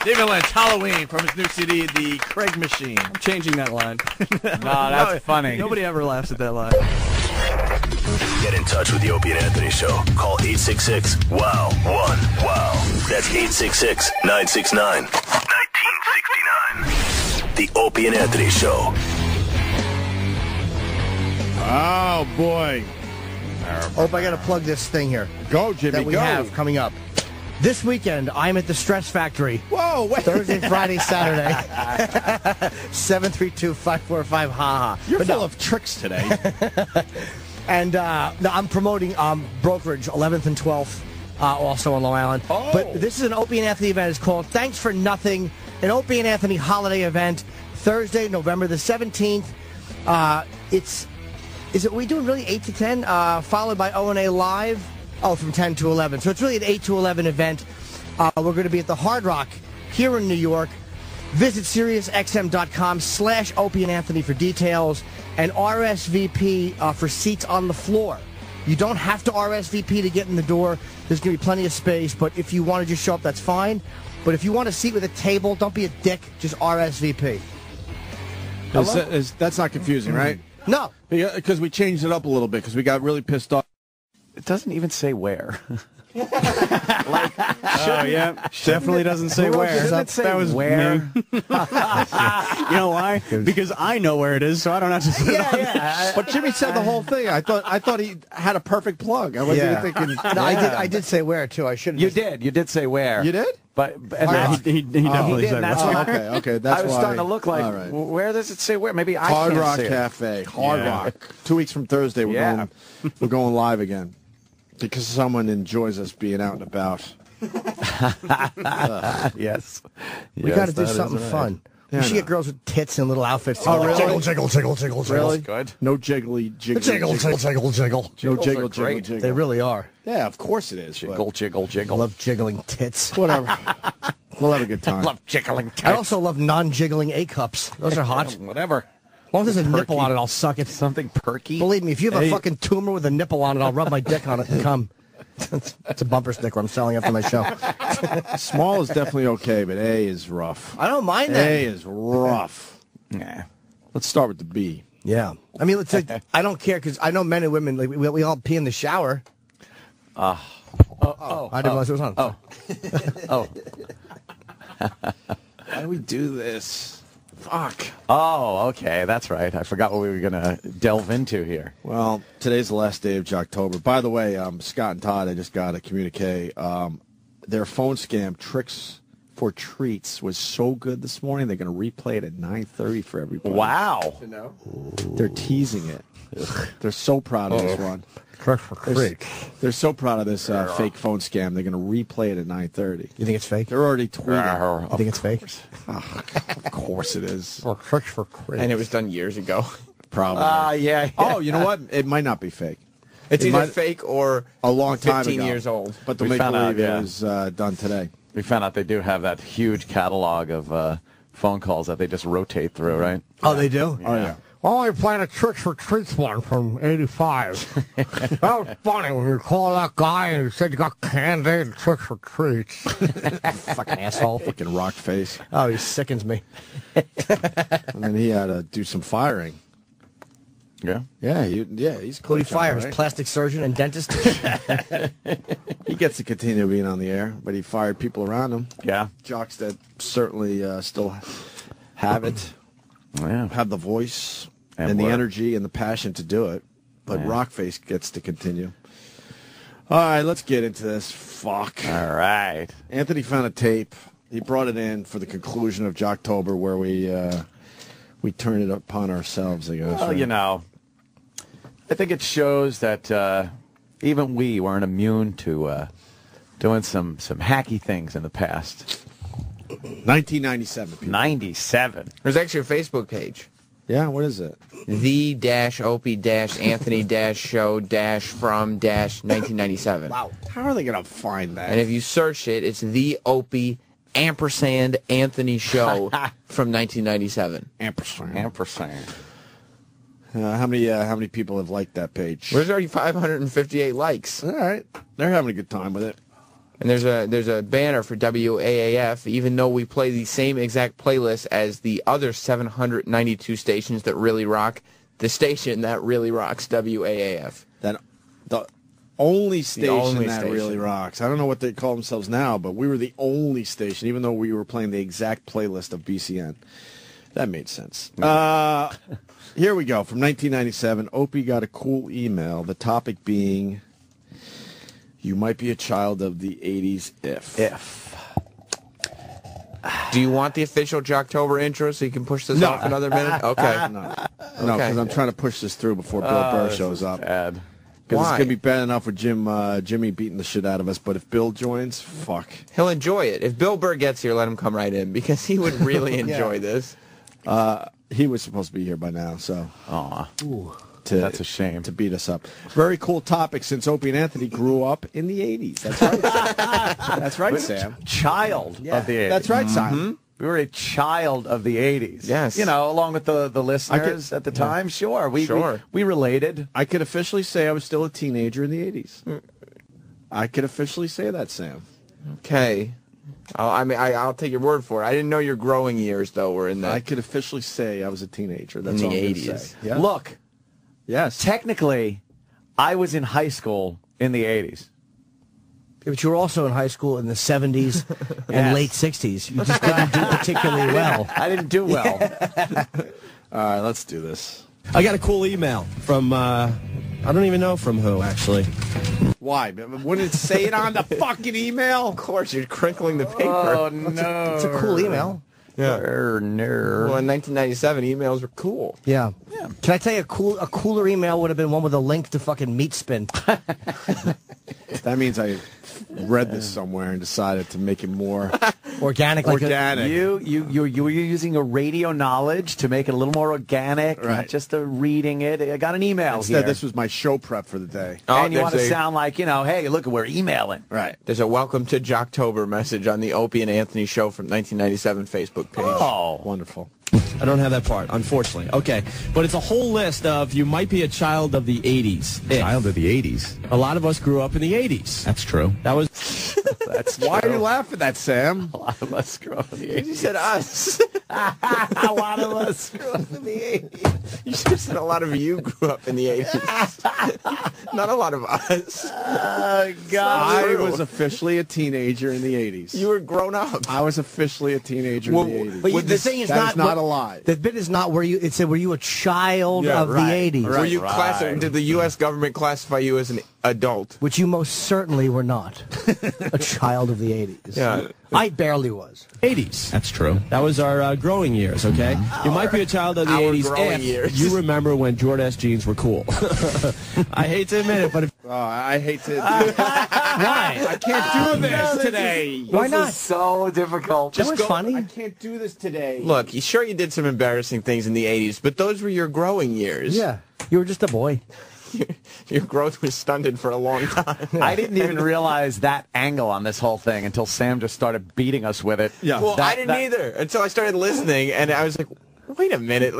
Speaker 2: David Lynch, Halloween, from his new CD, The Craig Machine.
Speaker 8: I'm changing that line.
Speaker 3: No, that's funny.
Speaker 8: Nobody ever laughs at that line.
Speaker 16: Get in touch with the Opie and Anthony Show. Call 866-WOW-1-WOW. That's 866-969-1969. The Opie and Anthony Show.
Speaker 2: Oh, boy.
Speaker 5: Hope I got to plug this thing here.
Speaker 2: Go, Jimmy,
Speaker 5: that we
Speaker 2: go.
Speaker 5: have coming up. This weekend, I'm at the Stress Factory.
Speaker 2: Whoa, wait.
Speaker 5: Thursday, Friday, Saturday. 732-545-HAHA.
Speaker 2: You're full of tricks today.
Speaker 5: And no, I'm promoting Brokerage, 11th and 12th, also on Long Island.
Speaker 2: Oh.
Speaker 5: But this is an Opie and Anthony event. It's called Thanks for Nothing, an Opie and Anthony holiday event, Thursday, November the 17th. Is it we doing really 8 to 10, followed by O&A Live? Oh, from 10 to 11. So it's really an 8 to 11 event. We're going to be at the Hard Rock here in New York. Visit SiriusXM.com/Opie and Anthony for details and RSVP for seats on the floor. You don't have to RSVP to get in the door. There's going to be plenty of space, but if you want to just show up, that's fine. But if you want a seat with a table, don't be a dick. Just RSVP.
Speaker 2: That's not confusing, right?
Speaker 5: No.
Speaker 2: Because we changed it up a little bit because we got really pissed off.
Speaker 3: It doesn't even say where.
Speaker 9: Oh, yeah. Definitely doesn't say where.
Speaker 3: Shouldn't it say
Speaker 9: that was
Speaker 3: where?
Speaker 9: me. You know why? Because I know where it is, so I don't have to say
Speaker 5: Yeah.
Speaker 2: But Jimmy said the whole thing. I thought he had a perfect plug. I wasn't even thinking.
Speaker 5: No, I did say where, too. I should have.
Speaker 3: You did say where.
Speaker 2: You did?
Speaker 3: But
Speaker 9: he definitely
Speaker 3: did,
Speaker 9: said
Speaker 3: that's
Speaker 9: where.
Speaker 3: why.
Speaker 2: Okay. That's
Speaker 3: I was
Speaker 2: why.
Speaker 3: starting to look like,
Speaker 2: All right.
Speaker 3: where does it say where? Maybe I
Speaker 2: Hard
Speaker 3: can't
Speaker 2: Rock
Speaker 3: see it.
Speaker 2: Cafe. Hard
Speaker 9: Yeah.
Speaker 2: Rock. 2 weeks from Thursday, we're going live again because someone enjoys us being out and about.
Speaker 3: Yes.
Speaker 5: We got to do something fun.
Speaker 2: Yeah,
Speaker 5: we should get girls with tits and little outfits.
Speaker 2: Oh, really?
Speaker 5: Jiggle, jiggle, jiggle, jiggle, jiggle.
Speaker 2: Really?
Speaker 3: Good.
Speaker 2: No jiggly, jiggly.
Speaker 5: Jiggle, jiggle, jiggle, jiggle.
Speaker 2: No
Speaker 3: Jiggles
Speaker 2: jiggle,
Speaker 3: are
Speaker 2: jiggle,
Speaker 3: great.
Speaker 2: jiggle.
Speaker 5: They really are.
Speaker 2: Yeah, of course it is.
Speaker 3: Jiggle, jiggle,
Speaker 5: I
Speaker 3: jiggle.
Speaker 5: love jiggling tits.
Speaker 2: Whatever. We'll have a good time.
Speaker 3: Love jiggling.
Speaker 5: I also love non-jiggling A-cups. Those are hot.
Speaker 3: Whatever.
Speaker 5: As long as there's a nipple on it, I'll suck it.
Speaker 3: Something perky.
Speaker 5: Believe me, if you have a fucking tumor with a nipple on it, I'll rub my dick on it and come. It's a bumper sticker I'm selling after my show.
Speaker 2: Small is definitely okay, but A is rough.
Speaker 5: I don't mind that.
Speaker 2: A is rough.
Speaker 3: Nah.
Speaker 2: Let's start with the B.
Speaker 5: Yeah. I mean, let's say, I don't care because I know men and women, like, we all pee in the shower. I didn't realize it was on.
Speaker 3: Oh.
Speaker 2: Why do we do this? Fuck.
Speaker 3: Oh, okay. That's right. I forgot what we were going to delve into here.
Speaker 2: Well, today's the last day of October. By the way, Scott and Todd, I just got a communique. Their phone scam, Tricks for Treats, was so good this morning, they're going to replay it at 9:30 for everybody.
Speaker 3: Wow.
Speaker 2: They're teasing it. They're so proud of this one. They're so proud of this fake phone scam. They're going to replay it at 9:30.
Speaker 5: You think it's fake?
Speaker 2: They're already tweeting.
Speaker 5: You think it's fake?
Speaker 2: Of course it is.
Speaker 4: And it was done years ago.
Speaker 2: Probably.
Speaker 3: Yeah.
Speaker 2: Oh, you know what? It might not be fake.
Speaker 4: It's
Speaker 2: It
Speaker 4: either
Speaker 2: might-
Speaker 4: fake or
Speaker 2: A long time
Speaker 4: 15
Speaker 2: ago.
Speaker 4: years old.
Speaker 2: But the
Speaker 3: We
Speaker 2: make
Speaker 3: found out,
Speaker 2: believe
Speaker 3: yeah.
Speaker 2: it was done today.
Speaker 3: We found out they do have that huge catalog of phone calls that they just rotate through, right?
Speaker 5: Oh, they do?
Speaker 2: Oh, yeah.
Speaker 14: only playing a Tricks or Treats one from '85. That was funny when you called that guy and he said you got candy and Tricks or Treats.
Speaker 5: Fucking asshole.
Speaker 2: Fucking rock face.
Speaker 5: Oh, he sickens me.
Speaker 2: And then he had to do some firing.
Speaker 3: Yeah?
Speaker 2: Yeah, he's
Speaker 5: Who did he fire?
Speaker 2: right?
Speaker 5: His plastic surgeon and dentist?
Speaker 2: He gets to continue being on the air, but he fired people around him.
Speaker 3: Yeah.
Speaker 2: Jocks that certainly still have it, have the voice and the energy and the passion to do it. But Rockface gets to continue. All right, let's get into this. Fuck.
Speaker 3: All right.
Speaker 2: Anthony found a tape. He brought it in for the conclusion of Jocktober, where we turn it upon ourselves, I guess.
Speaker 3: Well,
Speaker 2: right?
Speaker 3: you know, I think it shows that even we weren't immune to doing some hacky things in the past.
Speaker 2: 1997. People.
Speaker 3: 97.
Speaker 4: There's actually a Facebook page.
Speaker 2: Yeah, what is it?
Speaker 4: The-Opie-Anthony-Show-from-1997.
Speaker 2: Wow. How are they going to find that?
Speaker 4: And if you search it, it's the Opie Anthony Show from 1997.
Speaker 2: Ampersand. How many people have liked that page?
Speaker 4: There's already 558 likes.
Speaker 2: All right. They're having a good time with it.
Speaker 4: And there's a banner for WAAF, even though we play the same exact playlist as the other 792 stations that really rock, the station that really rocks WAAF.
Speaker 2: The only station that really rocks. I don't know what they call themselves now, but we were the only station, even though we were playing the exact playlist of BCN. That made sense. Here we go. From 1997, Opie got a cool email, the topic being, you might be a child of the 80s if.
Speaker 4: Do you want the official Jocktober intro so you can push this off another minute? Okay.
Speaker 2: No, because I'm trying to push this through before Bill Burr shows up.
Speaker 3: Bad.
Speaker 2: Because it's going to be bad enough with Jimmy beating the shit out of us, but if Bill joins, fuck.
Speaker 4: He'll enjoy it. If Bill Burr gets here, let him come right in, because he would really enjoy this.
Speaker 2: He was supposed to be here by now, so.
Speaker 3: That's a shame.
Speaker 2: To beat us up. Very cool topic, since Opie and Anthony grew up in the 80s. That's right. That's right, Sam.
Speaker 3: Child of the 80s.
Speaker 2: That's right, Simon.
Speaker 3: We were a child of the 80s.
Speaker 4: Yes.
Speaker 3: You know, along with the listeners at the time. Sure. We related.
Speaker 2: I could officially say I was still a teenager in the 80s. I could officially say that, Sam.
Speaker 4: Okay. I'll take your word for it. I didn't know your growing years, though, were in that.
Speaker 2: I could officially say I was a teenager. That's
Speaker 4: in
Speaker 2: all
Speaker 4: the
Speaker 2: I'm gonna
Speaker 4: 80s.
Speaker 2: say. Yeah.
Speaker 3: Look.
Speaker 2: Yes.
Speaker 3: Technically, I was in high school in the 80s.
Speaker 5: But you were also in high school in the 70s and late 60s. You just didn't do particularly well.
Speaker 3: I didn't do well.
Speaker 2: All right, let's do this.
Speaker 11: I got a cool email from, I don't even know from who, actually.
Speaker 2: Why? Wouldn't it say it on the fucking email?
Speaker 4: Of course, you're crinkling the paper.
Speaker 3: Oh, no.
Speaker 5: It's a cool email.
Speaker 4: Yeah.
Speaker 3: No.
Speaker 4: Well, in 1997, emails were cool.
Speaker 5: Yeah. Can I tell you, a cooler email would have been one with a link to fucking Meat Spin.
Speaker 2: That means I read this somewhere and decided to make it more
Speaker 5: organic.
Speaker 2: Organic.
Speaker 3: You were using your radio knowledge to make it a little more organic,
Speaker 2: right?
Speaker 3: Not just reading it. I got an email
Speaker 2: Instead,
Speaker 3: here.
Speaker 2: this was my show prep for the day.
Speaker 3: And you want to sound like, hey, look, we're emailing.
Speaker 2: Right.
Speaker 4: There's a welcome to Jocktober message on the Opie and Anthony Show from 1997 Facebook page.
Speaker 3: Oh,
Speaker 2: wonderful.
Speaker 11: I don't have that part, unfortunately. Okay, but it's a whole list of you might be a child of the 80s.
Speaker 9: Child of the 80s?
Speaker 11: A lot of us grew up in the 80s.
Speaker 9: That's true.
Speaker 11: That was...
Speaker 3: That's
Speaker 2: Why are you laughing at that, Sam?
Speaker 3: A lot of us grew up in the 80s.
Speaker 4: You said us.
Speaker 3: A lot of us grew up in the 80s.
Speaker 4: You should have said a lot of you grew up in the 80s. Not a lot of us.
Speaker 3: Oh, God.
Speaker 2: I was officially a teenager in the 80s.
Speaker 4: You were grown up.
Speaker 2: I was officially a teenager in the 80s.
Speaker 5: But the thing is
Speaker 2: that
Speaker 5: not
Speaker 2: a lie.
Speaker 5: The bit is not where you. It said, were you a child of the 80s?
Speaker 4: Were you did the U.S. government classify you as an adult?
Speaker 5: Which you most certainly were not. A child of the 80s.
Speaker 4: Yeah.
Speaker 5: I barely was.
Speaker 11: 80s.
Speaker 9: That's true.
Speaker 11: That was our growing years, okay? You might be a child of the
Speaker 4: Our
Speaker 11: 80s
Speaker 4: growing
Speaker 11: if
Speaker 4: years.
Speaker 11: you remember when Jordan jeans were cool. I hate to admit it, but if...
Speaker 2: I hate to. Why? I can't do this today.
Speaker 5: Why
Speaker 3: This
Speaker 5: not?
Speaker 3: is so difficult.
Speaker 5: That was funny.
Speaker 2: I can't do this today.
Speaker 4: Look, sure you did some embarrassing things in the 80s, but those were your growing years.
Speaker 5: Yeah. You were just a boy.
Speaker 4: Your growth was stunted for a long time.
Speaker 3: I didn't even realize that angle on this whole thing until Sam just started beating us with it.
Speaker 2: Yeah.
Speaker 4: Well, I didn't either until I started listening, and I was like, Wait a minute,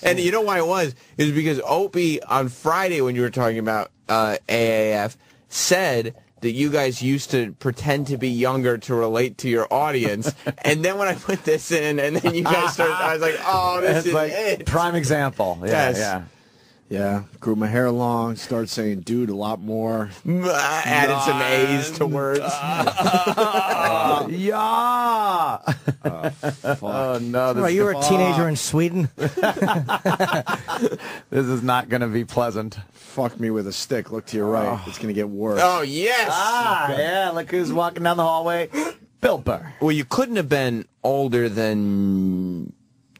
Speaker 4: and you know why it was? It was because Opie on Friday when you were talking about AAF said that you guys used to pretend to be younger to relate to your audience, and then when I put this in, and then you guys started, I was like, oh, this is it.
Speaker 3: Prime example. Yeah,
Speaker 4: Yes.
Speaker 2: Yeah, grew my hair long, started saying dude a lot more.
Speaker 4: Added some A's to words.
Speaker 3: Yeah.
Speaker 2: Oh,
Speaker 3: no.
Speaker 5: Right, you were a teenager in Sweden?
Speaker 3: This is not going to be pleasant.
Speaker 2: Fuck me with a stick. Look to your right. It's going to get worse.
Speaker 4: Oh, yes.
Speaker 3: Yeah, look who's walking down the hallway. Bill Burr.
Speaker 4: Well, you couldn't have been older than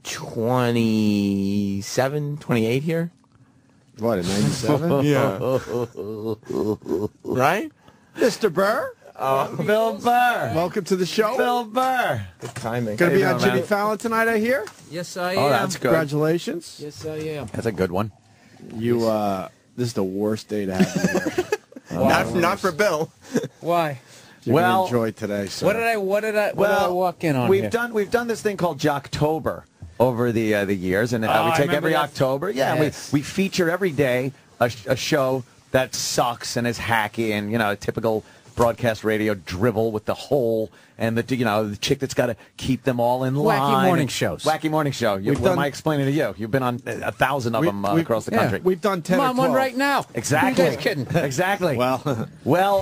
Speaker 4: 27, 28 here.
Speaker 2: What, in 97?
Speaker 4: Yeah. Right?
Speaker 2: Mr. Burr?
Speaker 3: Bill Burr.
Speaker 2: Welcome to the show.
Speaker 3: Bill Burr.
Speaker 4: Good timing.
Speaker 2: Going to be
Speaker 3: How you
Speaker 2: on
Speaker 3: doing,
Speaker 2: Jimmy
Speaker 3: man?
Speaker 2: Fallon tonight, I hear?
Speaker 11: Yes, I
Speaker 3: Oh,
Speaker 11: am.
Speaker 3: that's good.
Speaker 2: Congratulations.
Speaker 11: Yes, I am.
Speaker 3: That's a good one.
Speaker 2: You, this is the worst day to have you here.
Speaker 4: Not for Bill.
Speaker 11: Why?
Speaker 2: You're
Speaker 3: Well,
Speaker 2: going to enjoy today, sir.
Speaker 11: What did I walk in on?
Speaker 3: We've
Speaker 11: here?
Speaker 3: done this thing called Jocktober over the years, and we
Speaker 11: I
Speaker 3: take
Speaker 11: remember
Speaker 3: every
Speaker 11: that.
Speaker 3: October. Yeah,
Speaker 11: Yes.
Speaker 3: we feature every day a show that sucks and is hacky and a typical broadcast radio drivel with the hole and the chick that's got to keep them all in line.
Speaker 11: Wacky morning shows.
Speaker 3: Wacky morning show. What am I explaining to you? You've been on 1,000 of them across the country.
Speaker 2: We've done 10
Speaker 11: I'm
Speaker 2: or
Speaker 11: on
Speaker 2: 12.
Speaker 11: one right now.
Speaker 3: Exactly.
Speaker 11: You guys kidding?
Speaker 3: Exactly.
Speaker 2: Well,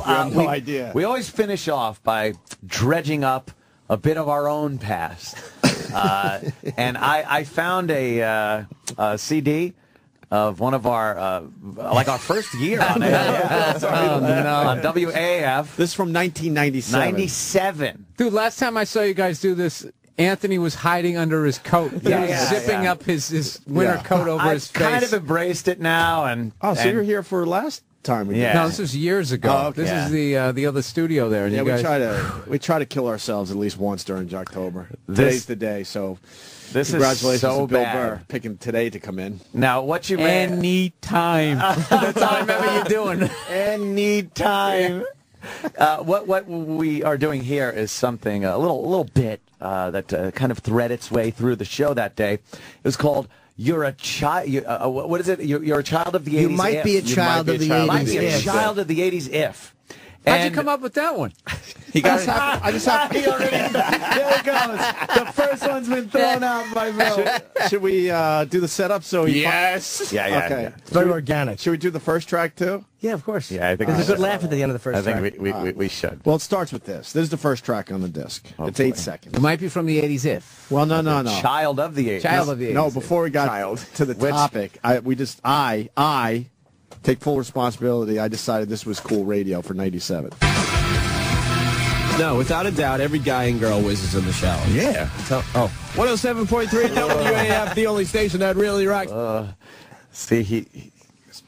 Speaker 2: have no idea.
Speaker 3: We always finish off by dredging up a bit of our own past. And I found a CD of one of our, our first year on on WAF.
Speaker 2: This is from 1997.
Speaker 3: 97.
Speaker 11: Dude, last time I saw you guys do this, Anthony was hiding under his coat. He was zipping up his winter coat over his face.
Speaker 3: I've kind of embraced it now.
Speaker 2: So you're here for last time we did.
Speaker 3: Yeah.
Speaker 11: No, this was years ago.
Speaker 2: Oh, okay.
Speaker 11: This is the other studio there. And
Speaker 2: Yeah,
Speaker 11: you guys,
Speaker 2: we try to kill ourselves at least once during Jocktober.
Speaker 3: This-
Speaker 2: Today's the day, so
Speaker 3: This is
Speaker 2: congratulations
Speaker 3: so
Speaker 2: to Bill
Speaker 3: bad.
Speaker 2: Burr picking today to come in.
Speaker 3: Now, what you ran...
Speaker 11: any time. That's all I remember you doing.
Speaker 3: Any time. What we are doing here is something, a little bit that kind of thread its way through the show that day. It was called "You're a Child." What is it? You're a child of the 80s.
Speaker 5: You might be a child of the 80s.
Speaker 3: Might be a
Speaker 5: if.
Speaker 3: child of the 80s if.
Speaker 11: How'd you come up with that one?
Speaker 3: He got I just have there it goes. The first one's been thrown out by Bill.
Speaker 2: Should we do the setup? So
Speaker 4: Yes.
Speaker 3: Yeah.
Speaker 2: Okay.
Speaker 3: Yeah.
Speaker 5: It's very organic.
Speaker 2: Should we do the first track too?
Speaker 5: Yeah, of course.
Speaker 3: Yeah, I think
Speaker 5: There's a good laugh at the end of the first
Speaker 3: I think
Speaker 5: track.
Speaker 3: we should.
Speaker 2: Well, it starts with this. This is the first track on the disc. It's 8 seconds.
Speaker 11: It might be from the 80s if.
Speaker 2: Well, no.
Speaker 3: Child of the 80s.
Speaker 11: Child of the 80s.
Speaker 2: No, before we got to the topic, I take full responsibility. I decided this was cool radio for 97.
Speaker 17: No, without a doubt, every guy and girl whizzes in the shower.
Speaker 3: Yeah.
Speaker 17: 107.3 WAF, the only station that really rocks.
Speaker 3: See,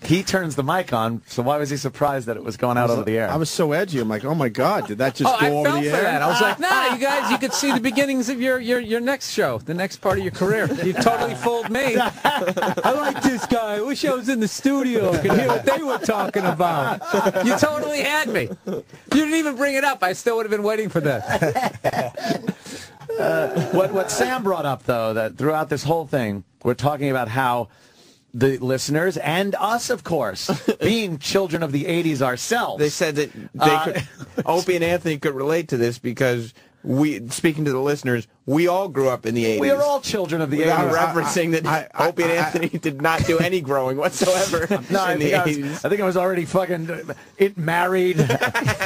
Speaker 3: he turns the mic on, so why was he surprised that it was going out over the air?
Speaker 2: I was so edgy. I'm like, oh my God, did that just go over
Speaker 11: I
Speaker 2: the
Speaker 11: fell for
Speaker 2: air?
Speaker 11: that. I was like, nah, you guys, you could see the beginnings of your next show, the next part of your career. You totally fooled me. I like this guy. I wish I was in the studio. I could hear what they were talking about. You totally had me. You didn't even bring it up. I still would have been waiting for that.
Speaker 3: What Sam brought up, though, that throughout this whole thing, we're talking about how the listeners and us, of course, being children of the 80s ourselves.
Speaker 4: They said that Opie and Anthony could relate to this because speaking to the listeners, we all grew up in the 80s.
Speaker 3: We are all children of the
Speaker 4: Without
Speaker 3: 80s.
Speaker 4: referencing that Opie and Anthony did not do any growing whatsoever in the 80s.
Speaker 3: I think I was already fucking married,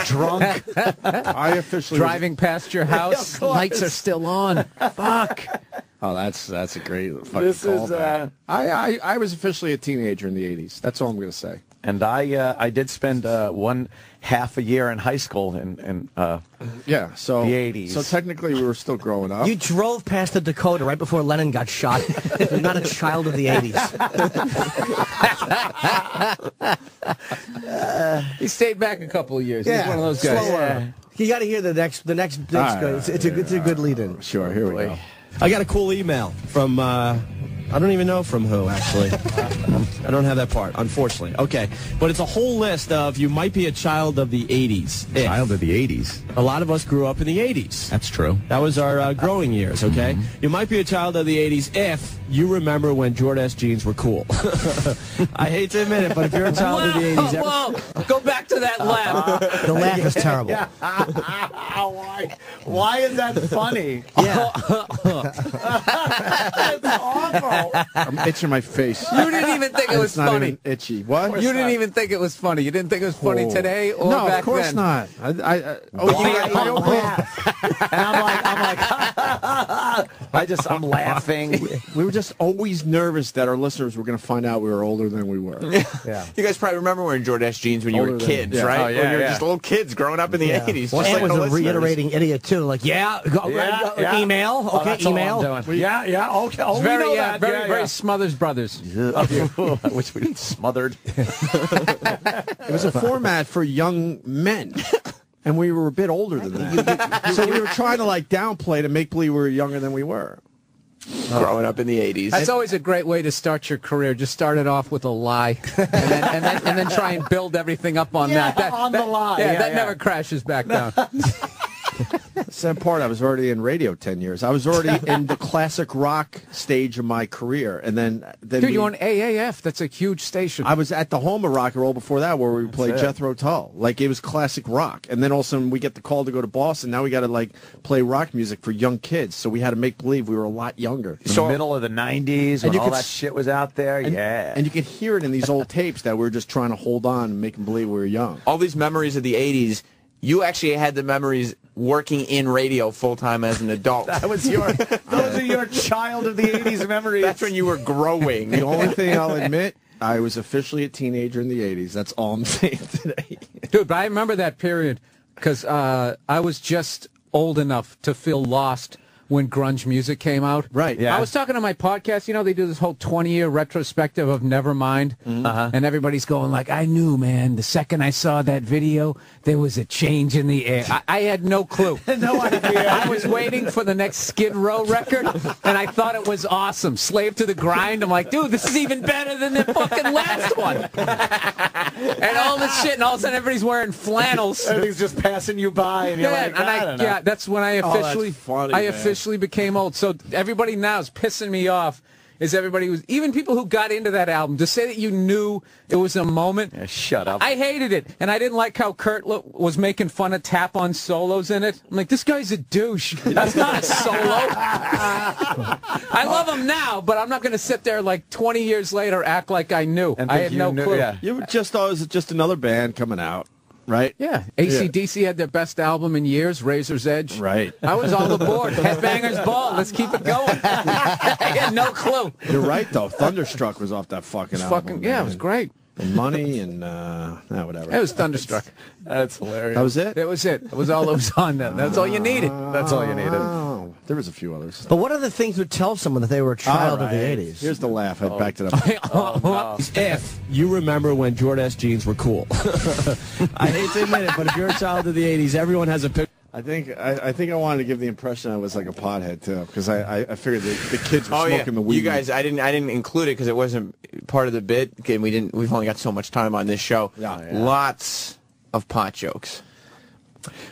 Speaker 3: drunk.
Speaker 2: I officially
Speaker 11: Driving past your house,
Speaker 3: of course.
Speaker 11: lights are still on. Fuck.
Speaker 2: Oh, that's a great fucking
Speaker 3: This is,
Speaker 2: callback. I was officially a teenager in the 80s. That's all I'm going to say.
Speaker 3: And I did spend one half a year in high school in
Speaker 2: so
Speaker 3: the 80s.
Speaker 2: So technically, we were still growing up.
Speaker 5: You drove past the Dakota right before Lennon got shot. You're not a child of the 80s.
Speaker 11: He stayed back a couple of years.
Speaker 5: Yeah,
Speaker 11: He's one of those guys.
Speaker 5: slower. You got to hear the next
Speaker 2: right,
Speaker 5: good. It's a good lead-in.
Speaker 2: Sure, here we go.
Speaker 17: I got a cool email from I don't even know from who, actually. I don't have that part, unfortunately. Okay, but it's a whole list of you might be a child of the 80s.
Speaker 2: Child of the 80s.
Speaker 17: A lot of us grew up in the 80s.
Speaker 2: That's true.
Speaker 17: That was our growing years, okay? You might be a child of the 80s if you remember when Jordache jeans were cool. I hate to admit it, but if you're a child of the 80s...
Speaker 11: Whoa, go back to that laugh.
Speaker 5: The laugh is terrible.
Speaker 2: Why is that funny?
Speaker 5: Yeah.
Speaker 2: That's awful. I'm itching my face.
Speaker 11: You didn't even think it was
Speaker 2: It's not
Speaker 11: funny.
Speaker 2: even itchy. What?
Speaker 11: You didn't even think it was funny. You didn't think it was funny today or
Speaker 2: no,
Speaker 11: back
Speaker 2: of course
Speaker 11: then?
Speaker 2: not.
Speaker 17: I'm laughing.
Speaker 2: We were just always nervous that our listeners were going to find out we were older than we were.
Speaker 4: Yeah. You guys probably remember wearing Jordache jeans when you
Speaker 2: Older
Speaker 4: were
Speaker 2: than-
Speaker 4: kids,
Speaker 2: yeah.
Speaker 4: right?
Speaker 2: Oh, yeah,
Speaker 4: when you were
Speaker 2: yeah.
Speaker 4: just little kids growing up in the 80s.
Speaker 5: Well,
Speaker 4: just
Speaker 5: Ed
Speaker 4: like
Speaker 5: was
Speaker 4: the
Speaker 5: a
Speaker 4: listeners.
Speaker 5: reiterating idiot, too. Like, email.
Speaker 11: Oh,
Speaker 5: Okay,
Speaker 11: that's all I'm
Speaker 5: email.
Speaker 11: doing.
Speaker 2: Yeah, okay. Oh,
Speaker 11: It's very, very Smothers Brothers.
Speaker 3: I wish we'd been smothered.
Speaker 2: It was a format for young men. And we were a bit older than that. So we were trying to like downplay to make believe we were younger than we were.
Speaker 4: Growing up in the 80s.
Speaker 11: That's always a great way to start your career. Just start it off with a lie, and then try and build everything up on that.
Speaker 2: The lie.
Speaker 11: Yeah, that never crashes back down.
Speaker 2: Sad part, I was already in radio 10 years. I was already in the classic rock stage of my career. And then
Speaker 11: Dude, you're on AAF. That's a huge station.
Speaker 2: I was at the home of rock and roll before that where we played Jethro Tull. Like, it was classic rock. And then all of a sudden we get the call to go to Boston. Now we got to, like, play rock music for young kids. So we had to make believe we were a lot younger.
Speaker 3: The middle of the 90s when all that shit was out there,
Speaker 2: And you could hear it in these old tapes that we were just trying to hold on and make them believe we were young.
Speaker 4: All these memories of the 80s, you actually had the memories working in radio full-time as an adult.
Speaker 3: Those are your child of the 80s memories.
Speaker 4: That's when you were growing.
Speaker 2: The only thing I'll admit, I was officially a teenager in the 80s. That's all I'm saying today.
Speaker 11: Dude, but I remember that period because I was just old enough to feel lost when grunge music came out.
Speaker 2: Right.
Speaker 11: Yeah. I was talking to my podcast. You know, they do this whole 20-year retrospective of Nevermind. And everybody's going like, I knew, man, the second I saw that video, there was a change in the air. I had no clue.
Speaker 3: No idea.
Speaker 11: I was waiting for the next Skid Row record, and I thought it was awesome. Slave to the Grind. I'm like, dude, this is even better than the fucking last one. And all this shit, and all of a sudden everybody's wearing flannels.
Speaker 3: Everything's just passing you by, and you're like, I don't know.
Speaker 11: Yeah, that's when I officially,
Speaker 2: that's funny, man.
Speaker 11: officially became old. So everybody now is pissing me off. Is everybody was even people who got into that album to say that you knew it was a moment?
Speaker 3: Yeah, shut up.
Speaker 11: I hated it, and I didn't like how Kurt was making fun of tap-on solos in it. I'm like, this guy's a douche. That's not a solo. I love him now, but I'm not going to sit there like 20 years later act like I knew.
Speaker 3: And
Speaker 11: I
Speaker 3: think
Speaker 11: had
Speaker 3: you
Speaker 11: no
Speaker 3: knew-
Speaker 11: clue.
Speaker 3: yeah.
Speaker 2: You were just always just another band coming out, right?
Speaker 11: Yeah, AC/DC had their best album in years, Razor's Edge.
Speaker 2: Right.
Speaker 11: I was all aboard. Headbangers Ball. Let's keep it going. I had no clue.
Speaker 2: You're right, though. Thunderstruck was off that fucking album.
Speaker 11: Yeah, it was great.
Speaker 2: And Money and whatever.
Speaker 11: It was Thunderstruck.
Speaker 3: That's hilarious.
Speaker 2: That was it?
Speaker 11: That was it. It was all that was on them. That's all you needed.
Speaker 3: That's all you needed.
Speaker 2: Oh, there was a few others.
Speaker 5: But what other things would tell someone that they were a child of the 80s?
Speaker 2: Here's the laugh. I backed it up.
Speaker 17: If you remember when Jordache jeans were cool. I hate to admit it, but if you're a child of the 80s, everyone has a picture.
Speaker 2: I think I wanted to give the impression I was like a pothead too, because I figured the kids were smoking the weed.
Speaker 4: You guys, I didn't include it because it wasn't part of the bit. Again, we've only got so much time on this show.
Speaker 2: Yeah.
Speaker 4: Lots of pot jokes.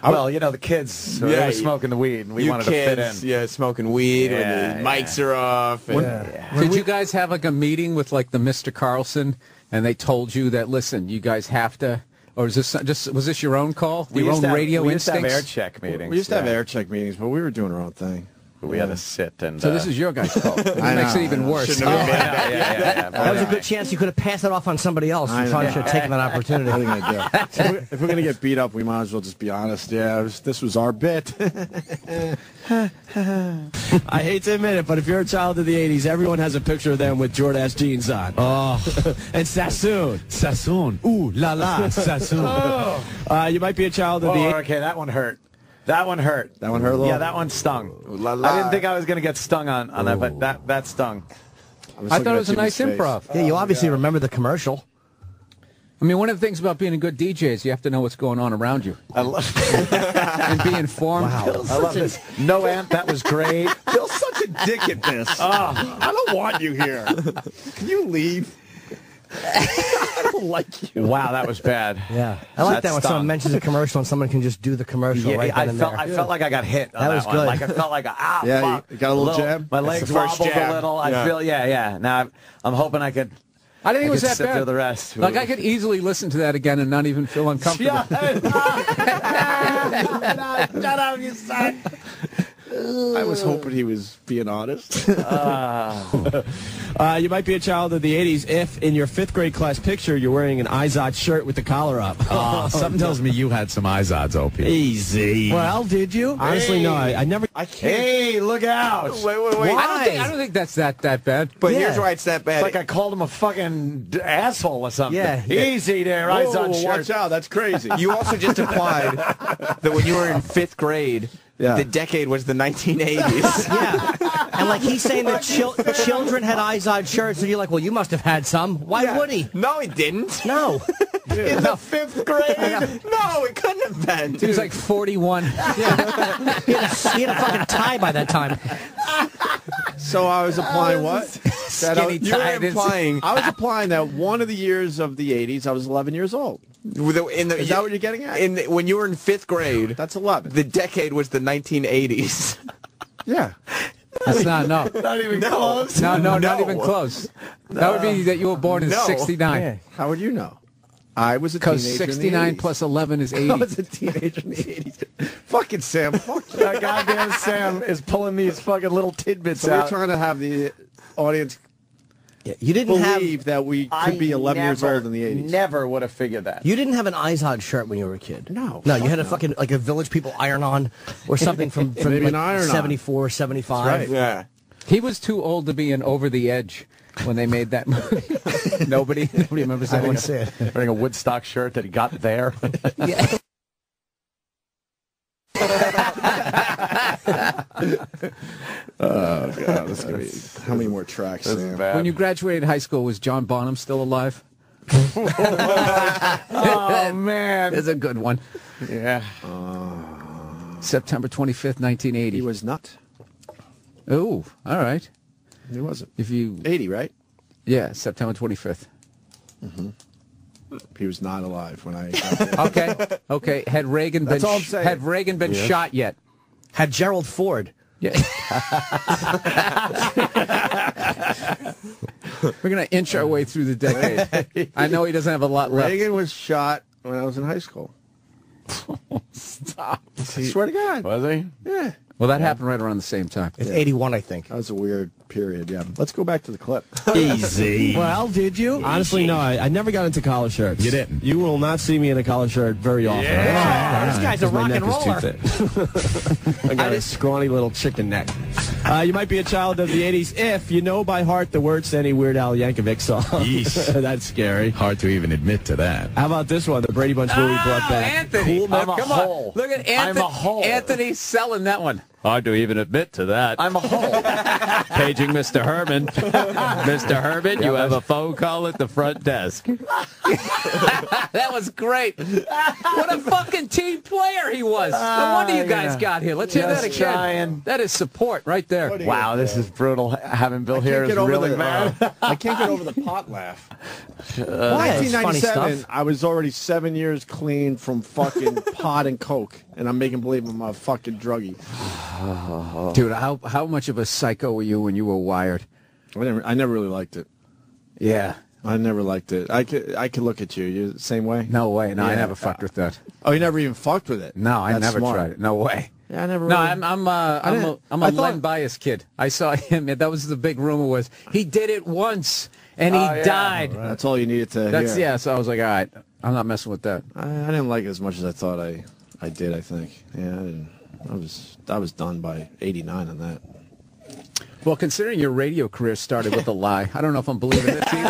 Speaker 3: Well, you know, the kids they were smoking the weed, and we wanted to fit in.
Speaker 4: Yeah, smoking weed when the mics are off. And,
Speaker 11: Did you guys have like a meeting with like the Mr. Carlson, and they told you that, listen, you guys have to, or was this your own call? Your own radio
Speaker 3: we used to have
Speaker 11: instincts?
Speaker 3: air check meetings.
Speaker 2: We used to have air check meetings, but we were doing our own thing.
Speaker 3: We had to sit and.
Speaker 11: So this is your guys' call. This
Speaker 2: I
Speaker 11: makes
Speaker 2: know.
Speaker 11: it even worse.
Speaker 4: Shouldn't have been made that.
Speaker 5: That was a good chance you could have passed it off on somebody else. You probably should have taken that opportunity.
Speaker 2: What are you gonna do? If we're gonna get beat up, we might as well just be honest. Yeah, this was our bit.
Speaker 17: I hate to admit it, but if you're a child of the 80s, everyone has a picture of them with Jordache jeans on. Oh. And Sassoon. Sassoon. Ooh, la la, Sassoon. You might be a child of the 80s.
Speaker 3: Okay, that one hurt. That one hurt.
Speaker 2: That one hurt a little?
Speaker 3: Yeah, that one stung.
Speaker 4: La, la.
Speaker 3: I didn't think I was going to get stung on that, but that stung.
Speaker 11: I thought it was a nice improv.
Speaker 5: Yeah, you obviously remember the commercial.
Speaker 11: I mean, one of the things about being a good DJ is you have to know what's going on around you. I love and be informed.
Speaker 3: Wow. I love this. No, Aunt, that was great.
Speaker 2: Bill's such a dick at this. I don't want you here. Can you leave? I don't like you.
Speaker 3: Wow, that was bad.
Speaker 5: Yeah, I like that when someone mentions a commercial and someone can just do the commercial right then and there.
Speaker 3: I felt like I got hit. On
Speaker 5: That was
Speaker 3: one.
Speaker 5: good.
Speaker 3: Like I felt like fuck.
Speaker 2: You got a little jab.
Speaker 3: My
Speaker 2: That's
Speaker 3: legs
Speaker 2: the first
Speaker 3: wobbled
Speaker 2: jab.
Speaker 3: a little. I feel Now I'm hoping I could.
Speaker 11: I didn't think it was that
Speaker 3: sit
Speaker 11: bad.
Speaker 3: through the rest.
Speaker 11: Like I could easily listen to that again and not even feel uncomfortable.
Speaker 3: Shut up, you son.
Speaker 2: I was hoping he was being honest.
Speaker 17: You might be a child of the 80s if, in your 5th grade class picture, you're wearing an Izod shirt with the collar up.
Speaker 18: Something tells me you had some Izods, Opie.
Speaker 17: Easy. Well, did you? Honestly, no. I never.
Speaker 2: I can't.
Speaker 3: Hey, look out!
Speaker 4: Wait.
Speaker 11: I don't think that's that bad.
Speaker 4: But here's why it's that bad.
Speaker 3: It's like I called him a fucking asshole or something.
Speaker 5: Yeah.
Speaker 3: Easy there, eyes on
Speaker 2: Whoa,
Speaker 3: shirt.
Speaker 2: watch out. That's crazy.
Speaker 4: You also just implied that when you were in 5th grade, the decade was the 1980s.
Speaker 5: Yeah, and like he's saying that children had Izod shirts, and you're like, well, you must have had some. Why would he?
Speaker 4: No, he didn't.
Speaker 5: No.
Speaker 4: In the 5th grade? No, it couldn't have been.
Speaker 11: He was like 41.
Speaker 5: He had a fucking tie by that time.
Speaker 2: So I was applying what?
Speaker 11: Skinny tie.
Speaker 2: I was applying that one of the years of the 80s, I was 11 years old. Is that what you're getting at?
Speaker 4: When you were in 5th grade,
Speaker 2: that's 11.
Speaker 4: The decade was the 1980s.
Speaker 2: Yeah.
Speaker 11: That's not
Speaker 3: Not even close.
Speaker 11: No, not even close. That would be that you were born in 69.
Speaker 2: Yeah. How would you know? I was a
Speaker 11: Because
Speaker 2: teenager in the
Speaker 11: 69
Speaker 2: 80s.
Speaker 11: plus 11 is 80.
Speaker 2: I was a teenager in the 80s. Fucking Sam. Fuck you.
Speaker 3: That goddamn Sam is pulling these fucking little tidbits
Speaker 2: So we're
Speaker 3: out.
Speaker 2: trying to have the audience
Speaker 5: you didn't
Speaker 2: believe that we could be 11 years old in the 80s.
Speaker 3: Never would have figured that.
Speaker 5: You didn't have an Izod shirt when you were a kid.
Speaker 2: No.
Speaker 5: No, you had a fucking, like a Village People iron-on or something from
Speaker 2: Maybe
Speaker 5: like
Speaker 2: an iron-on.
Speaker 5: 74, 75.
Speaker 2: That's right.
Speaker 4: Yeah.
Speaker 11: He was too old to be in Over the Edge when they made that movie. Nobody remembers that one.
Speaker 3: Wearing a Woodstock shirt that he got there.
Speaker 11: Yeah.
Speaker 2: Oh, God. This is gonna be, how many more tracks, Sam?
Speaker 11: When you graduated high school, was John Bonham still alive?
Speaker 3: Oh, man.
Speaker 11: That's a good one.
Speaker 3: Yeah.
Speaker 11: September 25th, 1980.
Speaker 2: He was not.
Speaker 11: Oh, all right.
Speaker 2: He wasn't.
Speaker 11: If you
Speaker 2: 80, right?
Speaker 11: Yeah, September 25th.
Speaker 2: Mm-hmm. He was not alive when I got there.
Speaker 11: Okay. Had Reagan
Speaker 2: That's
Speaker 11: been
Speaker 2: all I'm saying.
Speaker 11: had Reagan been
Speaker 2: Yes.
Speaker 11: shot yet?
Speaker 5: Had Gerald Ford.
Speaker 11: Yeah. We're gonna inch our way through the decade. I know he doesn't have a lot left.
Speaker 2: Reagan was shot when I was in high school.
Speaker 11: Stop.
Speaker 2: I swear to God.
Speaker 3: Was he?
Speaker 2: Yeah.
Speaker 11: Well, that happened right around the same time.
Speaker 5: It's 81, I think.
Speaker 2: That was a weird period, yeah. Let's go back to the clip.
Speaker 17: Easy. Well, did you? Honestly, no. I never got into collar shirts. You didn't? You will not see me in a collar shirt very often.
Speaker 5: This guy's a rock and roller.
Speaker 17: I got a scrawny little chicken neck. You might be a child of the 80s if you know by heart the words to any Weird Al Yankovic song.
Speaker 18: Yeesh.
Speaker 17: That's scary.
Speaker 18: Hard to even admit to that.
Speaker 17: How about this one? The Brady Bunch movie brought back.
Speaker 11: Anthony,
Speaker 17: Cool
Speaker 11: come
Speaker 17: Mac-
Speaker 11: on. Look at Anthony.
Speaker 3: I'm a hole.
Speaker 11: Anthony's selling that one.
Speaker 18: Hard to even admit to that.
Speaker 3: I'm a hole.
Speaker 18: Paging Mr. Herman. Mr. Herman, you have a phone call at the front desk.
Speaker 11: That was great. What a fucking team player he was. No wonder you guys got here. Let's hear that
Speaker 3: Just
Speaker 11: again.
Speaker 3: trying.
Speaker 11: That is support right there.
Speaker 3: Wow, this is brutal. Having Bill here is really bad.
Speaker 2: I can't get over the pot laugh.
Speaker 5: Why? It's funny
Speaker 2: 1997,
Speaker 5: stuff.
Speaker 2: I was already 7 years clean from fucking pot and coke, and I'm making believe I'm a fucking druggie.
Speaker 11: Dude, how much of a psycho were you when you were wired?
Speaker 2: I never really liked it.
Speaker 11: Yeah.
Speaker 2: I never liked it. I could look at you. You the same way?
Speaker 11: No way. No, I
Speaker 2: Yeah.
Speaker 11: never fucked with that.
Speaker 2: Oh, you never even fucked with it?
Speaker 11: No, I
Speaker 2: That's
Speaker 11: never
Speaker 2: smart.
Speaker 11: tried it. No way.
Speaker 2: Yeah, I never.
Speaker 11: No,
Speaker 2: really...
Speaker 11: I'm
Speaker 2: didn't-
Speaker 11: a
Speaker 2: I thought-
Speaker 11: Len Bias kid. I saw him. That was the big rumor was he did it once and he
Speaker 3: Oh, yeah.
Speaker 11: died.
Speaker 2: That's all you needed to
Speaker 11: That's
Speaker 2: hear.
Speaker 11: yeah. So I was like, all right, I'm not messing with that.
Speaker 2: I didn't like it as much as I thought I did. I think. Yeah, I was done by '89 on that.
Speaker 11: Well, considering your radio career started with a lie, I don't know if I'm believing it either.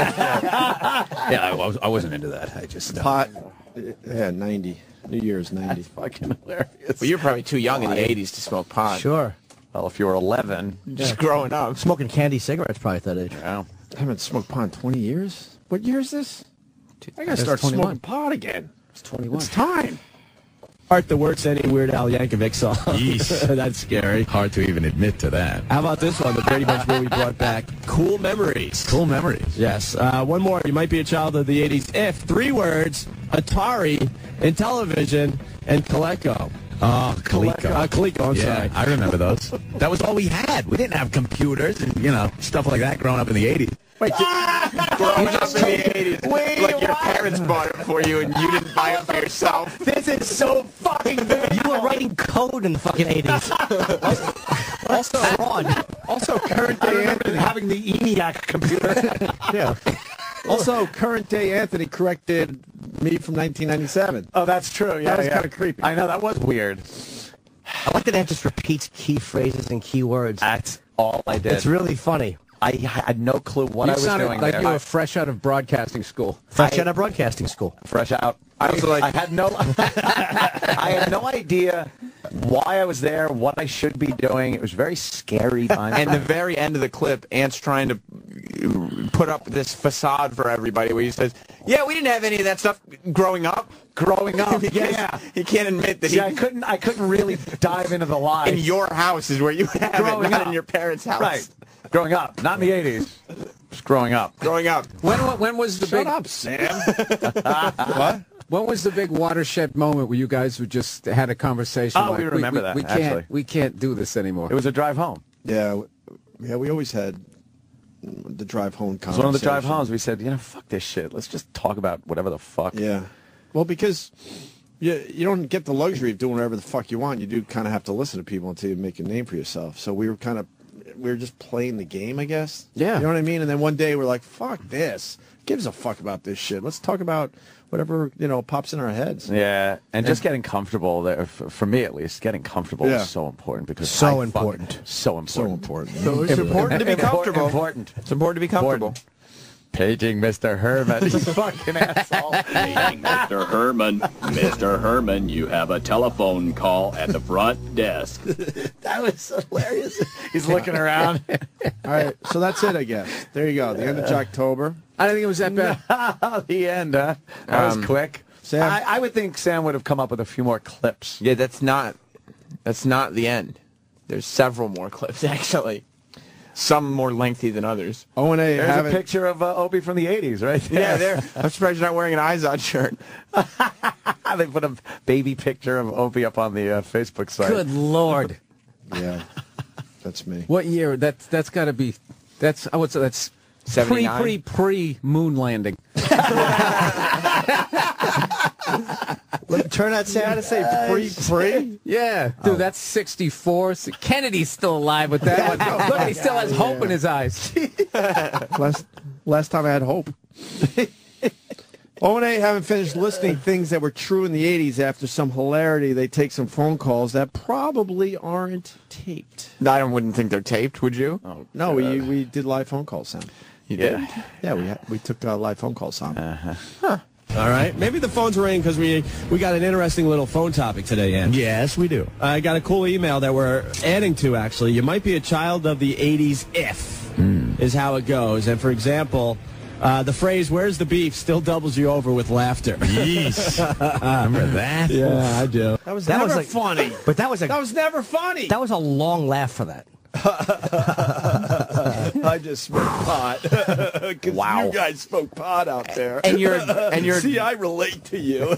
Speaker 11: Yeah, I wasn't into that. I just
Speaker 2: Pot. Yeah, 90. New Year's 90.
Speaker 3: Fucking hilarious.
Speaker 4: Well, you're probably too young in the 80s to smoke pot.
Speaker 5: Sure.
Speaker 3: Well, if you were 11,
Speaker 4: Just growing up.
Speaker 5: Smoking candy cigarettes probably at that age.
Speaker 3: yeah.
Speaker 2: I haven't smoked pot in 20 years. What year is this? I gotta start smoking pot again.
Speaker 11: It's 21.
Speaker 2: It's time.
Speaker 17: Art the worst any Weird Al Yankovic song. That's scary.
Speaker 18: Hard to even admit to that.
Speaker 17: How about this one? The Brady Bunch movie brought back Cool Memories.
Speaker 18: Cool memories.
Speaker 17: Yes. One more. You might be a child of the 80s if 3 words, Atari, Intellivision, and Coleco.
Speaker 18: Oh, Coleco.
Speaker 17: Coleco, I'm sorry.
Speaker 18: I remember those. That was all we had. We didn't have computers and, stuff like that growing up in the 80s.
Speaker 4: Growing up in the 80s, like your parents bought it for you and you didn't buy it for yourself.
Speaker 17: This is so fucking good.
Speaker 5: You were writing code in the fucking 80s.
Speaker 2: Also, current day Anthony
Speaker 18: having the ENIAC computer.
Speaker 2: Yeah. Also, current day Anthony corrected me from 1997.
Speaker 3: Oh, that's true. Yeah,
Speaker 2: that was kind of creepy.
Speaker 3: I know, that was weird.
Speaker 5: I like that Ant just repeats key phrases and key words.
Speaker 3: That's all I did.
Speaker 5: It's really funny.
Speaker 3: I had no clue what I was doing
Speaker 11: like
Speaker 3: there.
Speaker 11: you were fresh out of broadcasting school.
Speaker 5: Fresh out of broadcasting school.
Speaker 3: Fresh out. I had no I had no idea why I was there, what I should be doing. It was a very scary time.
Speaker 4: And the very end of the clip, Ant's trying to put up this facade for everybody where he says, yeah, we didn't have any of that stuff growing up.
Speaker 3: Yeah.
Speaker 4: He can't admit that
Speaker 3: I couldn't really dive into the lie.
Speaker 4: In your house is where you have
Speaker 3: growing
Speaker 4: it, not
Speaker 3: up.
Speaker 4: in your parents' house.
Speaker 3: Right. Growing up. Not in the 80s. Just growing up.
Speaker 4: Growing up.
Speaker 11: When was the
Speaker 2: Shut up, Sam.
Speaker 11: What? When was the big watershed moment where you guys just had a conversation?
Speaker 3: Oh, we remember that, actually.
Speaker 11: We can't do this anymore.
Speaker 3: It was a drive home.
Speaker 2: Yeah, we always had the drive home conversation.
Speaker 3: It was one of the drive homes. We said, fuck this shit. Let's just talk about whatever the fuck.
Speaker 2: Yeah. Well, because you don't get the luxury of doing whatever the fuck you want. You do kind of have to listen to people until you make a name for yourself. So we were just playing the game, I guess.
Speaker 5: Yeah.
Speaker 2: You know what I mean? And then one day we're like, fuck this. Who gives a fuck about this shit? Let's talk about whatever, pops in our heads.
Speaker 3: Yeah, and just getting comfortable there, for me at least, getting comfortable is so important because
Speaker 2: So
Speaker 3: important.
Speaker 2: So it's
Speaker 4: important to be comfortable. It's important to be comfortable.
Speaker 3: Paging Mr. Herman. You fucking asshole.
Speaker 19: Paging Mr. Herman. Mr. Herman, you have a telephone call at the front desk.
Speaker 5: That was hilarious.
Speaker 3: He's looking around.
Speaker 2: All right, so that's it, I guess. There you go. The end of October.
Speaker 11: I don't think it was that bad.
Speaker 3: The end, huh? That was quick.
Speaker 2: Sam?
Speaker 3: I would think Sam would have come up with a few more clips.
Speaker 4: Yeah, that's not the end. There's several more clips, actually. Some more lengthy than others.
Speaker 2: O&A
Speaker 3: There's a picture of Opie from the 80s, right there.
Speaker 4: Yeah, there. I'm surprised you're not wearing an Izod shirt.
Speaker 3: They put a baby picture of Opie up on the Facebook site.
Speaker 11: Good Lord.
Speaker 2: Yeah, that's me.
Speaker 11: What year? That's got to be. That's I would say that's
Speaker 4: 79?
Speaker 11: pre moon landing.
Speaker 5: Turn that Sam.
Speaker 2: You gotta say pre?
Speaker 11: Yeah, dude, that's 64. Kennedy's still alive with that one. Look, he still has hope in his eyes.
Speaker 2: Last time I had hope. O&A haven't finished listing things that were true in the 80s. After some hilarity, they take some phone calls that probably aren't taped.
Speaker 4: I wouldn't think they're taped, would you?
Speaker 2: Oh, no, we did live phone calls, Sam.
Speaker 4: You did?
Speaker 2: Yeah, we took live phone calls, Sam.
Speaker 17: Huh. All right. Maybe the phone's ringing because we got an interesting little phone topic today, Ann.
Speaker 18: Yes, we do.
Speaker 17: I got a cool email that we're adding to, actually. You might be a child of the 80s if is how it goes. And, for example, the phrase, where's the beef, still doubles you over with laughter.
Speaker 18: Jeez. Remember that?
Speaker 17: Yeah, I do.
Speaker 2: That was never funny.
Speaker 5: But that was
Speaker 2: never funny.
Speaker 5: That was a long laugh for that.
Speaker 2: I just smoked pot. Wow. You guys smoke pot out there.
Speaker 4: And you're
Speaker 2: See, I relate to you.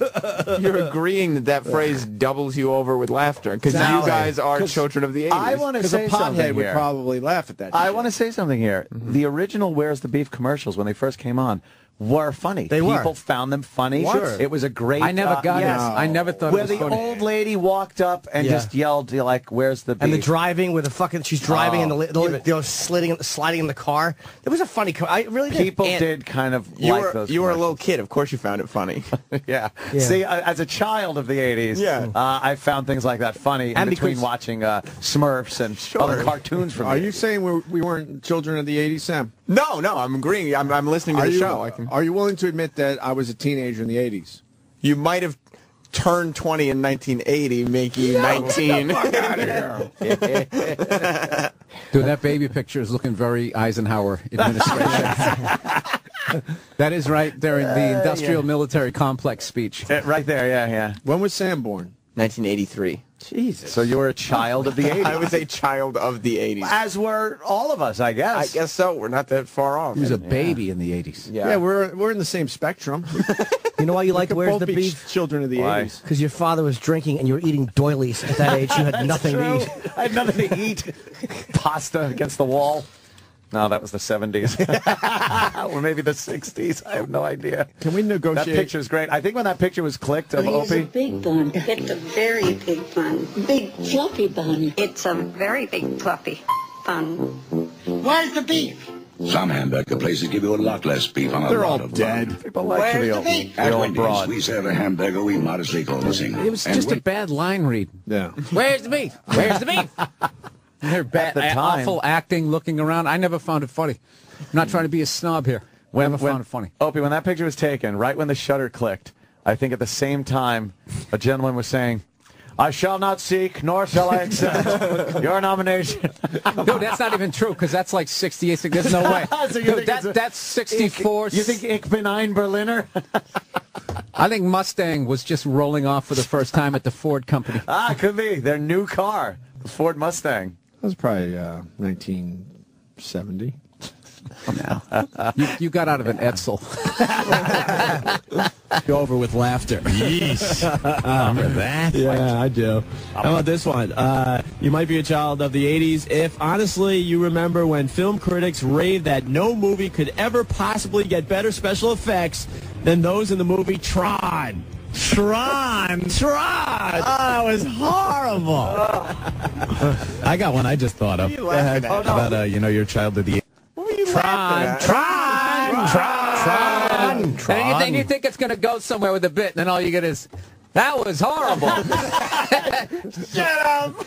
Speaker 4: You're agreeing that phrase doubles you over with laughter because you guys are children of the 80s.
Speaker 3: I want to
Speaker 2: Because
Speaker 3: say
Speaker 2: a
Speaker 3: something
Speaker 2: pothead would
Speaker 3: here.
Speaker 2: probably laugh at that.
Speaker 3: I want to say something here. The original Where's the Beef commercials, when they first came on, were funny. People found them funny.
Speaker 2: Sure.
Speaker 3: It was a great...
Speaker 11: I never got it. I never thought
Speaker 3: where
Speaker 11: it was
Speaker 3: the
Speaker 11: funny.
Speaker 3: old lady walked up and just yelled, like, where's the beef?
Speaker 5: And the driving with the fucking, she's driving and sliding in the car. It was a funny car. I really did.
Speaker 3: People did kind of like those.
Speaker 4: You were a little kid. Of course you found it funny.
Speaker 3: Yeah. See, as a child of the 80s, I found things like that funny in between watching Smurfs and other cartoons from
Speaker 2: Are you saying we weren't children of the 80s, Sam?
Speaker 4: No, I'm agreeing. I'm listening to the show.
Speaker 2: Are you willing to admit that I was a teenager in the 80s?
Speaker 4: You might have turned 20 in 1980, making you 19.
Speaker 2: Fuck out of here.
Speaker 11: Dude, that baby picture is looking very Eisenhower administration. That is right there in the industrial military complex speech.
Speaker 3: Right there, yeah.
Speaker 2: When was Sam born?
Speaker 4: 1983.
Speaker 2: Jesus.
Speaker 3: So you were a child of the 80s.
Speaker 4: I was a child of the 80s.
Speaker 3: As were all of us, I guess.
Speaker 4: I guess so. We're not that far off.
Speaker 11: He was a baby in the 80s.
Speaker 2: Yeah, we're in the same spectrum.
Speaker 5: You know why you like Where's
Speaker 2: both
Speaker 5: the
Speaker 2: be
Speaker 5: Beef?
Speaker 2: Children of the
Speaker 3: Why?
Speaker 2: 80s.
Speaker 5: Because your father was drinking and you were eating doilies at that age. You had nothing to eat.
Speaker 3: I had nothing to eat. Pasta against the wall. No, that was the 70s. Or maybe the 60s. I have no idea.
Speaker 2: Can we negotiate?
Speaker 3: That picture's great. I think when that picture was clicked of
Speaker 20: It's a
Speaker 3: Opie.
Speaker 20: big bun. It's a very big bun. Big fluffy bun. It's a very big fluffy bun. Where's the beef?
Speaker 21: Some hamburger places give you a lot less beef on a
Speaker 2: They're
Speaker 21: lot
Speaker 2: all
Speaker 21: of
Speaker 2: dead.
Speaker 21: bun.
Speaker 3: People like
Speaker 20: Where's
Speaker 3: the
Speaker 20: the
Speaker 3: old,
Speaker 20: beef?
Speaker 21: At
Speaker 3: the old
Speaker 21: Wendy's,
Speaker 3: broad.
Speaker 21: we serve a hamburger we modestly call a single.
Speaker 11: It was
Speaker 21: And
Speaker 11: just
Speaker 21: when-
Speaker 11: a bad line read.
Speaker 2: Yeah.
Speaker 11: Where's the beef? Where's the beef? And they're bad,
Speaker 3: the time.
Speaker 11: awful acting, looking around. I never found it funny. I'm not trying to be a snob here. Never found it funny.
Speaker 3: Opie, when that picture was taken, right when the shutter clicked, I think at the same time, a gentleman was saying, I shall not seek, nor shall I accept your nomination.
Speaker 11: Dude, that's not even true, because that's like 68. There's no way.
Speaker 3: So you
Speaker 11: Dude,
Speaker 3: think it's a-
Speaker 11: that's 64.
Speaker 3: You think Ich bin ein Berliner?
Speaker 11: I think Mustang was just rolling off for the first time at the Ford company.
Speaker 3: Could be. Their new car, the Ford Mustang.
Speaker 2: That was probably 1970.
Speaker 11: You got out of an Edsel.
Speaker 17: Go over with laughter. Yes. Remember that? Yeah, I do. How about this one? You might be a child of the 80s if, honestly, you remember when film critics raved that no movie could ever possibly get better special effects than those in the movie Tron. Tron! Oh, it was horrible.
Speaker 18: I got one I just thought of.
Speaker 4: Go ahead.
Speaker 3: Oh, no.
Speaker 18: About, your child of the
Speaker 11: Tron. And you think it's going to go somewhere with a bit, and then all you get is, that was horrible.
Speaker 3: Shut up!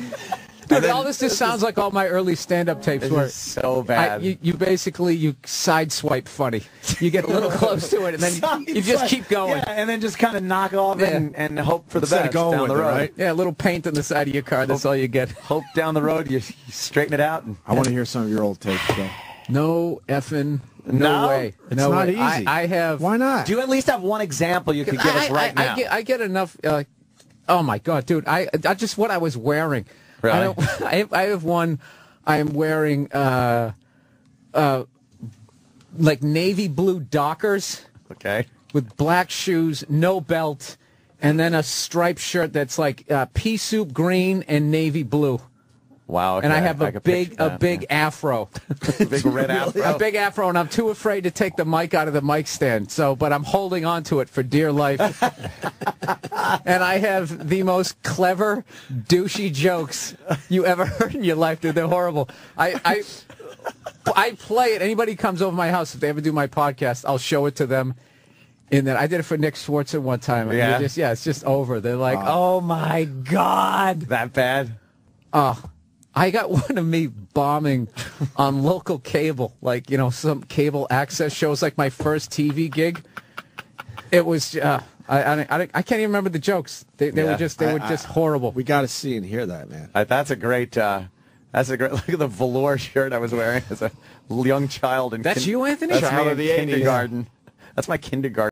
Speaker 11: Dude, all this just sounds like all my early stand-up tapes
Speaker 3: This
Speaker 11: where
Speaker 3: is so bad.
Speaker 11: you basically, you sideswipe funny. You get a little close to it, and then you just keep going.
Speaker 3: Yeah, and then just kind of knock off and hope for the
Speaker 2: Instead of
Speaker 3: best
Speaker 2: going
Speaker 3: down
Speaker 2: with
Speaker 3: the
Speaker 2: it,
Speaker 3: road.
Speaker 2: right?
Speaker 11: Yeah, a little paint on the side of your car, that's all you get.
Speaker 3: Hope down the road, you straighten it out. And,
Speaker 2: I want to hear some of your old tapes, though.
Speaker 11: No effing,
Speaker 3: No?
Speaker 11: way.
Speaker 2: It's
Speaker 11: no
Speaker 2: not
Speaker 11: way.
Speaker 2: easy.
Speaker 11: I have...
Speaker 2: Why not?
Speaker 3: Do you at least have one example you could give us right now?
Speaker 11: I get enough... oh, my God, dude. I just what I was wearing.
Speaker 3: Really?
Speaker 11: I have one... I am wearing, like, navy blue Dockers.
Speaker 3: Okay.
Speaker 11: With black shoes, no belt, and then a striped shirt that's like pea soup green and navy blue.
Speaker 3: Wow. Okay.
Speaker 11: And I have a
Speaker 3: could
Speaker 11: big
Speaker 3: picture that,
Speaker 11: big afro.
Speaker 3: Big red afro.
Speaker 11: A big afro, and I'm too afraid to take the mic out of the mic stand. But I'm holding on to it for dear life. And I have the most clever, douchey jokes you ever heard in your life, dude. They're horrible. I play it. Anybody comes over my house, if they ever do my podcast, I'll show it to them. In that, I did it for Nick Swartzen one time. And
Speaker 3: Yeah?
Speaker 11: it's just over. They're like, oh my God.
Speaker 3: That bad?
Speaker 11: I got one of me bombing on local cable, like, some cable access shows, like my first TV gig. It was, I can't even remember the jokes. They were just horrible.
Speaker 2: We got to see and hear that, man.
Speaker 3: That's a great, look at the velour shirt I was wearing as a young child.
Speaker 11: That's you, Anthony?
Speaker 3: That's
Speaker 11: Child
Speaker 3: me
Speaker 11: of
Speaker 3: in
Speaker 11: the 80s.
Speaker 3: kindergarten. That's my kindergarten.